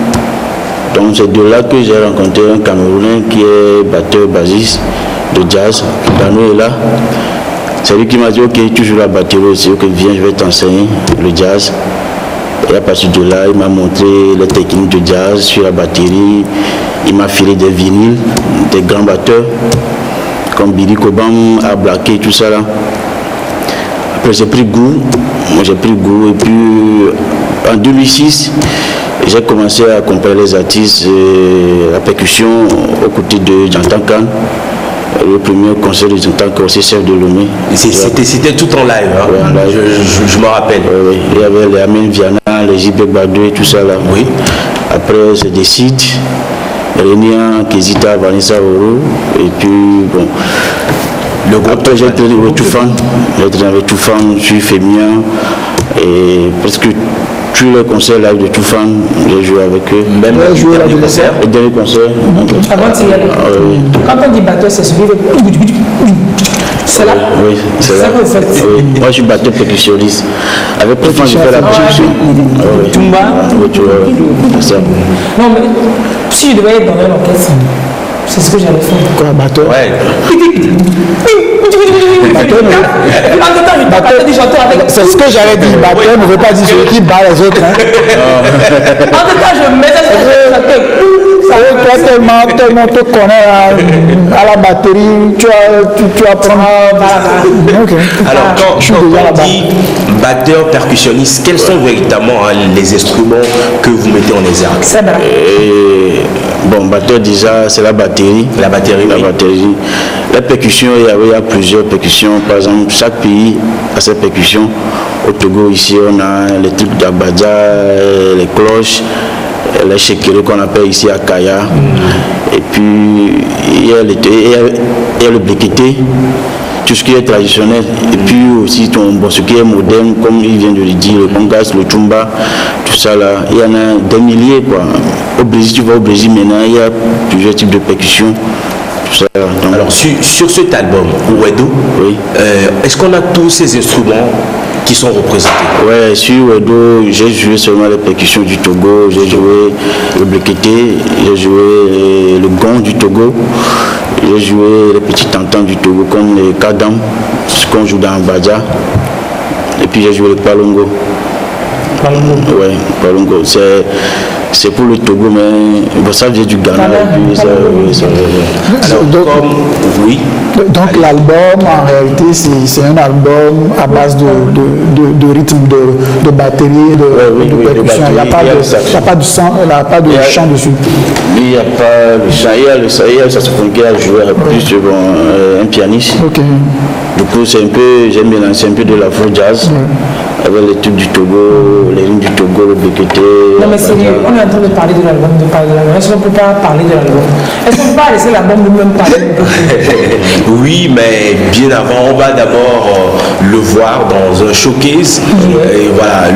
Donc c'est de là que j'ai rencontré un Camerounais qui est batteur bassiste de jazz. Dano est là. C'est lui qui m'a dit ok, tu joues la batterie aussi, ok, viens, je vais t'enseigner le jazz. Et à partir de là, il m'a montré les techniques de jazz sur la batterie. Il m'a filé des vinyles, des grands batteurs, comme Billy Cobham, Ablaké, tout ça là. Après, j'ai pris goût. Et puis, en 2006, j'ai commencé à accompagner les artistes, la percussion aux côtés de Jantan Khan. Le premier concert de Jantan Khan, c'est chef de Lomé. C'était tout en live, hein? Ouais, en live. Je me rappelle. Oui. Il y avait les Amen Viana, les JB Badou et tout ça là. Oui. Après, c'est des sites. Réunion, Kézita, Vanessa Oro. Et puis, bon. Le groupe. Après, j'ai été avec Toufan. J'ai été avec Toufan, je suis féminin. Et presque tous les concerts live de Toufan, j'ai joué avec eux. Même le dernier concert. Le dernier concert. Avant de y aller. Quand on dit batteur, c'est celui de. C'est là? Oui, c'est là. Oui. Moi, je suis batteur percussionniste. Avec Toufan, j'ai fait la percussion. Tumba. Oui, tu vois. C'est ça. Non, mais si je devais être dans un orchestre, c'est ce que j'allais faire. Quoi, batteur? Ouais. C'est ce que j'allais dire. Batteur ne veut pas dire celui qui bat les autres. En tout cas, je mettais ça tellement te connais à la batterie, tu apprends. Alors, quand on dit batteur, percussionniste, quels sont véritablement les instruments que vous mettez en exergue? Bon, batteur déjà, c'est la batterie. La batterie. La percussion, il y a plusieurs percussions. Par exemple, chaque pays a ses percussions. Au Togo, ici, on a les trucs d'Abadja, les cloches, les shekere qu'on appelle ici à Kaya. Et puis, il y a le bléqueté, tout ce qui est traditionnel. Et puis aussi, ce qui est moderne, comme il vient de le dire, le congas, le tumba, tout ça là. Il y en a des milliers, quoi. Au Brésil, tu vas au Brésil maintenant, il y a plusieurs types de percussions. Donc, alors sur cet album, Wedo, est-ce qu'on a tous ces instruments qui sont représentés? Ouais, sur Wedo, j'ai joué seulement les percussions du Togo, j'ai joué le bléqueté, j'ai joué le gong du Togo, j'ai joué les petits tantans du Togo comme les kadam, ce qu'on joue dans Badja, et puis j'ai joué le palongo. Ouais, palongo. C'est pour le Togo, mais ça vient du Ghana. Donc l'album, en réalité, c'est un album à base de rythme, de batterie, de percussion. Il n'y a pas de chant dessus. Il n'y a pas de chant. Il y a le saxophone qui a joué plus un pianiste. Du coup, j'ai mélangé un peu de l'afro-jazz. Avec les trucs du Togo, les lignes du Togo, le bléqueté. Non mais sérieux, on est en train de parler de l'album, Est-ce qu'on ne peut pas parler de l'album? Est-ce qu'on ne peut pas laisser l'album nous-mêmes parler? Oui, mais bien avant, on va d'abord le voir dans un showcase. Et voilà,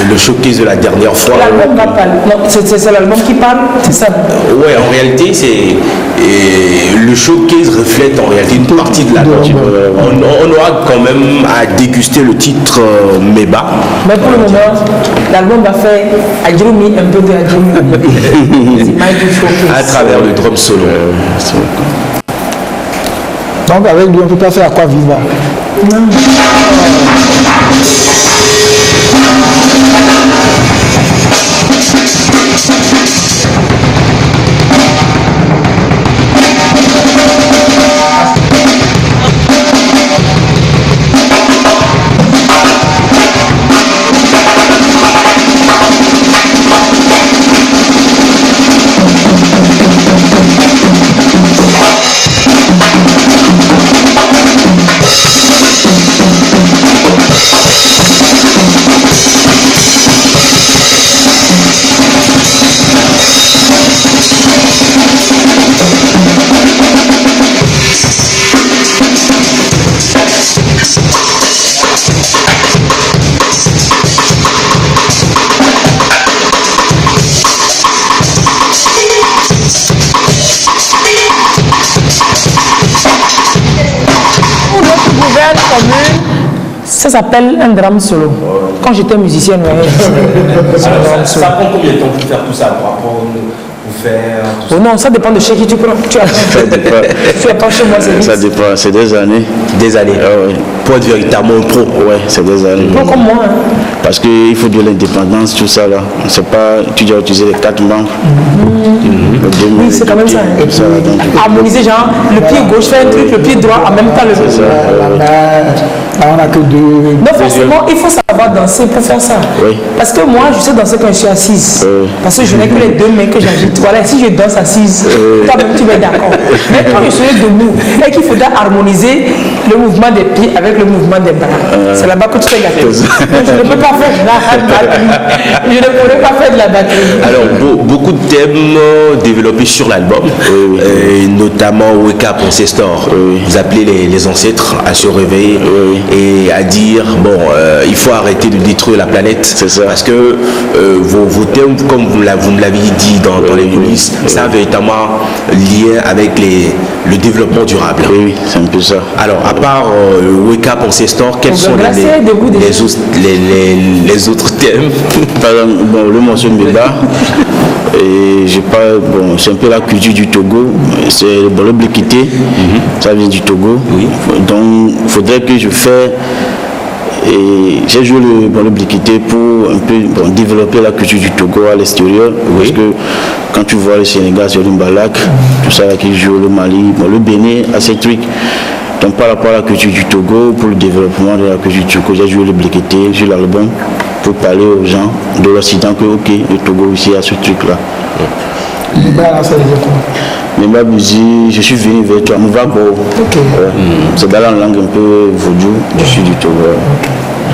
le showcase de la dernière fois. L'album va parler. Non, c'est l'album qui parle, c'est ça. Ouais, en réalité, le showcase reflète en réalité une partie de l'album. On aura quand même à déguster le titre Meba. Mais pour le moment, l'album va faire Adjumi, un peu de Adjumi. À travers le drum solo. Donc avec lui, on ne peut pas faire Aqua Viva. Non. Ça s'appelle un drame solo. Quand j'étais musicienne, ça prend combien de temps pour faire tout ça, pour apprendre, pour faire tout ça? Oh non, ça dépend de chez qui tu prends. Tu as pas chez moi, c'est vite. Ça dépend, c'est des années. Des années. Ouais. Pour être véritablement pro. Ouais, c'est des années. Pro comme moi. Hein. Parce qu'il faut de l'indépendance, tout ça là. C'est pas, tu dois utiliser les 4 membres. Oui, c'est quand même ça. Harmoniser, genre, le pied gauche fait un truc, le pied droit en même temps le C'est ça. Là, on n'a que deux. Non, forcément, il faut savoir danser pour faire ça. Oui. Parce que moi, je sais danser quand je suis assise. Parce que je n'ai que les deux mains que j'agite. Voilà, si je danse assise, toi-même, tu vas être d'accord. Mais quand je suis debout, et qu'il faudra harmoniser le mouvement des pieds avec le mouvement des bras. C'est là-bas que tu fais gâter. Je ne peux pas faire de la batterie. Je ne pourrais pas faire de la batterie. Alors, beaucoup de thèmes développés sur l'album, notamment Wake Up Ancestor. Vous appelez les ancêtres à se réveiller et à dire, bon, il faut arrêter de détruire la planète. C'est ça. Parce que vos thèmes, comme vous me l'avez dit dans les coulisses, ça a véritablement lien avec le développement durable. Oui, c'est un peu ça. Alors, à part Wake Up Ancestor, quels sont les autres thèmes? Par exemple, bon, le morceau de Meba, et j'ai pas, bon, c'est un peu la culture du Togo, c'est le Blikité, ça vient du Togo. Oui. Donc, il faudrait que je fasse. Et j'ai joué le Blikité pour un peu développer la culture du Togo à l'extérieur. Parce que quand tu vois le Sénégal sur l'Imbalak, tout ça qui joue, le Mali, le Bénin, à ces trucs. Donc par rapport à la culture du Togo, pour le développement de la culture du Togo, j'ai joué le Blikité sur l'album pour parler aux gens de l'Occident que ok, le Togo aussi a ce truc-là. Mais ma musique, je suis venu vers toi, Mouvago. C'est dans la langue un peu vaudou, je suis du Togo.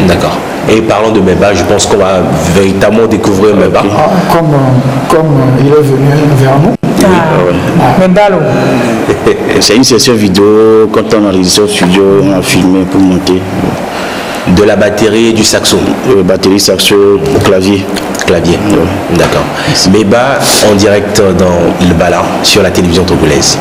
D'accord. Et parlant de Meba, je pense qu'on va véritablement découvrir Meba. Comme il est venu vers nous. Mebalo. C'est une session vidéo, quand on a enregistré au studio, on a filmé pour monter. De la batterie et du saxo. Batterie, saxo, clavier. Clavier, d'accord. Meba en direct dans le Bala sur la télévision togolaise.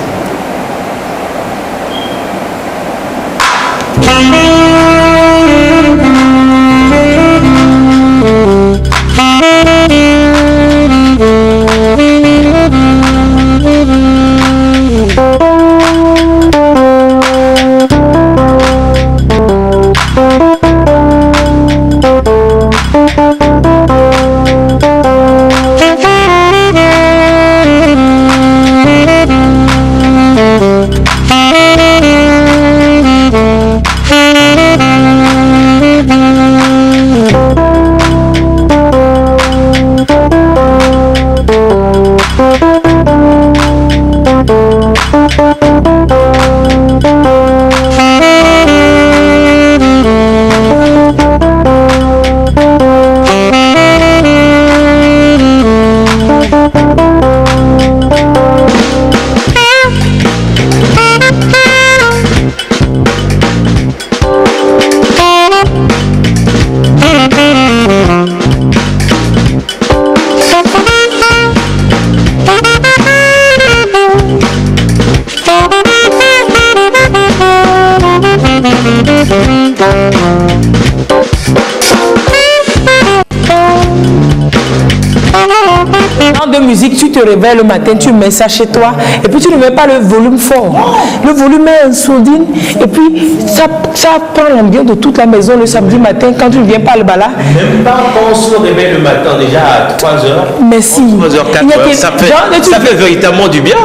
musique, tu te réveilles le matin, tu mets ça chez toi, et puis tu ne mets pas le volume fort. Le volume est en sourdine, et puis ça prend l'ambiance de toute la maison le samedi matin quand tu ne viens pas à le bala. Même pas quand on se réveille le matin déjà à 3h. Mais si. 3h, 4h, ça fait véritablement du bien.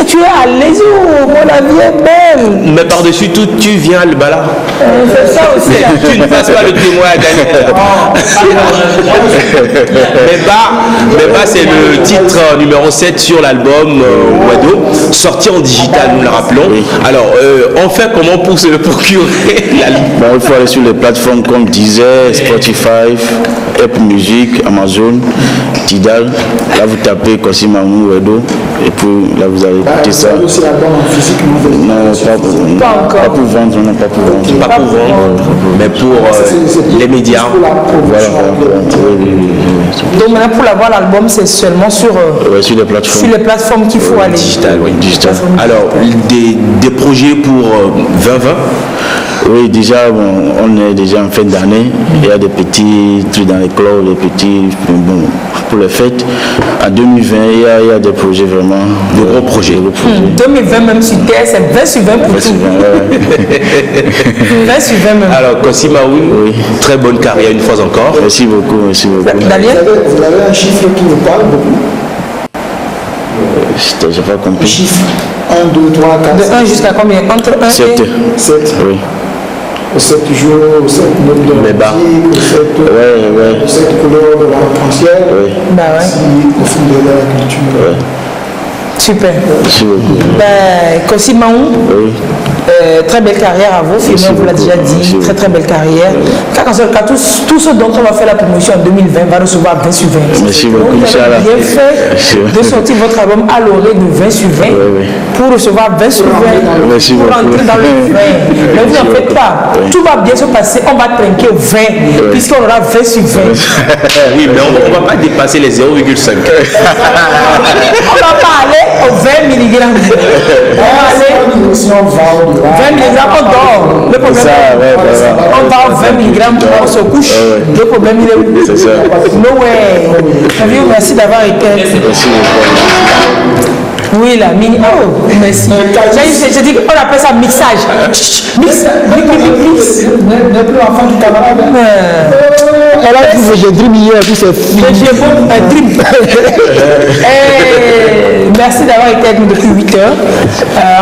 Tu es à l'aise, mon ami est belle. Mais par-dessus tout, tu viens à le bala. C'est ça aussi. Tu ne passes pas le témoin à Daniel. Mais bah, c'est le titre numéro 7 sur l'album Wado, sorti en digital, nous le rappelons. Oui. Alors, on fait comment pour se le procurer? Il faut aller sur les plateformes comme Deezer, Spotify, Apple Music, Amazon, Tidal. Là, vous tapez Kossimaou Wado et puis là, vous allez écouter ça. C'est l'album en physique? Non, pas pour vendre, non, pas pour vendre. Pas pour vendre, mais pour les médias. Voilà. Donc maintenant pour l'avoir l'album c'est seulement sur les plateformes qu'il faut aller. Digital, oui, digital. Alors des projets pour 2020? Oui, déjà on est déjà en fin d'année. Il y a des petits trucs dans les clubs, des petits pour les fêtes. En 2020 il y a des projets vraiment, de gros projets. 2020 même sur TS, c'est 20 sur 20 pour tout. 20 sur 20 même. Alors Kossimaou, très bonne carrière une fois encore. Merci beaucoup. Daniel, vous avez un chiffre qui vous parle beaucoup? Je n'ai pas compris. Chiffre 1, 2, 3, 4. De 1 jusqu'à combien? Entre 1 7. et 7. Oui. 7 jours, 7 nombre de musique, 7 couleurs de l'arc-en-ciel, bah ouais. Au fond de la culture. Ouais. Super. Merci beaucoup. Kossimaou, très belle carrière à vous. Filmer, on vous l'a déjà dit. Très très belle carrière. Tout ce dont on va faire la promotion en 2020 va recevoir 20 sur 20. Merci beaucoup. Vous avez bien fait de sortir votre album à l'orée de 20 sur 20 pour recevoir 20 sur 20. Merci pour rentrer dans le 20. Mais vous n'en faites pas. Tout va bien se passer. On va trinquer au 20 puisqu'on aura 20 sur 20. Oui, mais on ne va pas dépasser les 0,5. On ne va pas aller aux 20 mg. On va aller Si on va au-delà. 20 mg, on dort. Le problème, on va aux 20 mg, on se couche. Le problème, il est où? C'est ça. No way. Merci d'avoir été. Merci beaucoup. Oui, la mini. Oh, merci. J'ai dit qu'on appelle ça mixage. Mix. N'est plus enfant du camarade. Elle a dit que j'ai dream hier, puis c'est fini. J'ai beau un dream. Merci d'avoir été avec nous depuis 8 heures.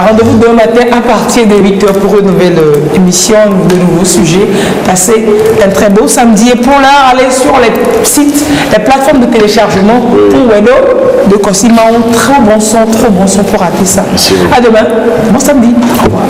Rendez-vous demain matin à partir de 8 heures pour une nouvelle émission, de nouveaux sujets. Passez un très beau samedi. Et pour l'heure, allez sur les sites, les plateformes de téléchargement pour Wado de Kossimaou. Très bon son pour rater ça. À demain. Bon samedi. Au revoir.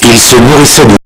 Il se nourrissait de